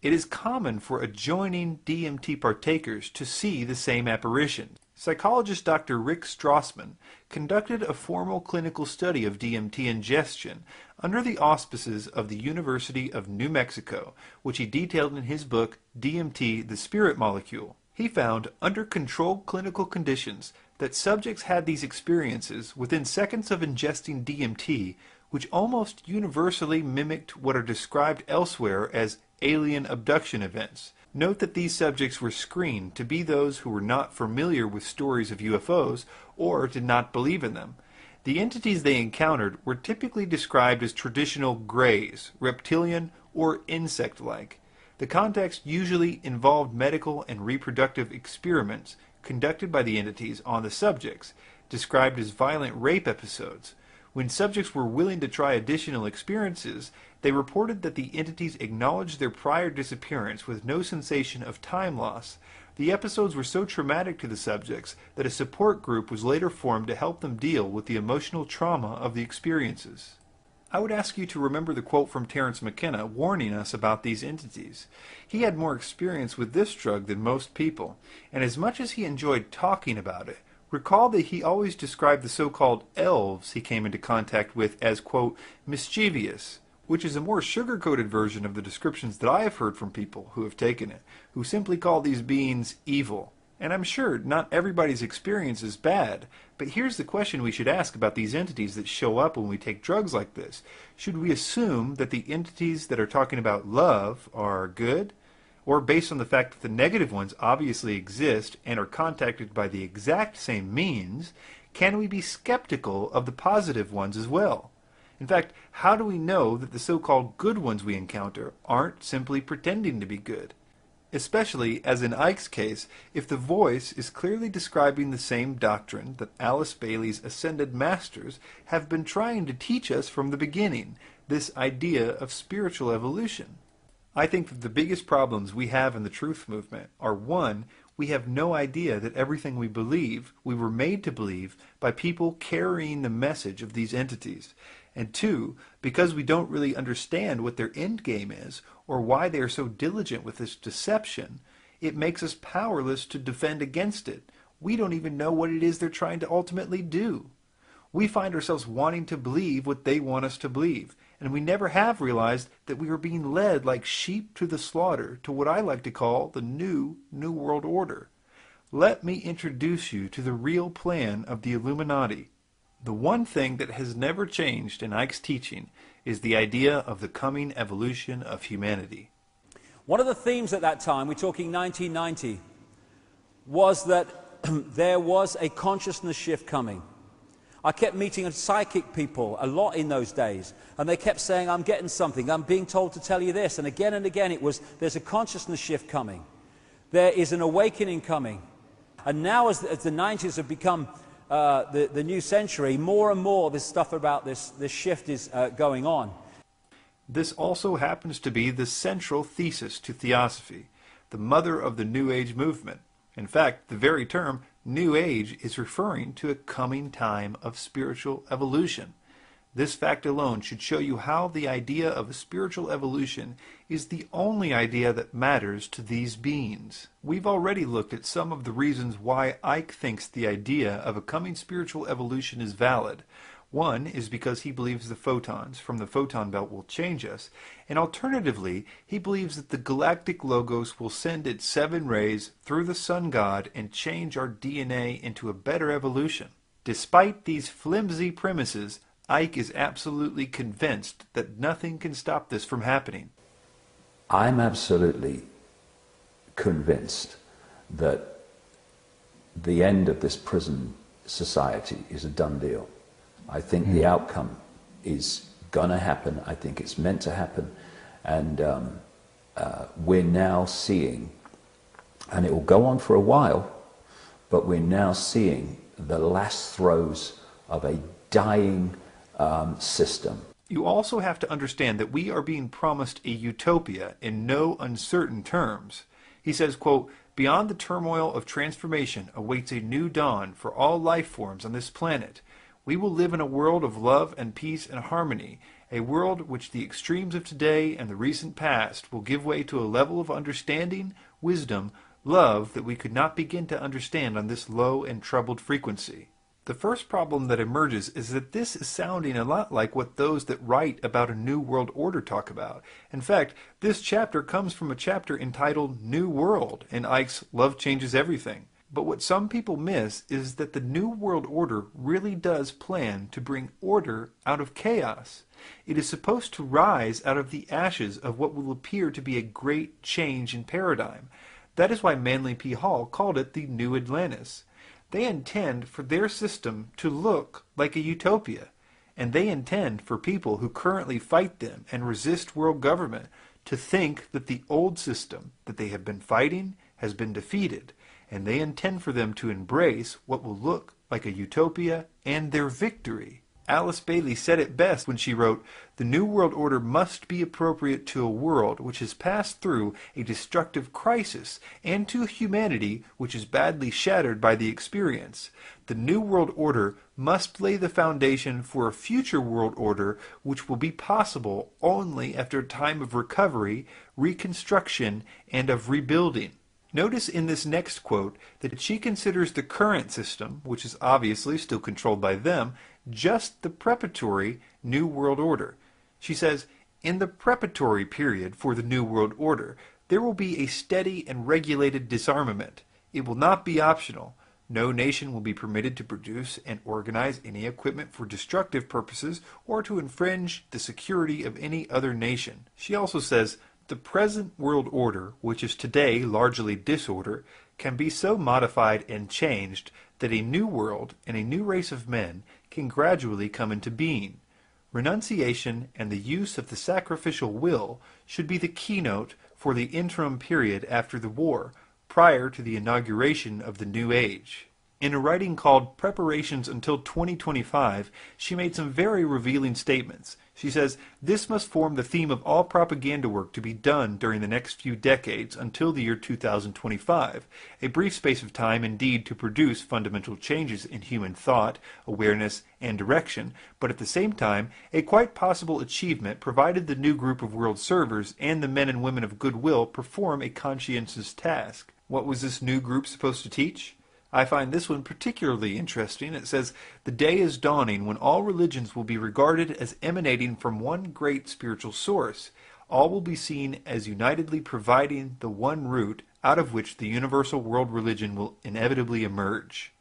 It is common for adjoining DMT partakers to see the same apparitions. Psychologist Dr. Rick Strassman conducted a formal clinical study of DMT ingestion under the auspices of the University of New Mexico, which he detailed in his book, DMT, the Spirit Molecule. He found, under controlled clinical conditions, that subjects had these experiences within seconds of ingesting DMT which almost universally mimicked what are described elsewhere as alien abduction events. Note that these subjects were screened to be those who were not familiar with stories of UFOs or did not believe in them. The entities they encountered were typically described as traditional greys, reptilian, or insect-like. The context usually involved medical and reproductive experiments conducted by the entities on the subjects, described as violent rape episodes. When subjects were willing to try additional experiences, they reported that the entities acknowledged their prior disappearance with no sensation of time loss. The episodes were so traumatic to the subjects that a support group was later formed to help them deal with the emotional trauma of the experiences. I would ask you to remember the quote from Terence McKenna warning us about these entities. He had more experience with this drug than most people, and as much as he enjoyed talking about it, recall that he always described the so-called elves he came into contact with as, quote, mischievous, which is a more sugar-coated version of the descriptions that I have heard from people who have taken it, who simply call these beings evil. And I'm sure not everybody's experience is bad, but here's the question we should ask about these entities that show up when we take drugs like this. Should we assume that the entities that are talking about love are good? Or based on the fact that the negative ones obviously exist and are contacted by the exact same means, can we be skeptical of the positive ones as well? In fact, how do we know that the so-called good ones we encounter aren't simply pretending to be good? Especially, as in Icke's case, if the voice is clearly describing the same doctrine that Alice Bailey's ascended masters have been trying to teach us from the beginning, this idea of spiritual evolution. I think that the biggest problems we have in the truth movement are, one, we have no idea that everything we believe, we were made to believe by people carrying the message of these entities. And two, because we don't really understand what their end game is, or why they are so diligent with this deception, it makes us powerless to defend against it. We don't even know what it is they're trying to ultimately do. We find ourselves wanting to believe what they want us to believe, and we never have realized that we are being led like sheep to the slaughter to what I like to call the New World Order. Let me introduce you to the real plan of the Illuminati. The one thing that has never changed in Icke's teaching is the idea of the coming evolution of humanity. One of the themes at that time, we're talking 1990, was that there was a consciousness shift coming. I kept meeting psychic people a lot in those days, and they kept saying, I'm getting something, I'm being told to tell you this, and again it was, there's a consciousness shift coming. There is an awakening coming. And now as the 90s have become the new century, more and more this stuff about this shift is going on. This also happens to be the central thesis to Theosophy, the mother of the New Age movement. In fact, the very term New Age is referring to a coming time of spiritual evolution. This fact alone should show you how the idea of a spiritual evolution is the only idea that matters to these beings. We've already looked at some of the reasons why Icke thinks the idea of a coming spiritual evolution is valid. One is because he believes the photons from the photon belt will change us, and alternatively, he believes that the galactic logos will send its 7 rays through the sun god and change our DNA into a better evolution. Despite these flimsy premises, Icke is absolutely convinced that nothing can stop this from happening. I'm absolutely convinced that the end of this prison society is a done deal. I think the outcome is going to happen. I think it's meant to happen. And we're now seeing, and it will go on for a while, but we're now seeing the last throes of a dying system. You also have to understand that we are being promised a utopia in no uncertain terms. He says, quote, "Beyond the turmoil of transformation awaits a new dawn for all life forms on this planet. We will live in a world of love and peace and harmony, a world which the extremes of today and the recent past will give way to a level of understanding, wisdom, love that we could not begin to understand on this low and troubled frequency." The first problem that emerges is that this is sounding a lot like what those that write about a New World Order talk about. In fact, this chapter comes from a chapter entitled New World in Icke's Love Changes Everything. But what some people miss is that the New World Order really does plan to bring order out of chaos. It is supposed to rise out of the ashes of what will appear to be a great change in paradigm. That is why Manly P. Hall called it the New Atlantis. They intend for their system to look like a utopia, and they intend for people who currently fight them and resist world government to think that the old system that they have been fighting has been defeated, and they intend for them to embrace what will look like a utopia and their victory. Alice Bailey said it best when she wrote, "The New World Order must be appropriate to a world which has passed through a destructive crisis and to humanity which is badly shattered by the experience. The New World Order must lay the foundation for a future world order which will be possible only after a time of recovery, reconstruction, and of rebuilding." Notice in this next quote that she considers the current system, which is obviously still controlled by them, just the preparatory New World Order. She says, "In the preparatory period for the New World Order, there will be a steady and regulated disarmament. It will not be optional. No nation will be permitted to produce and organize any equipment for destructive purposes or to infringe the security of any other nation." She also says, "The present world order, which is today largely disorder, can be so modified and changed that a new world and a new race of men can gradually come into being. Renunciation and the use of the sacrificial will should be the keynote for the interim period after the war, prior to the inauguration of the new age." In a writing called Preparations Until 2025, she made some very revealing statements. She says, "This must form the theme of all propaganda work to be done during the next few decades until the year 2025, a brief space of time indeed to produce fundamental changes in human thought, awareness, and direction, but at the same time a quite possible achievement provided the new group of world servers and the men and women of goodwill perform a conscientious task." What was this new group supposed to teach? I find this one particularly interesting. It says, "The day is dawning when all religions will be regarded as emanating from one great spiritual source. All will be seen as unitedly providing the one root out of which the universal world religion will inevitably emerge."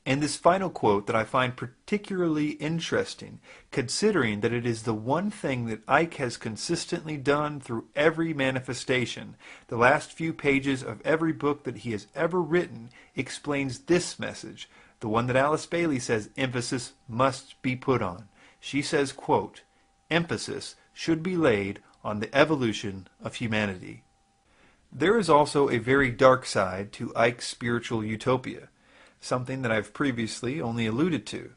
And this final quote that I find particularly interesting, considering that it is the one thing that Icke has consistently done through every manifestation. The last few pages of every book that he has ever written explains this message, the one that Alice Bailey says emphasis must be put on. She says, quote, "Emphasis should be laid on the evolution of humanity." There is also a very dark side to Icke's spiritual utopia, something that I've previously only alluded to.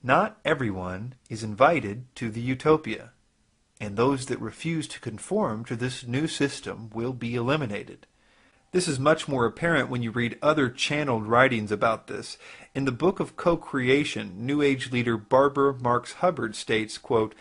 Not everyone is invited to the utopia, and those that refuse to conform to this new system will be eliminated. This is much more apparent when you read other channeled writings about this. In the book of Co-Creation, New Age leader Barbara Marx Hubbard states, quote,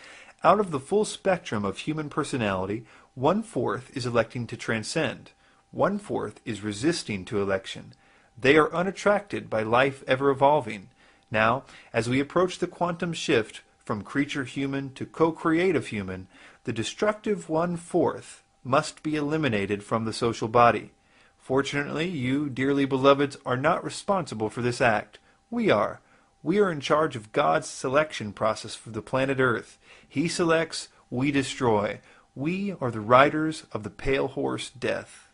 "Out of the full spectrum of human personality, 1/4 is electing to transcend. 1/4 is resisting to election. They are unattracted by life ever evolving. Now, as we approach the quantum shift from creature human to co-creative human, the destructive 1/4 must be eliminated from the social body. Fortunately, you, dearly beloveds, are not responsible for this act. We are. We are in charge of God's selection process for the planet Earth. He selects, we destroy. We are the riders of the pale horse death."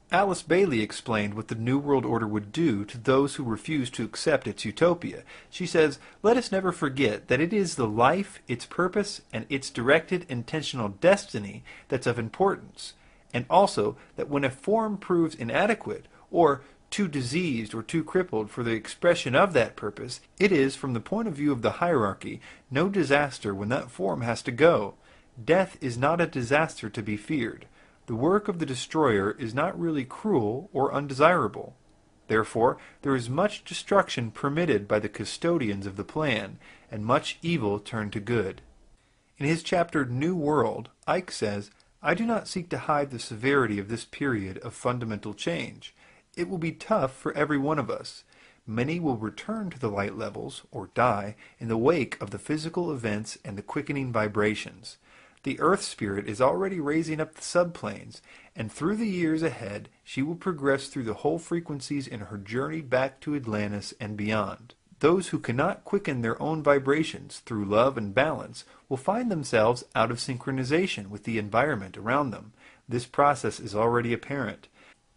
Alice Bailey explained what the New World Order would do to those who refuse to accept its utopia. She says, "Let us never forget that it is the life, its purpose, and its directed intentional destiny that's of importance, and also that when a form proves inadequate, or too diseased or too crippled for the expression of that purpose, it is, from the point of view of the hierarchy, no disaster when that form has to go. Death is not a disaster to be feared. The work of the destroyer is not really cruel or undesirable. Therefore, there is much destruction permitted by the custodians of the plan, and much evil turned to good." In his chapter New World, Icke says, "I do not seek to hide the severity of this period of fundamental change. It will be tough for every one of us. Many will return to the light levels, or die, in the wake of the physical events and the quickening vibrations. The Earth Spirit is already raising up the subplanes, and through the years ahead she will progress through the whole frequencies in her journey back to Atlantis and beyond. Those who cannot quicken their own vibrations through love and balance will find themselves out of synchronization with the environment around them. This process is already apparent.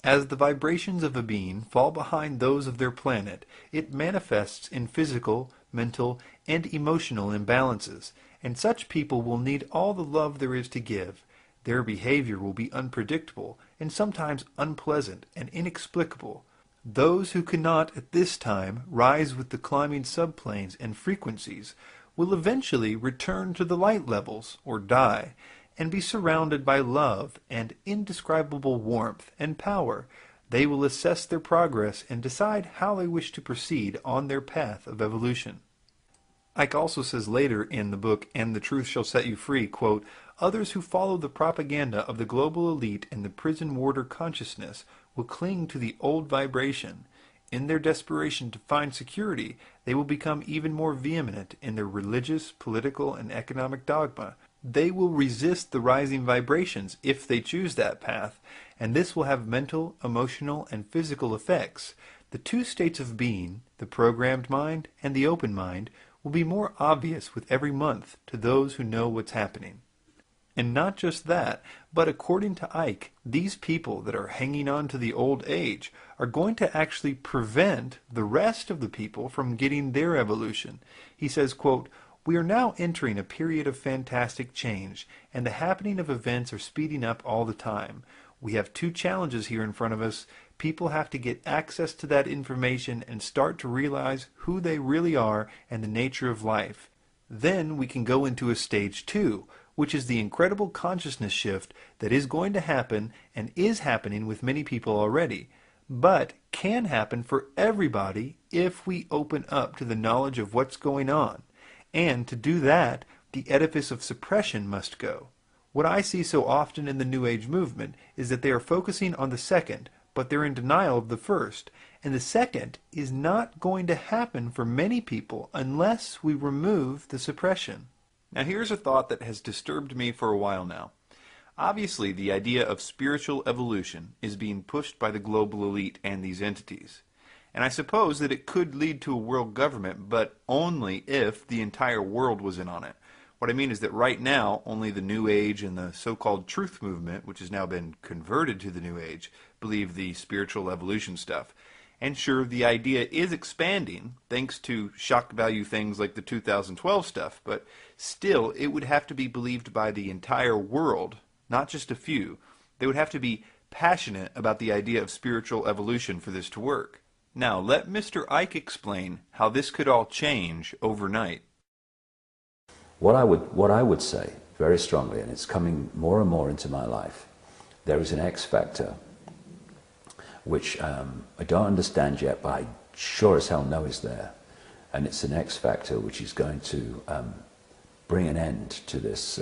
As the vibrations of a being fall behind those of their planet, it manifests in physical, mental, and emotional imbalances, and such people will need all the love there is to give. Their behavior will be unpredictable and sometimes unpleasant and inexplicable. Those who cannot at this time rise with the climbing subplanes and frequencies will eventually return to the light levels or die, and be surrounded by love and indescribable warmth and power. They will assess their progress and decide how they wish to proceed on their path of evolution. Icke also says later in the book, "And the Truth Shall Set You Free," quote, "Others who follow the propaganda of the global elite and the prison warder consciousness will cling to the old vibration. In their desperation to find security, they will become even more vehement in their religious, political, and economic dogma. They will resist the rising vibrations if they choose that path, and this will have mental, emotional, and physical effects. The two states of being, the programmed mind and the open mind, will be more obvious with every month to those who know what's happening." And not just that, but according to Icke, these people that are hanging on to the old age are going to actually prevent the rest of the people from getting their evolution. He says, quote, "We are now entering a period of fantastic change, and the happening of events are speeding up all the time. We have two challenges here in front of us. People have to get access to that information and start to realize who they really are and the nature of life. Then we can go into a stage 2, which is the incredible consciousness shift that is going to happen and is happening with many people already, but can happen for everybody if we open up to the knowledge of what's going on. And to do that, the edifice of suppression must go. What I see so often in the New Age movement is that they are focusing on the second, but they're in denial of the first. And the second is not going to happen for many people unless we remove the suppression." Now here's a thought that has disturbed me for a while now. Obviously, the idea of spiritual evolution is being pushed by the global elite and these entities. And I suppose that it could lead to a world government, but only if the entire world was in on it. What I mean is that right now, only the New Age and the so-called truth movement, which has now been converted to the New Age, believe the spiritual evolution stuff. And sure, the idea is expanding, thanks to shock value things like the 2012 stuff, but still, it would have to be believed by the entire world, not just a few. They would have to be passionate about the idea of spiritual evolution for this to work. Now, let Mr. Icke explain how this could all change overnight. What I would say very strongly, and it's coming more and more into my life, there is an X factor which I don't understand yet, but I sure as hell know is there. And it's an X factor which is going to bring an end to this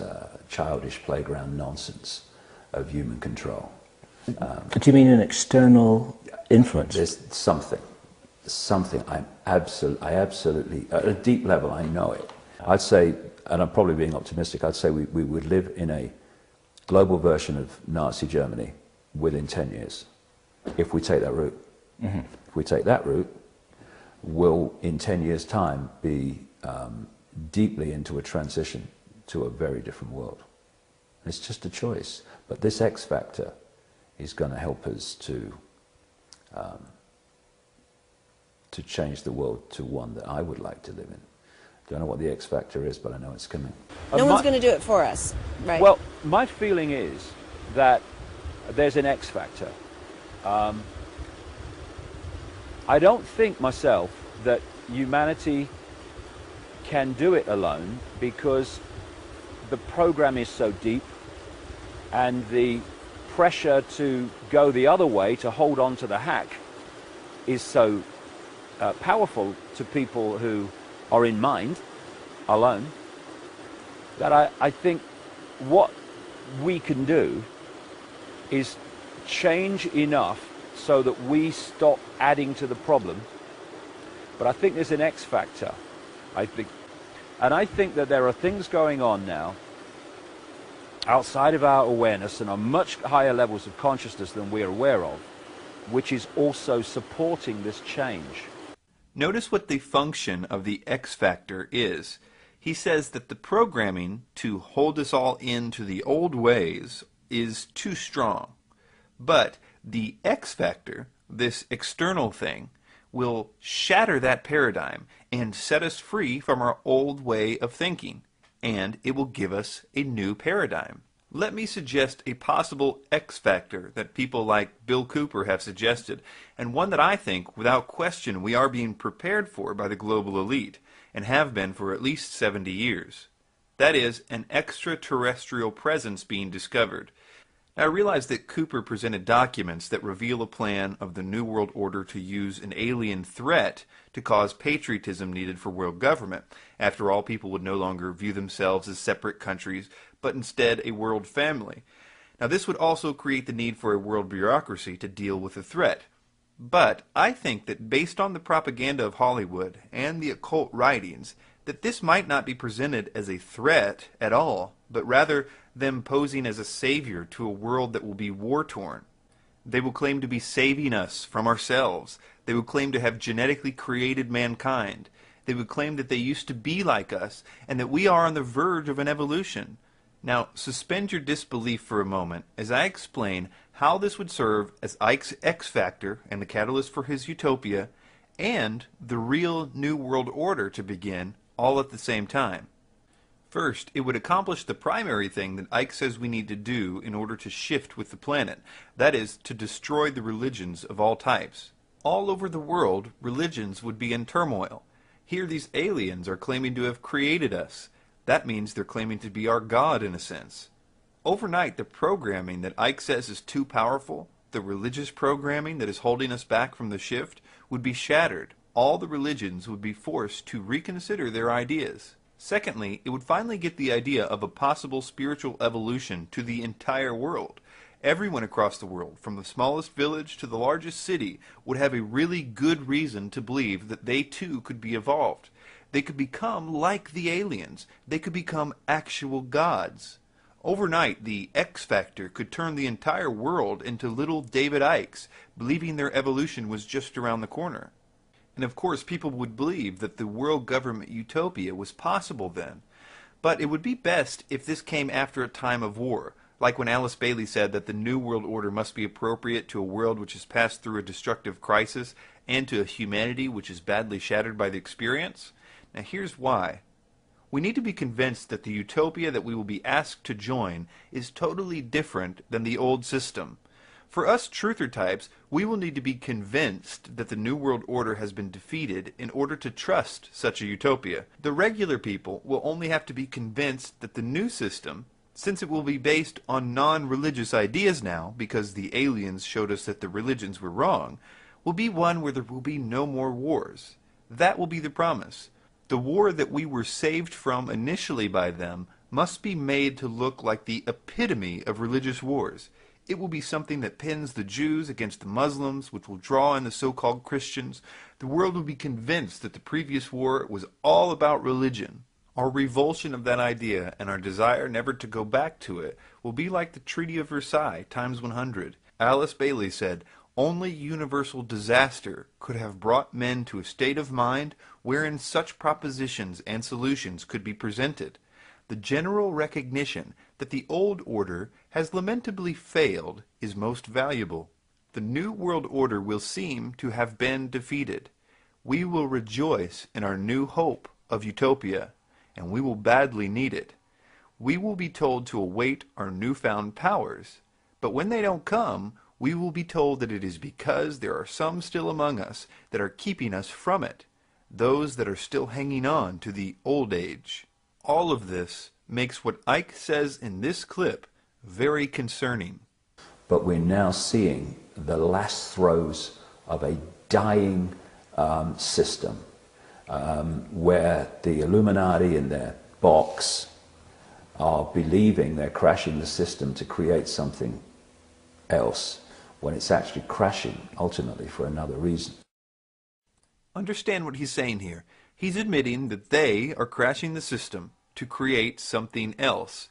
childish playground nonsense of human control. Do you mean an external influence? There's something. I absolutely, at a deep level, I know it. I'd say, and I'm probably being optimistic, I'd say we would live in a global version of Nazi Germany within 10 years. If we take that route. Mm-hmm. If we take that route, we'll in 10 years' time be deeply into a transition to a very different world. It's just a choice. But this X factor is going to help us to change the world to one that I would like to live in. Don't know what the X factor is, but I know it's coming. No one's going to do it for us, right? Well, my feeling is that there's an X factor. I don't think myself that humanity can do it alone, because the program is so deep and the pressure to go the other way, to hold on to the hack, is so powerful to people who are in mind alone, that I think what we can do is change enough so that we stop adding to the problem. But I think there's an X factor. I think that there are things going on now outside of our awareness and on much higher levels of consciousness than we're aware of, which is also supporting this change. Notice what the function of the X factor is. He says that the programming to hold us all into the old ways is too strong. But the X factor, this external thing, will shatter that paradigm and set us free from our old way of thinking, and it will give us a new paradigm. Let me suggest a possible X factor that people like Bill Cooper have suggested, and one that I think, without question, we are being prepared for by the global elite, and have been for at least 70 years. That is, an extraterrestrial presence being discovered. Now, I realize that Cooper presented documents that reveal a plan of the New World Order to use an alien threat to cause patriotism needed for world government. After all, people would no longer view themselves as separate countries, but instead a world family. Now, this would also create the need for a world bureaucracy to deal with the threat. But I think that based on the propaganda of Hollywood and the occult writings, that this might not be presented as a threat at all, but rather them posing as a savior to a world that will be war-torn. They will claim to be saving us from ourselves. They will claim to have genetically created mankind. They would claim that they used to be like us, and that we are on the verge of an evolution. Now, suspend your disbelief for a moment as I explain how this would serve as Icke's X factor and the catalyst for his utopia, and the real New World Order to begin, all at the same time. First, it would accomplish the primary thing that Icke says we need to do in order to shift with the planet. That is, to destroy the religions of all types. All over the world, religions would be in turmoil. Here these aliens are claiming to have created us. That means they're claiming to be our God in a sense. Overnight, the programming that Icke says is too powerful, the religious programming that is holding us back from the shift, would be shattered. All the religions would be forced to reconsider their ideas. Secondly, it would finally get the idea of a possible spiritual evolution to the entire world. Everyone across the world, from the smallest village to the largest city, would have a really good reason to believe that they too could be evolved. They could become like the aliens. They could become actual gods. Overnight, the X Factor could turn the entire world into little David Ickes, believing their evolution was just around the corner. And of course, people would believe that the world government utopia was possible then. But it would be best if this came after a time of war, like when Alice Bailey said that the New World Order must be appropriate to a world which has passed through a destructive crisis and to a humanity which is badly shattered by the experience. Now here's why. We need to be convinced that the utopia that we will be asked to join is totally different than the old system. For us truther types, we will need to be convinced that the New World Order has been defeated in order to trust such a utopia. The regular people will only have to be convinced that the new system, since it will be based on non-religious ideas now, because the aliens showed us that the religions were wrong, will be one where there will be no more wars. That will be the promise. The war that we were saved from initially by them must be made to look like the epitome of religious wars. It will be something that pins the Jews against the Muslims, which will draw in the so-called Christians. The world will be convinced that the previous war was all about religion. Our revulsion of that idea and our desire never to go back to it will be like the Treaty of Versailles times 100. Alice Bailey said, "Only universal disaster could have brought men to a state of mind wherein such propositions and solutions could be presented. The general recognition that the old order has lamentably failed is most valuable. The New World Order will seem to have been defeated. We will rejoice in our new hope of utopia, and we will badly need it. We will be told to await our newfound powers, but when they don't come, we will be told that it is because there are some still among us that are keeping us from it, those that are still hanging on to the old age." All of this makes what Icke says in this clip very concerning. But we're now seeing the last throes of a dying system where the Illuminati in their box are believing they're crashing the system to create something else, when it's actually crashing ultimately for another reason. Understand what he's saying here. He's admitting that they are crashing the system to create something else.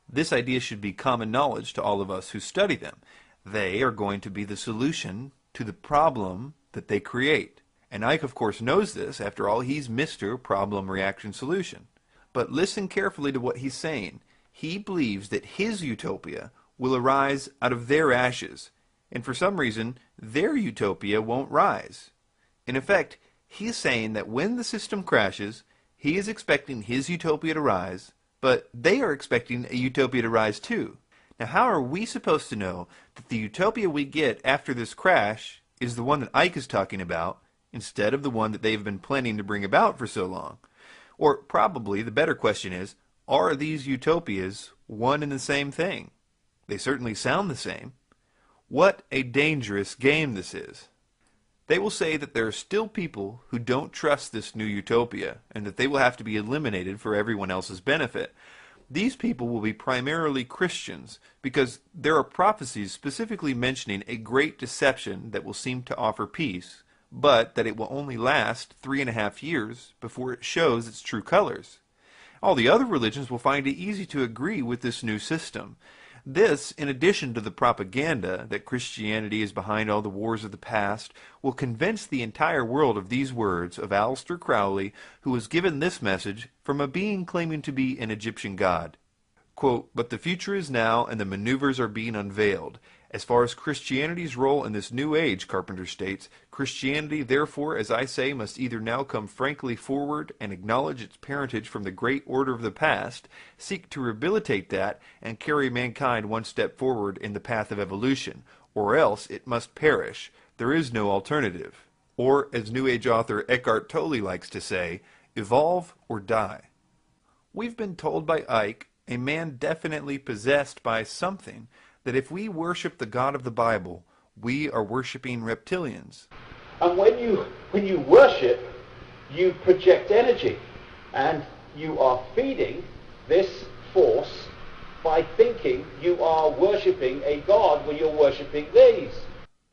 This idea should be common knowledge to all of us who study them. They are going to be the solution to the problem that they create. And Icke, of course, knows this. After all, he's Mr. Problem Reaction Solution. But listen carefully to what he's saying. He believes that his utopia will arise out of their ashes, and for some reason, their utopia won't rise. In effect, he is saying that when the system crashes, he is expecting his utopia to rise, but they are expecting a utopia to rise too. Now, how are we supposed to know that the utopia we get after this crash is the one that Icke is talking about, instead of the one that they've been planning to bring about for so long? Or probably the better question is, are these utopias one and the same thing? They certainly sound the same. What a dangerous game this is. They will say that there are still people who don't trust this new utopia, and that they will have to be eliminated for everyone else's benefit. These people will be primarily Christians, because there are prophecies specifically mentioning a great deception that will seem to offer peace, but that it will only last 3.5 years before it shows its true colors. All the other religions will find it easy to agree with this new system. This, in addition to the propaganda that Christianity is behind all the wars of the past, will convince the entire world of these words of Aleister Crowley, who was given this message from a being claiming to be an Egyptian god. Quote, "But the future is now, and the maneuvers are being unveiled. As far as Christianity's role in this new age," Carpenter states, "Christianity, therefore, as I say, must either now come frankly forward and acknowledge its parentage from the great order of the past, seek to rehabilitate that, and carry mankind one step forward in the path of evolution, or else it must perish. There is no alternative." Or, as New Age author Eckhart Tolle likes to say, evolve or die. We've been told by Icke, a man definitely possessed by something, that if we worship the God of the Bible, we are worshiping reptilians. And when you worship, you project energy, and you are feeding this force by thinking you are worshipping a God when you're worshipping these.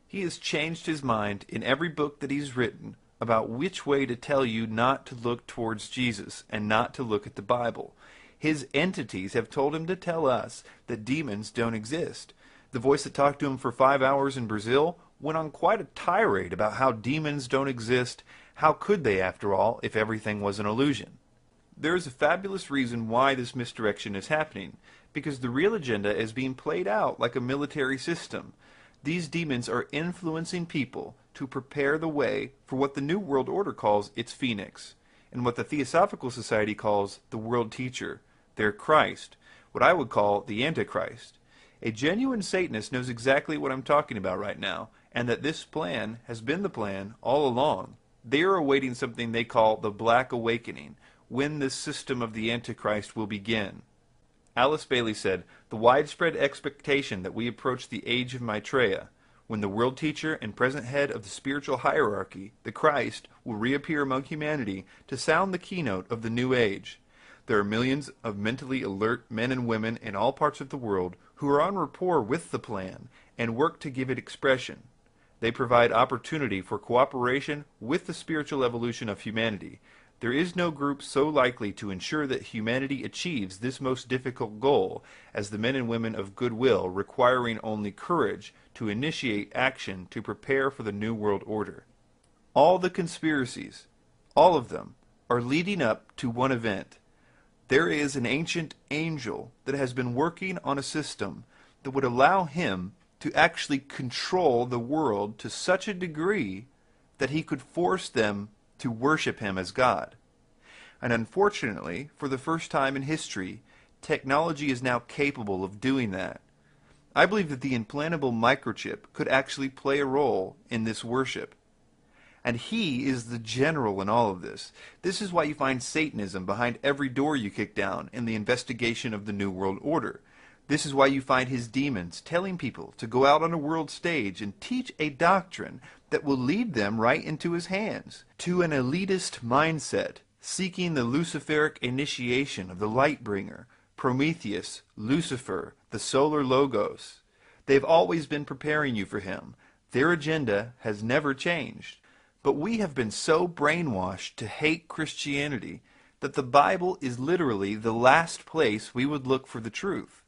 He has changed his mind in every book that he's written about which way to tell you not to look towards Jesus and not to look at the Bible. His entities have told him to tell us that demons don't exist. The voice that talked to him for 5 hours in Brazil went on quite a tirade about how demons don't exist. How could they, after all, if everything was an illusion? There is a fabulous reason why this misdirection is happening, because the real agenda is being played out like a military system. These demons are influencing people to prepare the way for what the New World Order calls its phoenix, and what the Theosophical Society calls the World Teacher, their Christ, what I would call the Antichrist. A genuine Satanist knows exactly what I'm talking about right now, and that this plan has been the plan all along. They are awaiting something they call the Black Awakening, when this system of the Antichrist will begin. Alice Bailey said, "The widespread expectation that we approach the age of Maitreya, when the world teacher and present head of the spiritual hierarchy, the Christ, will reappear among humanity to sound the keynote of the new age. There are millions of mentally alert men and women in all parts of the world who are on rapport with the plan and work to give it expression. They provide opportunity for cooperation with the spiritual evolution of humanity. There is no group so likely to ensure that humanity achieves this most difficult goal as the men and women of goodwill, requiring only courage to initiate action to prepare for the New World Order. All the conspiracies, all of them, are leading up to one event. There is an ancient angel that has been working on a system that would allow him to actually control the world to such a degree that he could force them to worship him as God. And unfortunately, for the first time in history, technology is now capable of doing that. I believe that the implantable microchip could actually play a role in this worship. And he is the general in all of this. This is why you find Satanism behind every door you kick down in the investigation of the New World Order. This is why you find his demons telling people to go out on a world stage and teach a doctrine that will lead them right into his hands, to an elitist mindset, seeking the Luciferic initiation of the Lightbringer, Prometheus, Lucifer, the Solar Logos. They've always been preparing you for him. Their agenda has never changed. But we have been so brainwashed to hate Christianity that the Bible is literally the last place we would look for the truth.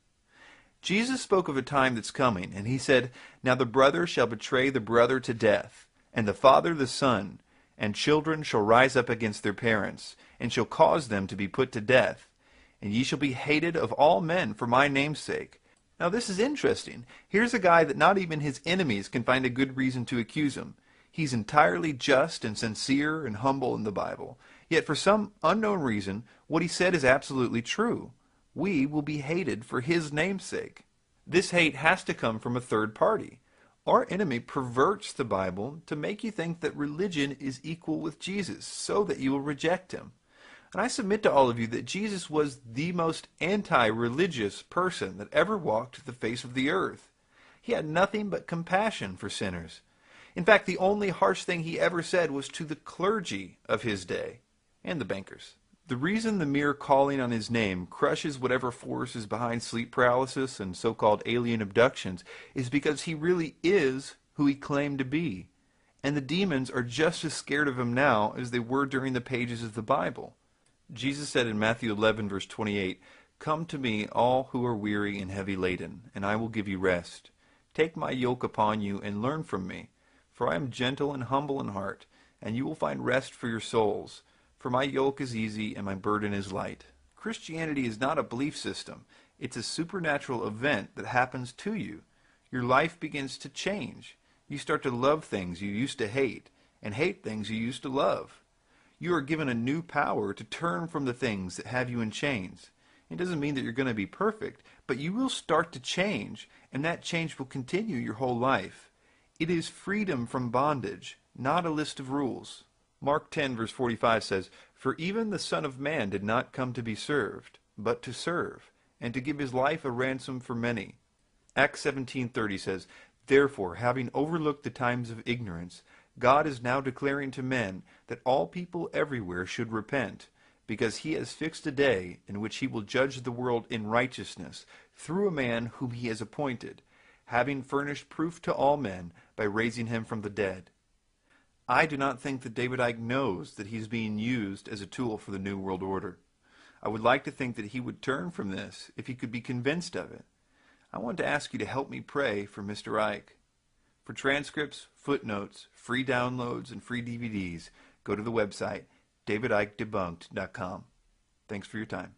Jesus spoke of a time that's coming, and he said, "Now the brother shall betray the brother to death, and the father the son, and children shall rise up against their parents, and shall cause them to be put to death. And ye shall be hated of all men for my name's sake." Now this is interesting. Here's a guy that not even his enemies can find a good reason to accuse him. He's entirely just and sincere and humble in the Bible. Yet for some unknown reason, what he said is absolutely true. We will be hated for his name's sake. This hate has to come from a third party. Our enemy perverts the Bible to make you think that religion is equal with Jesus, so that you will reject him. And I submit to all of you that Jesus was the most anti-religious person that ever walked the face of the earth. He had nothing but compassion for sinners. In fact, the only harsh thing he ever said was to the clergy of his day and the bankers. The reason the mere calling on his name crushes whatever force is behind sleep paralysis and so-called alien abductions is because he really is who he claimed to be. And the demons are just as scared of him now as they were during the pages of the Bible. Jesus said in Matthew 11, verse 28, "Come to me, all who are weary and heavy laden, and I will give you rest. Take my yoke upon you and learn from me, for I am gentle and humble in heart, and you will find rest for your souls. For my yoke is easy and my burden is light." Christianity is not a belief system. It's a supernatural event that happens to you. Your life begins to change. You start to love things you used to hate, and hate things you used to love. You are given a new power to turn from the things that have you in chains. It doesn't mean that you're going to be perfect, but you will start to change, and that change will continue your whole life. It is freedom from bondage, not a list of rules. Mark 10, verse 45 says, "For even the Son of Man did not come to be served, but to serve, and to give his life a ransom for many." Acts 17:30 says, "Therefore, having overlooked the times of ignorance, God is now declaring to men that all people everywhere should repent, because he has fixed a day in which he will judge the world in righteousness through a man whom he has appointed, having furnished proof to all men by raising him from the dead." I do not think that David Icke knows that he's being used as a tool for the New World Order. I would like to think that he would turn from this if he could be convinced of it. I want to ask you to help me pray for Mr. Icke. For transcripts, footnotes, free downloads, and free DVDs, go to the website davidikedebunked.com. Thanks for your time.